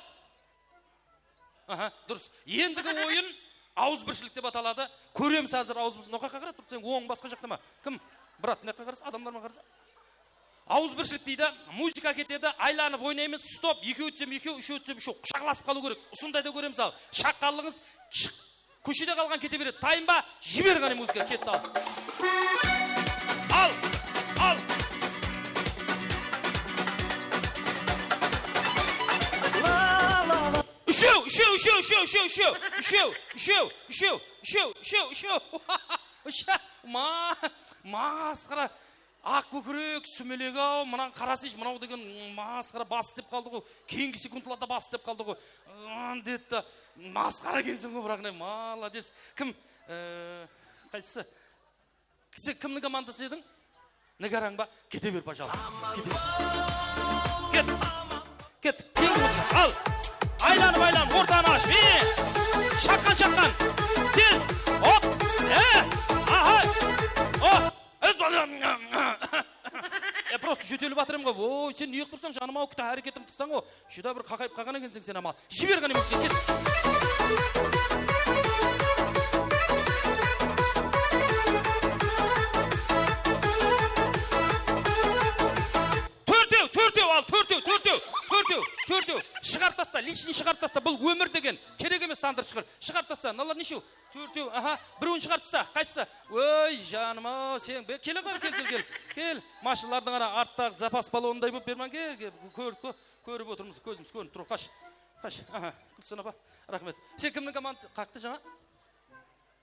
Дұрыс. Ендігі ойын ауызбіршілік деп аталады. Көреміз әзір ауызбіршілік. Ноқаққа қарап тұр, сен оң басқа жақтама. Кім? Брат, мына жаққа қараса, адамдар ма қараса? Ауызбіршілік дейді, музыка кетеді, айланып ойнаймыз, стоп, 2 өтсем 2, 3 өтсем 3, құшақласып қалу керек. Осындай да көреміз ал. Шаққалыңыз көшеде қалған кете береді. Тайым ба? Жібер ғана музыка, кетті ал. Ал. Масқара. Ақ көкірек, сүмелек ау, мұнан қарасыш, мұнау деген масқара бас істеп қалды ғой. Кейінгі секундаларда бас істеп қалды ғой. Деді, масқара келсің ғой, бірақ не, молодец. Кім? Қайсысы? Кімнің командасы едің? Негараң ба? Кете бер, пожалуйста. Кет. Ал. Айланып, ортаны аш. Шаққан. Тез. Оп. Просто жөтеліп батырым ғой. Ой, сен не тұрсаң, жаным ау, күті әрекетім тұрсаң ғой. Шыда бір қақайып қаған екенсің сен амал. Жібер ғана мөзге, кет. Төртеу. Шығарып таста, лишний шығарып таста. Бұл өмір деген керек емес сандыр шығарып таста. Налар нешеу? Төртеу. Біреуін шығарып таста. Қайсысы? Ой, жаным ау, сен келе ғой, кел. Машиналардың ара арттағы запас балуындай болып берман кел. Көріп отырмыз, көзіміз көрініп тұр. Қаш. Күлсін апа. Рахмет. Сен кімнің командасы? Қақты жаңа?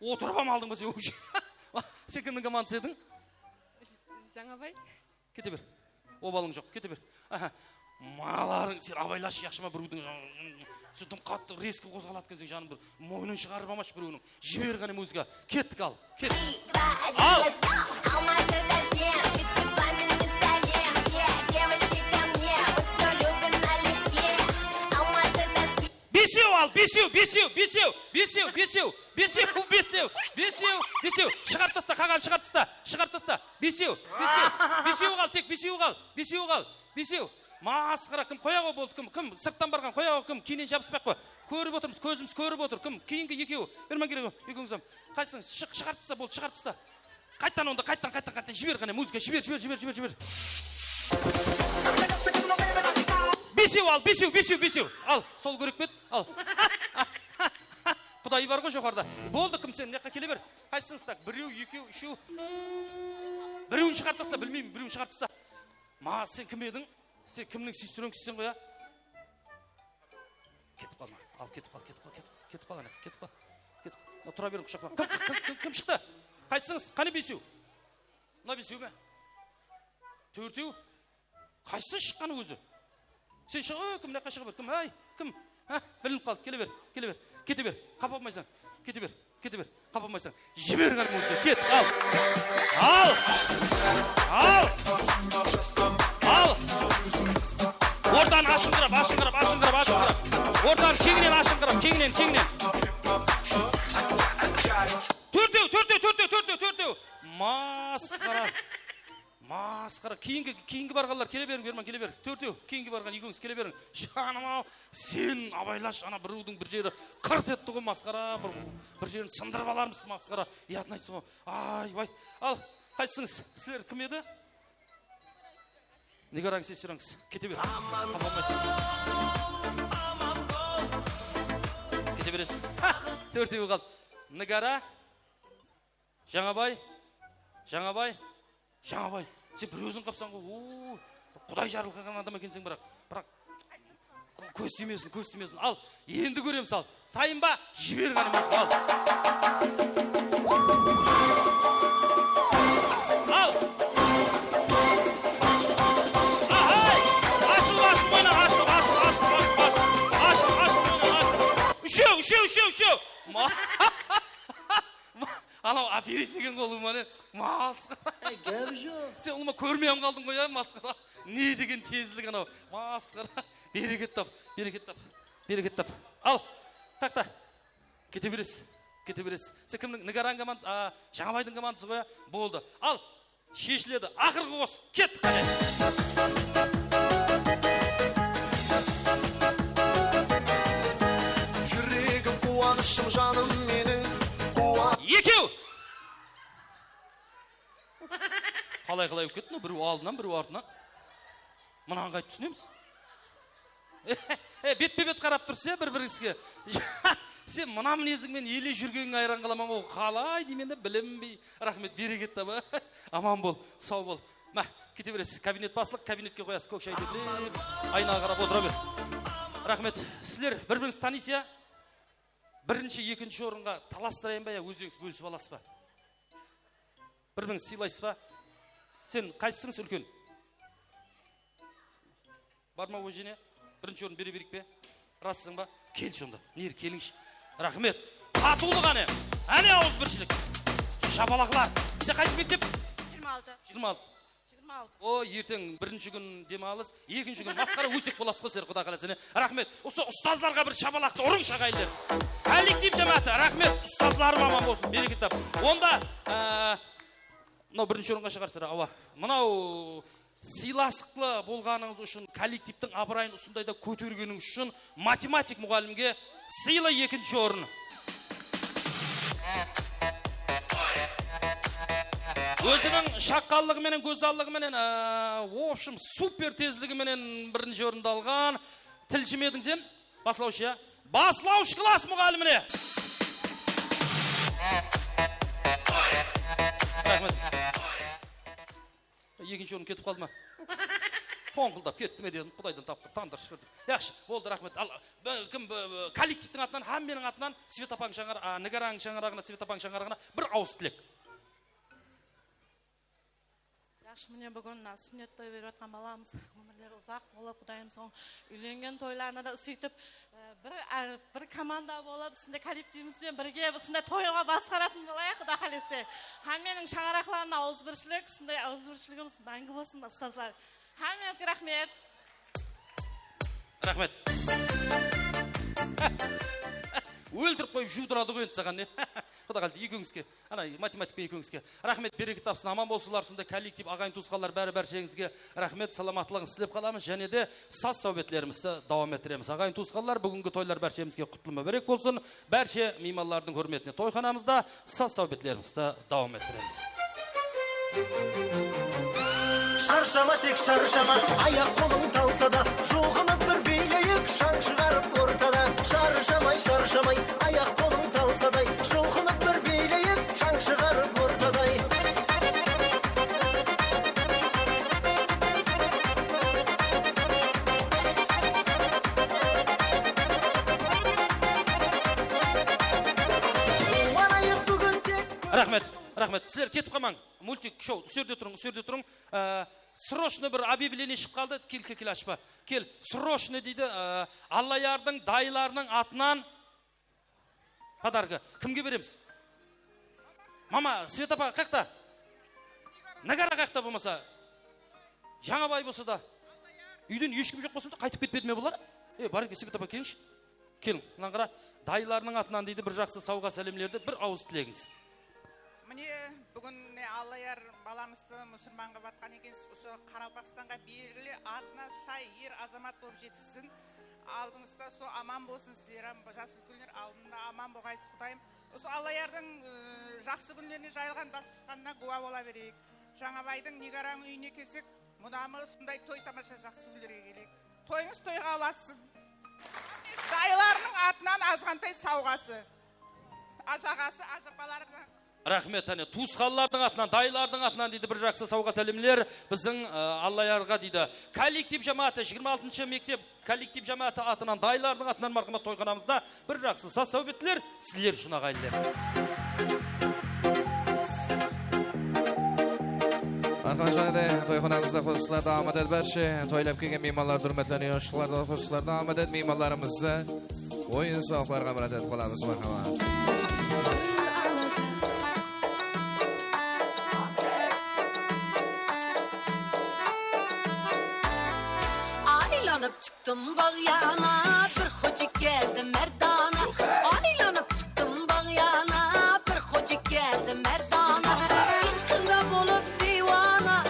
Отырып алдың ба сен? Сен кімнің командасы едің? Жаңабай. кете бер. Обалың жоқ, кете бер. Маналарың сен абайлашы яқшыма біреудің сөйтіп қатты резкі қозғалады кезің жаным бір мойнын шығарып алмашы біреуінің. Жібер ғана музыка. Кеттік ал. Кет. Ал. Бесеу. Шығарып таста, қаған шығарып таста. Бесеу қал, тек бесеу қал. Масқара кім қояғы болды, кім сырттан барған қояғы кім, кейінен жабыспақ қой. Көріп отырмыз, көзіміз көріп отыр, кім кейінгі екеу. Берман керек, екеуіңіз қайсың, шығарып таста болды, шығарып таста. Қайттан онда, қайттан, жібер ғана музыка, жібер. Бесеу. Ал, сол көрек бет, ал. Құдай бар ғой жоғарда. Болды кім сен, неққа келе бер. Қайсыңыз так, біреу, екеу, үшеу. Біреуін шығарып таста, білмеймін, біреуін шығарып таста. Ма, сен кім едің? Сен кімнің сестренкісісің ғой, Кетіп қалма. Ал, кетіп қал. Тұра берің құшақпа. Кім шықты? Қайсыңыз? Қане бесеу? Мына бесеу ме? Төртеу? Қайсы шыққаны өзі? Сен шығы, кім наққа шығып бер? Кім? Білініп қалды, келе бер. Кете бер, қапалмайсың. Кете бер, қапалмайсың. Жібер ғар музыка, кет, ал. Ордан ашыңғырап. Ордан кеңінен ашыңғырап, кеңінен. Төртеу. Масқара. Кейінгі барғанlar келе берің, Берман келе бер. Төртеу, кейінгі барған екеуіңіз келе берің. Жаным ау, сен абайлаш, ана біреудің бір жері қырт етті ғой, масқара. Бір жерін сындырып алармыз, масқара. Ятын айтсын ғой. Ай. Ал, қайсыңыз? Сілер кім еді? Негараңыз, сестеріңіз. Кете бер. Кете бересіз. Төртеу қалды. Негара. Жаңабай. Сен бір өзің қапсан ғой, құдай жарылқаған адам екенсің бірақ көз тимесін. Ал, енді көрем сал. Тайын ба, жібер ғаным өзің, ал. Ашыл ойна, үшеу. Анау апересеген қолы мане, масқара. Сен ұлыма көрмейем қалдың ғой, масқара. Не деген тезілік анау, масқара. Берекет тап. Ал, тақта. Кете бересіз. Сен кімнің Негараң командасы, Жаңабайдың командасы ғой, болды. Ал, шешіледі, ақырғы қос, кет қане. Жүрегім қуанышым жаным менің. Екеу! Қалай өткеттің, біреу алдынан, біреу артынан. Мұнан қайт түсінеміз? Бет қарап тұрсы, бір-біріңізге. Сен мұна мінезіңмен еле жүргенің айран қаламан ол қалай деймен де білінбей. Рахмет, берекет таба. Аман бол, сау бол. Кете бересіз, кабинет басылық, кабинетке қоясыз, көк шайды біліп, айнаға қарап отыра бер. Рахмет, сілер бір-біріңіз танисыз, бірінші, екінші орынға таластырайын ба, өзіңіз бөлісіп аласыз ба? Бір-біріңіз сыйлайсыз ба? Сен қайсысыңыз үлкен? Бар ма өжене? Бірінші орын бере берік пе? Рассың ба? Келші онда. Нер, келіңші. Рахмет. Қатулы ғаны. Әне ауыз біршілік. Шапалақлар. Сен қайсы мектеп? 26. О, ертең бірінші күн демалыс, екінші күн масқара өсек боласыз ғой, сер құда қаласыне. Рахмет. Ұстазларға бір шапалақты ұрың шағайлер. Коллектив жамағаты, рахмет. Ұстазларым аман болсын, берекет тап. Онда, мынау бірінші орынға шығарсыздар, ауа. Мынау сыйластықлы болғаныңыз үшін, коллективтің абырайын ұсындайда көтергеніңіз үшін математик мұғалімге сыйлы екінші орын. Өзінің шаққалығы менен, көзаллығы менен, общем, супер тезлігі менен бірінші орынды алған. Тілші медің сен? Басылаушы, я? Басылаушы класс мұғаліміне! Рахмет. Екінші орын кетіп қалды ма? Қоңқылдап кетті ме дедім, құдайдан тапты, тандыр шықырды. Яқшы, болды, рахмет. Коллективтің атынан, һәм менің атынан, Светапаң шаңар, Негараң шаңарағына, Светапаң шаңарағына бір ауыз тілек. Жақсы, міне бүгін сүннет той беріп жатқан баламыз өмірлері ұзақ болып, Құдайым соң үйленген тойларына да сөйтіп бір команда болып, осындай коллективімізбен бірге осындай тойға басқаратын болайық, Құда қаласа. Менің шаңырақларына ауызбіршілік, осындай ауызбіршілігіміз мәңгі болсын, ұстазлар. Hammenizге рахмет. Рахмет. Өлтіріп қойып жудырады ғой енді саған, не? Құда қаласа, екеуіңізге, математикпен екеуіңізге. Рахмет, береке тапсын, аман болсылар, сонда коллектив, ағайын туысқандар бәрі-бәршеңізге рахмет, саламаттылығын сілеп қаламыз, және де саз сәубетлерімізді дауам еттіреміз. Ағайын туысқандар, бүгінгі тойлар бәршемізге құтылма берек болсын, бәрше мейманлардың хөрметіне тойханамызда саз сәубетлерімізді дауам еттіреміз. Шаршама тек шаршама, аяқ қолың талса да, жұлқынып бір билейік, шаң шығарып ортада. Шаршамай, аяқ қолың талсадай, жұлқынып бір билейік, шаң шығарып ортадай. Рахмет, сіздер кетіп қалмаң, мультик шоу, сөйде тұрың. Срочно бір объявление шығып қалды, кел ашпа. Кел, срочно дейді, Аллаярдың дайыларының атынан подарғы. Кімге береміз? Мама, Свет апа, қақта? Нагара қақта болмаса? Жаңа бай болса да. Үйден ешкім жоқ болсын да, қайтып кетпеді ме болар? Бар Свет апа, келіңші. Келің, нағара, дайыларының атынан дейді, бір жақсы сауға сәлемлерді, бір ауыз тілегіңіз. Міне бүгін Аллаяр баламызды мұсылманға батқан екенсіз, осы Қарақалпақстанға белгілі атына сай ер азамат болып жетсін. Алдыңызда со аман болсын, сіздер жас үлкендер алдында аман болғайсыз, Құдайым. Осы Аллаярдың жақсы күндеріне жайылған дастарханына куә бола берейік. Жаңабайдың Нигараның үйіне келсек, мұнамы сондай той тамаша жақсы күндерге келейік. Тойыңыз тойға аласын. Дайыларының атынан азғантай сауғасы. Ажағасы, ажықпаларына. Рахмет, туысқанлардың атынан, дайылардың атынан дейді бір жақсы сауға сәлемлер біздің Аллаярға дейді. Коллектив жамааты, 26-шы мектеп коллектив жамааты атынан, дайылардың атынан марқамат тойханамызда бір жақсы саз сәубеттілер сіздер үшін ағайындар. Арқан және тойханамызда қосыларда амад әдбәрші, тойлап келген мейманлар дүрметләне ұшқыларда қосыларда амад әд мейманларымызды ойын сауқларға мұрат әд қоламыз марқамат. Çıktım bağyana, bir hoca geldi merdana. Aylanıp çıktım bağyana, bir hoca geldi merdana. İşkında bulup divana,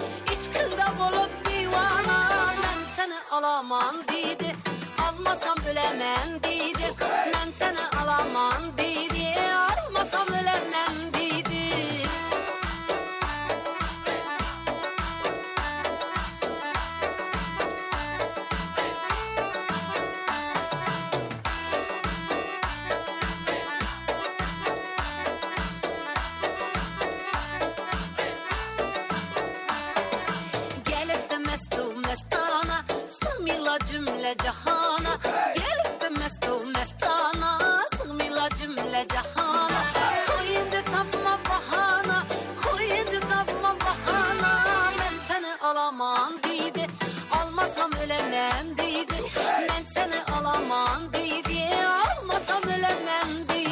ben seni alamam dedi. Almasam ölemem dedi. Ben seni alamam dedi. Almasam ölemem dedi. Cümle cahana gelip de mestana sığmıyla cümle cahana koyundu tapma bahana ben seni alamam dedi almasam ölemem dedi ben seni alamam dedi almasam ölemem dedi.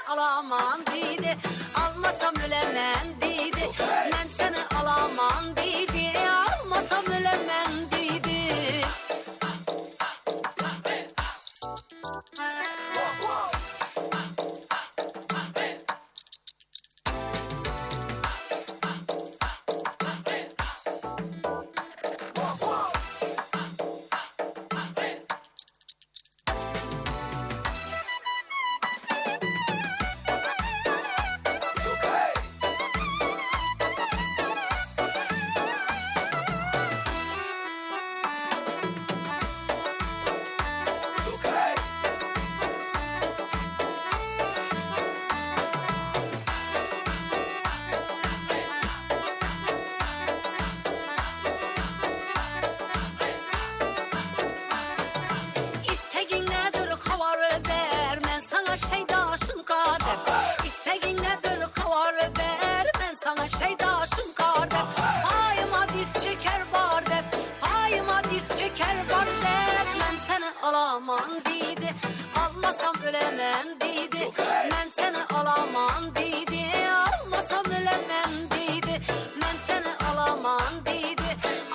Alamam dedi, almasam ölemem dedi. Ben seni alamam dedi, almasam ölemem dedi. ölemem dedi. Ben seni alamam dedi. Almasam ölemem dedi. Ben seni alamam dedi.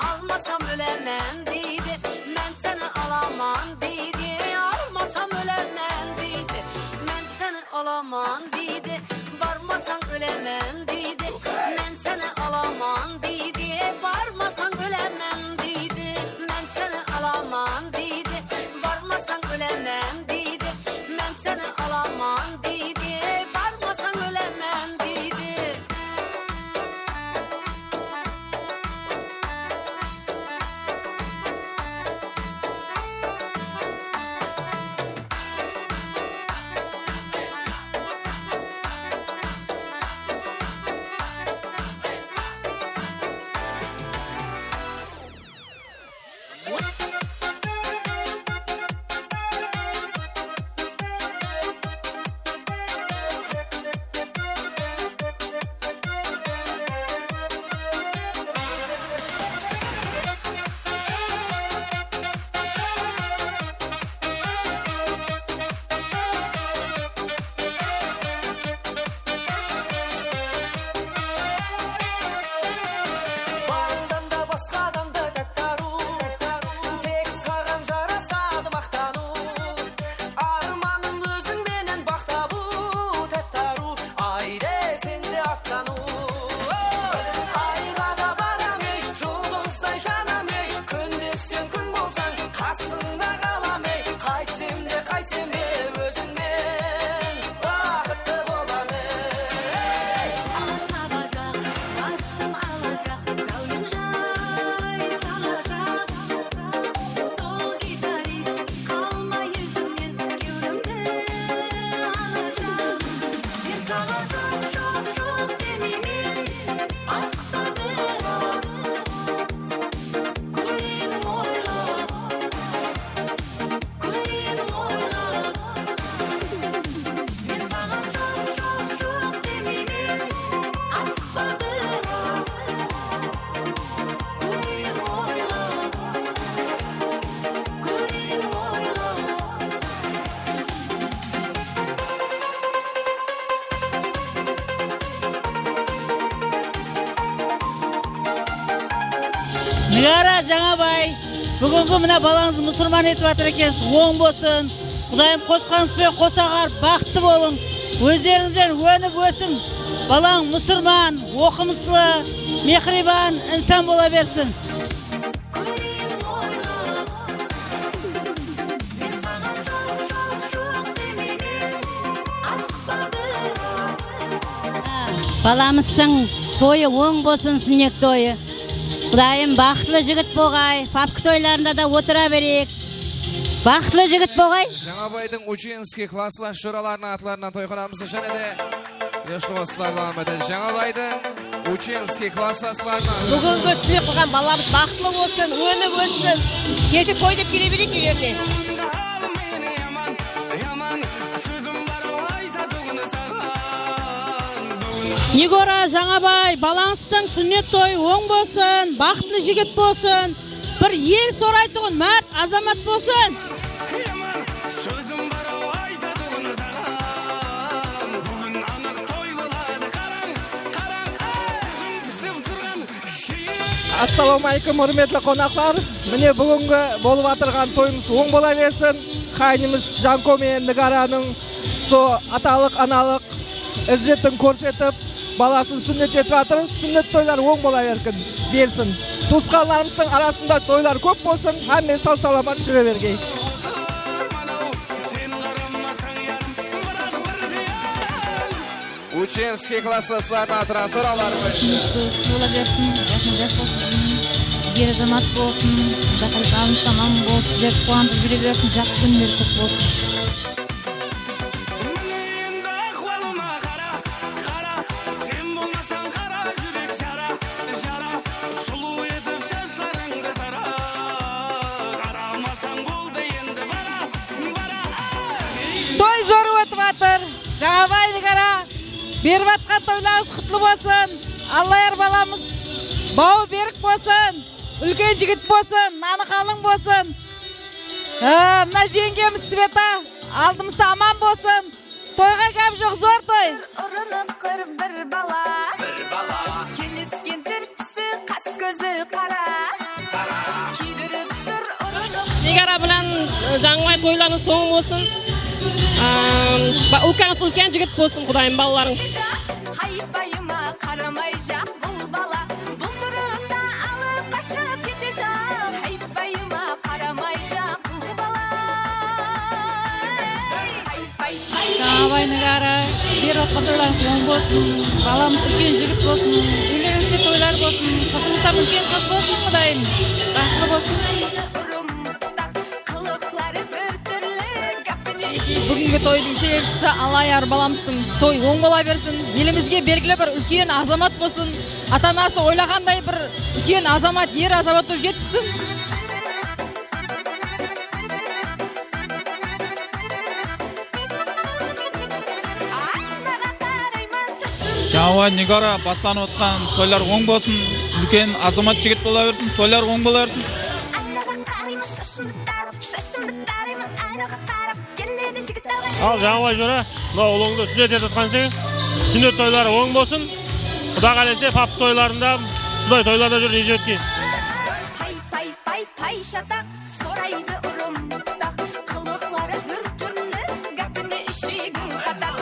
Almasam ölemem dedi. Ben seni alamam dedi. Almasam ölemem dedi. Ben seni alamam dedi. Varmasan ölemem dedi. Ben seni alamam dedi. Varmasan ölemem dedi. Ben seni alamam dedi. Varmasan ölemem dedi. Ben seni alamam dedi. Varmasan ölemem dedi. Bağından da басқадан да тәттару, тек саған жарасады мақтану. Арманым өзің менен бақ табу, тәттару, айде сен де аттану. Айға да барам ей, жұлдыздай жанам ей, күндесен күн болсаң, қасыңда қалам ей, қайтсем де өзіңмен бақытты болам ей. Başım alacak, zaulim jay salacak. Sol gitarist, kalma yüzümden, gülümde alacak. Bir sana çok denimin, asla bera. Kuyum oyla, kuyum oyla. Bir sana çok denimin, asla bera. Kuyum oyla, kuyum oyla. Нигара Жаңабай, бүгінгі мына балаңыз мұсылман етіп жатыр екенсіз, оң болсын. Құдайым қосқаныңызбен қосағар, бақытты болың. Өздеріңізден өніп өсін. Балаң мұсылман, оқымыслы, мехрибан инсан бола берсін. Баламыздың тойы оң болсын, сүннет тойы. Құдайым бақытлы жігіт болғай, папка тойларында да отыра берейік. Бақытлы жігіт болғай. Жаңабайдың ученский класслар шураларының атларынан тойханамызды және де ешті осылардан бәді. Жаңабайдың ученский классларынан. Бүгінгі сүннет қылған баламыз бақытлы болсын, өніп өссін. Ертең той деп келе берейік үйлеріне. Нигора Жаңабай, балаңыздың сүннет тойы оң болсын, бақытлы жігіт болсын. Bir ел сорайтығын мәрт азамат болсын. Ассалаумалейкум, құрметті қонақтар. Міне бүгінгі болып атырған тойымыз оң бола берсін. Қайнымыз Жанко мен Нигараның со аталық, аналық іззетін көрсетіп, баласын сүннет етіп атыр. Сүннет тойлар оң бола берсін. Туысқандарымыздың арасында тойлар көп болсын, әммен сау саламат жүре бергей. Ученский классларынан трансферлар бойынша. Бола берсін, жас болсын, ер азамат болсын, жақырқаныз тамам болсын, жер қуантып жүре берсін, жақсы күндер көп болсын. Той зор өтіп атыр. Жаңабай Нигара, беріп атқан тойларыңыз құтлы болсын. Алла баламыз бауы берік болсын. Үлкен жігіт болсын, наны қалың болсын. Мына жеңгеміз Света, Aldımızda aman bolsun. Toyga gap жоқ, zor toy. Ұрынып қыр бір бала. Келіскен түртісі қас көзі қара. Күйдіріп тұр ұрынып. Нигара білән жаңғай тойларының соңы болсын. Үлкен жігіт болсын, құдайым, балаларың. Хайпайыма қарамай жақ бұл бала. Бұл тұрыста алып қашып кете жақ. Хайпайыма қарамай жақ бұл бала. Жаңабай Нигара, бер отқан тойларыңыз оң болсын. Баламыз үлкен жігіт болсын. Үйлеріңізде тойлар болсын. Қызыңыздан үлкен қыз болсын, құдайым. Бақытлы болсын. Бүгінгі тойдың себепшісі Алайар баламыздың той оң бола берсін. Елімізге белгілі бір үлкен азамат болсын. Ата-анасы ойлағандай бір үлкен азамат, ер азамат болып жетсін. Жаңабай Нигара бастанып отқан тойлар оң болсын. Үлкен азамат жігіт бола берсін. Тойлар оң бола берсін. Ал жаңабай жора, ұлыңды сүннет етіп жатқансың, сүннет тойлары оң болсын. Құда қалесе пап тойларында, сұдай тойларда жүр ежетке. Пай шатақ, сорайды ұрымдақ, қылықлары бір түрлі, гәпіне ішегін қатақ.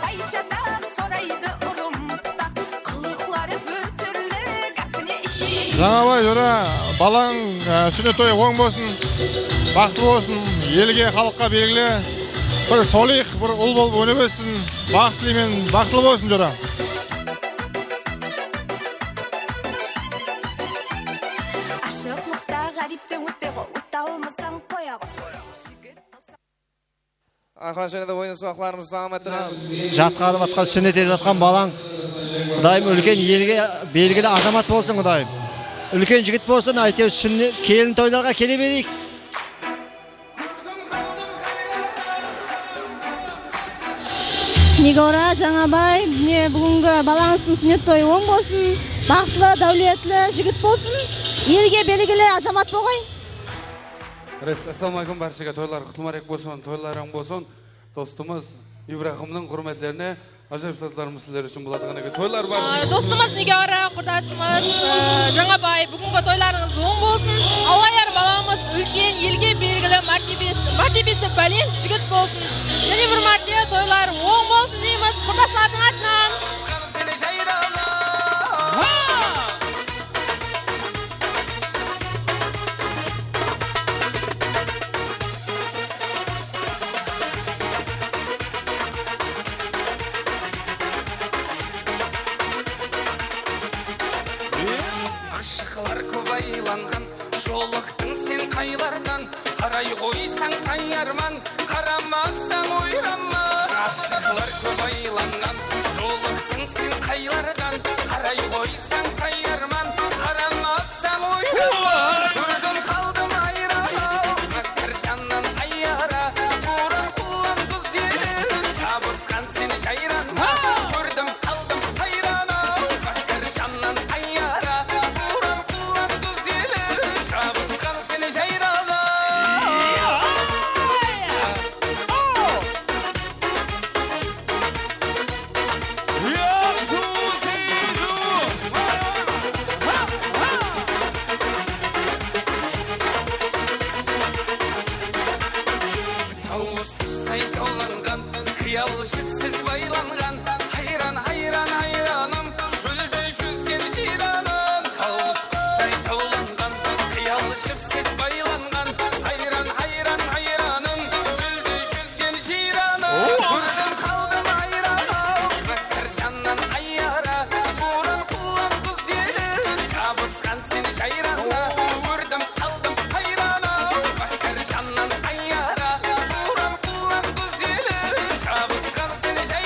Пай шатақ, сорайды ұрымдақ, қылықлары бір түрлі, гәпіне ішегін. Жаңабай жора, балаң сүннет тойы оң болсын, бақытты болсын, елге, халыққа белгілі. Bir solih, bir ul болып өне өссін, бақытлы болсын жора. Ашықлықта ғарипте өтте ғой, өтті алмасаң қоя ғой. Арқан және де ойын сұлақларымыз сағым әттіріміз. Жатқарып атқан, сүннет етіп атқан балаң. Құдайым үлкен елге белгілі азамат болсын, құдайым. Үлкен жігіт болсын, әйтеу келін тойларға келе берейік. Нигара, Жаңабай, бүгінгі балаңыздың сүннет тойы оң болсын, бақытлы, дәулетлі жігіт болсын, елге белгілі азамат болғай. Ассалаумағалейкум, баршаға тойлар құтылмарек болсын, тойларың болсын. Достымыз Ибрахимның құрметлеріне ажайып саздарымыз сіздер үшін болады. Тойлар бар. Достымыз Нигара, құрдасымыз Жаңабай, бүгінгі тойларыңыз оң болсын. Алайар баламыз үлкен елге белгілі мәртебесі бәлен жігіт болсын. Және бір мәрте тойлар оң болсын дейміз құрдастардың атынан. Ашықлар көп айланған, жолықтың сен қайлардан, қарай қойсаң қайарман, қарамасаң ойрама. Ашықлар көп айланған, жолықтың сен қайлардан, қарай қойсаң қайарман, қарамасаң ойрама. Көрдім қалдым айрана, мәкір жаннан айара, туран құлан күзері, жабысқан сен жайрана. Көрдім қалдым айрана, мәкір жаннан айара, туран құлан күзері, жабысқан сен жайрана. Тауыз құсай тауланған, қиял жіпсіз байланған, айраным, шөлде жүзген жираным. Тауыз құсай тауланған, қиял жіпсіз байланған, айраным, шөлде жүзген жираным. Көрдім қалдым айраным, мәкір жаннан айара, туран құлан күзері, жабысқан сен жайрана. Көрдім қалдым айраным, мәкір жаннан айара, туран құлан күзері, жабысқан сен жайрана.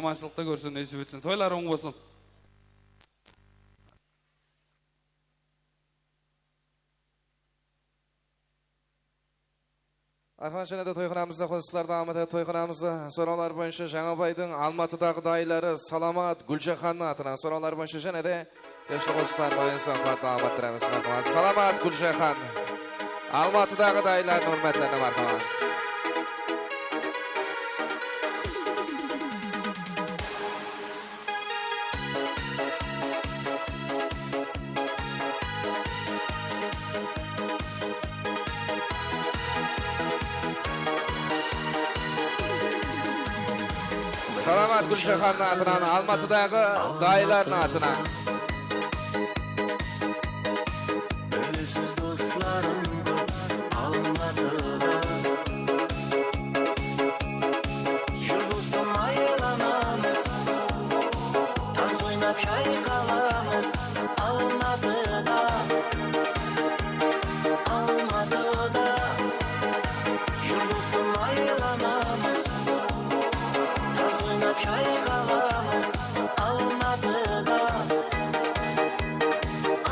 аманшылықта көрсін, несіп өтсін. Тойлар оң болсын. Архан және де тойханамызда қосылар дамыды. Тойханамызда сұраулар бойынша Жаңабайдың Алматыдағы дайлары Саламат Гүлжаханның атынан сұраулар бойынша және де ешті қосылар бойынша дамыттырамыз. Саламат Гүлжахан Алматыдағы дайлардың үрметлеріне марқаман. Salamat Gülşahan'ın atынан, Almatı'дағы dayıların atынан. Ölüsüz dostlarım Almatı'da. Jür dostum ayılanamız, taz oynap şaykalamız Almatı'da. Almatı'da. Jür dostum ayılanamız, şaykalamız Almatı'da.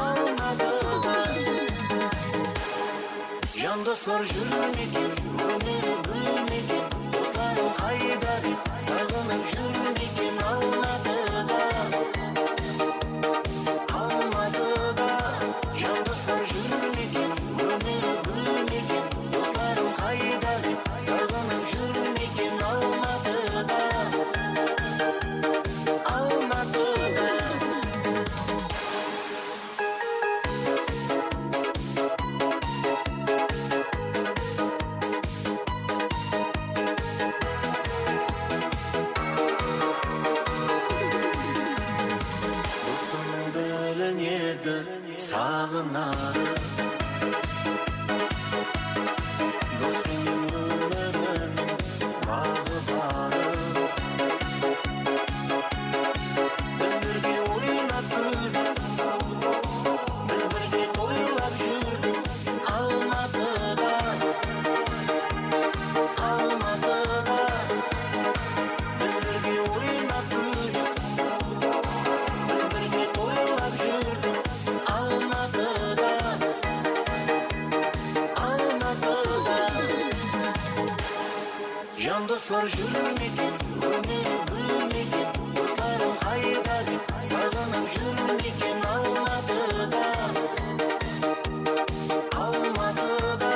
Almatı'da. Can dostlar jürmekin, ömürü bülmekin, dostlarım kayda deyip sağınıp jürmekin Almatı'da. Almatı'da. Can dostlar jürmekin, ömürü bülmekin, dostlarım kayda deyip sağınıp jürmekin Almatı'da. Dostumның бөлінеді сағынады. Достыңның өмірінің бағы бары. Біз бірге ойнап күлдік, біз бірге тойлап жүрдік Алматыда. Алматыда. Біз бірге ойнап күлдік, biz birge toylab yurdik Almatı'da. Almatı'da. Can dostlar jürmekin, ömürü bülmekin, dostlarım kayda deyip sağınıp jürmekin Almatı'da. Almatı'da.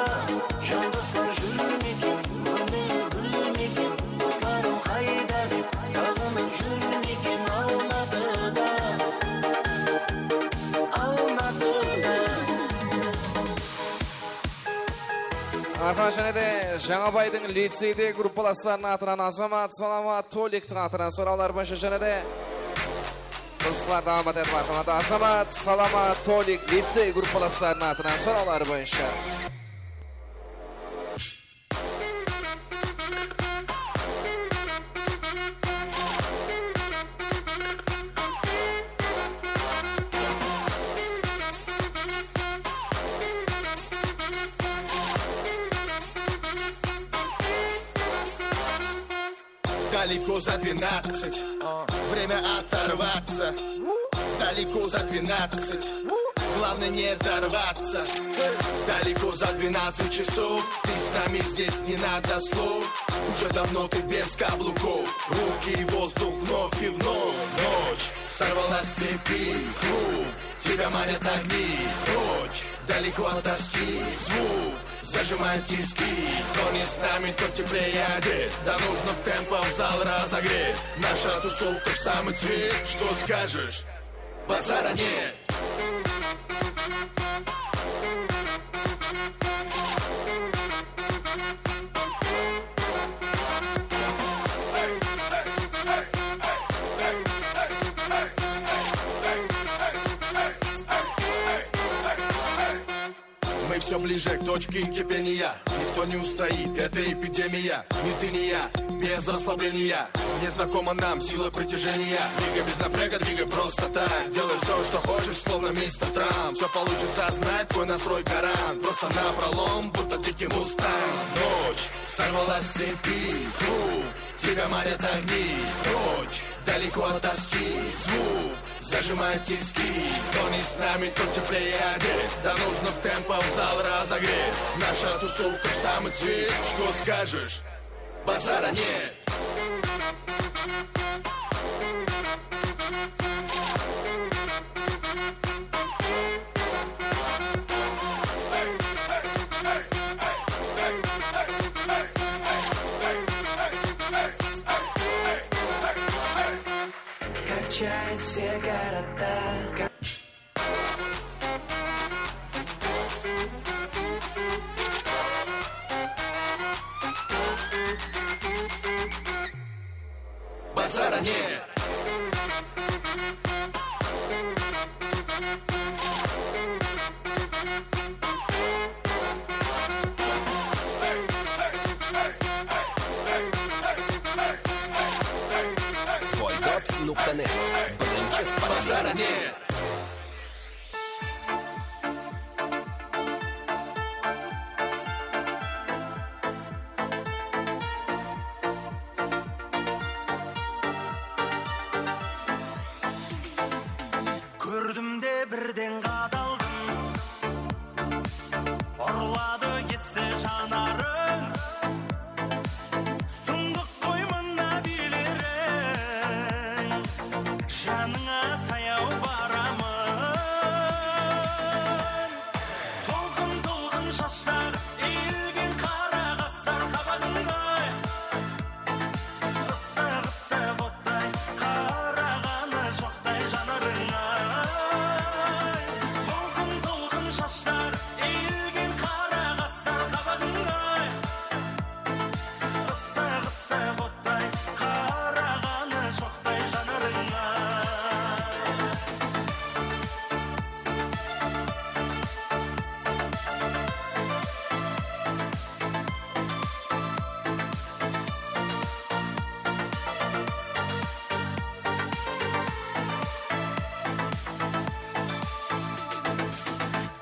Can dostlar jürmekin, ömürü bülmekin, dostlarım kayda deyip sağınıp jürmekin Almatı'da. Архан және де Жаңабайдың лицейде группаластарының атынан Азамат, Саламат, Толиктің атынан сұраулар бойынша және де достар дамат етіп арқамады. Азамат, Саламат, Толик, лицей группаластарының атынан сұраулар бойынша. Далеко за 12, время оторваться. Далеко за 12, главное не дорваться. Далеко за 12 часов, ты с нами здесь, не надо слов. Уже давно ты без каблуков, руки и воздух вновь и вновь. Ночь сорвалась с цепи, клуб, тебя манят огни. Ночь далеко от тоски, звук зажимает тиски. Кто не с нами, тот теплее одет, да нужно темпом зал разогреть. Наша тусовка в самый цвет, что скажешь? Базара нет. все ближе к точке кипения. Никто не устоит, это эпидемия. Ни ты, ни я, без расслабления. Незнакома нам сила притяжения. Двигай без напряга, двигай просто так. Делай все, что хочешь, словно мистер Трамп. Все получится, знать твой настрой гарант. Просто напролом, будто дикий мустанг. Ночь сорвалась с цепи, круг тебя манят огни. Прочь, далеко от тоски, звук зажимает тиски. Кто не с нами, тот теплее одет. Да нужно в темпо в зал разогреть. Наша тусовка в самый цвет. Что скажешь? Базара нет. Качает все города. Базара нет. Boygot.net. Birinchi sponsor. Bazara нет. Gördüm de birden kadaldım. Orladı kesti janarım. Sunduk koymanda bilirim. Janına tayav baramın. Толқын толқын шаштар, eğilgen kara kaslar kabağında. Қысты қысты боттay, қарағаны жоқтай жанарыңа. Толқын толқын шаштар, eğilgen kara kaslar kabağında. Қысты қысты боттay, қарағаны жоқтай жанарыңа.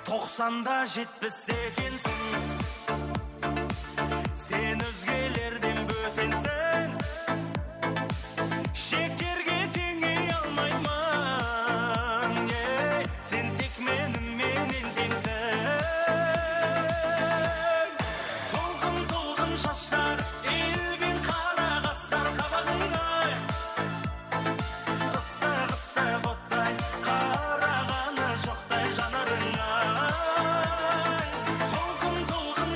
Тоқсанда жетпіс екенсің, сен өзгелерден бөтенсің. Шекерге теңей алмаймын, сен тек менімен теңсің. Толқын толқын шаштар, eğilgen қара қастар қабағыңда. Қысты қысты боттай, қарағаны жоқтай жанарыңа. Толқын толқын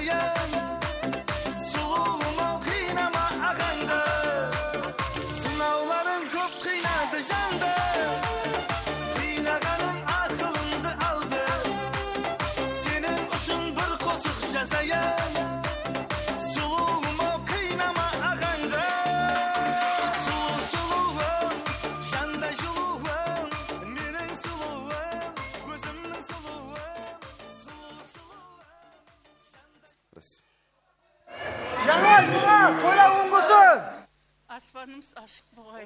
жасайын сұлуым ау қинама ағаңды сынауларың көп қинады жанды қинағаның ақылымды алды сенің үшін бір қосық жасайын сұлуым ау қинама ағаңды сұлу сұлуым жандай жылуым менің сұлуым көзімнің сұлуым Жаңа жылға тойлар оң болсын. Аспанымыз ашық болғай,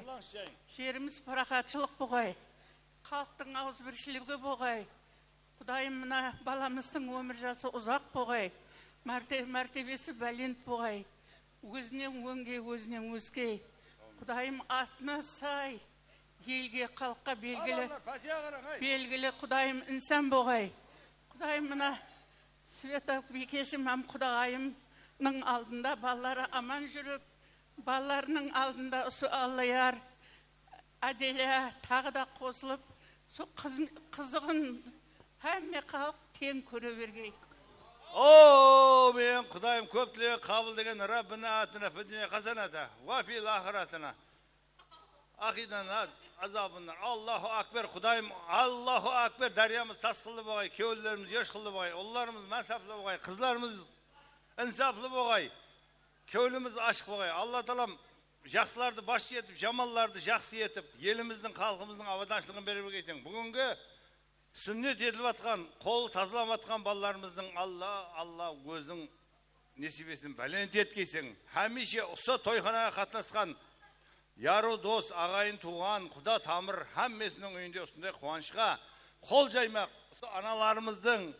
жеріміз парақатшылық болғай, халықтың ауызбіршілігі болғай. Құдайым мына баламыздың өмір жасы ұзақ болғай, мәртебесі бәлент болғай. Өзінен өңге, өзінен өзге. Құдайым атына сай, елге, халыққа белгілі Құдайым инсан болғай. Құдайым мына Света Бекешім Құдайымның алдында балалары аман жүріп, балаларының алдында осы Аллаяр, Аделя тағы да қосылып, сол қызығын әмме халық тең көре бергей. О, мен Құдайым көп тілегі қабыл деген Раббына атына фидіне қазанада, вафил ахиратына, ақидана азабына. Аллаху акбар, Құдайым, Аллаху акбар, дариямыз тасқылы болғай, кеулеріміз ешқылы болғай, ұлларымыз мәнсаплы болғай, қызларымыз инсаплы болғай, кеуліміз ашық болғай. Алла талам жақсыларды баш етіп, жамалларды жақсы етіп, еліміздің, халқымыздың аваданшылығын беріп келсең. Бүгінгі сүннет етіліп атқан, қол тазалап атқан балаларымыздың Алла өзің несібесін бәлент еткейсің. Хәмеше ұса тойханаға қатынасқан яру дос, ағайын туған, құда тамыр, әммесінің үйінде осындай қуанышқа қол жаймақ, аналарымыздың,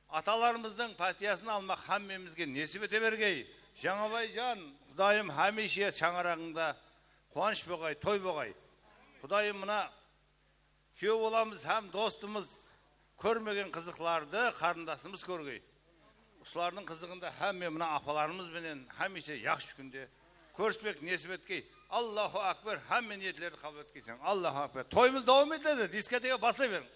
аталарымыздың пәтиясын алмақ әммемізге несіп ете бергей. Жаңабай жан, Құдайым әмеше шаңырағыңда қуаныш болғай, той болғай. Құдайым мына күйеу боламыз, әм достымыз көрмеген қызықларды қарындасымыз көргей. Осылардың қызығында әмме мына апаларымыз бенен әмеше яқшы күнде көріспек несіп еткей. Аллаху акбар, әмме ниетлерді қабыл еткейсен. Аллаху акбар. Тойымыз дауым етеді, дискотека басылай берің.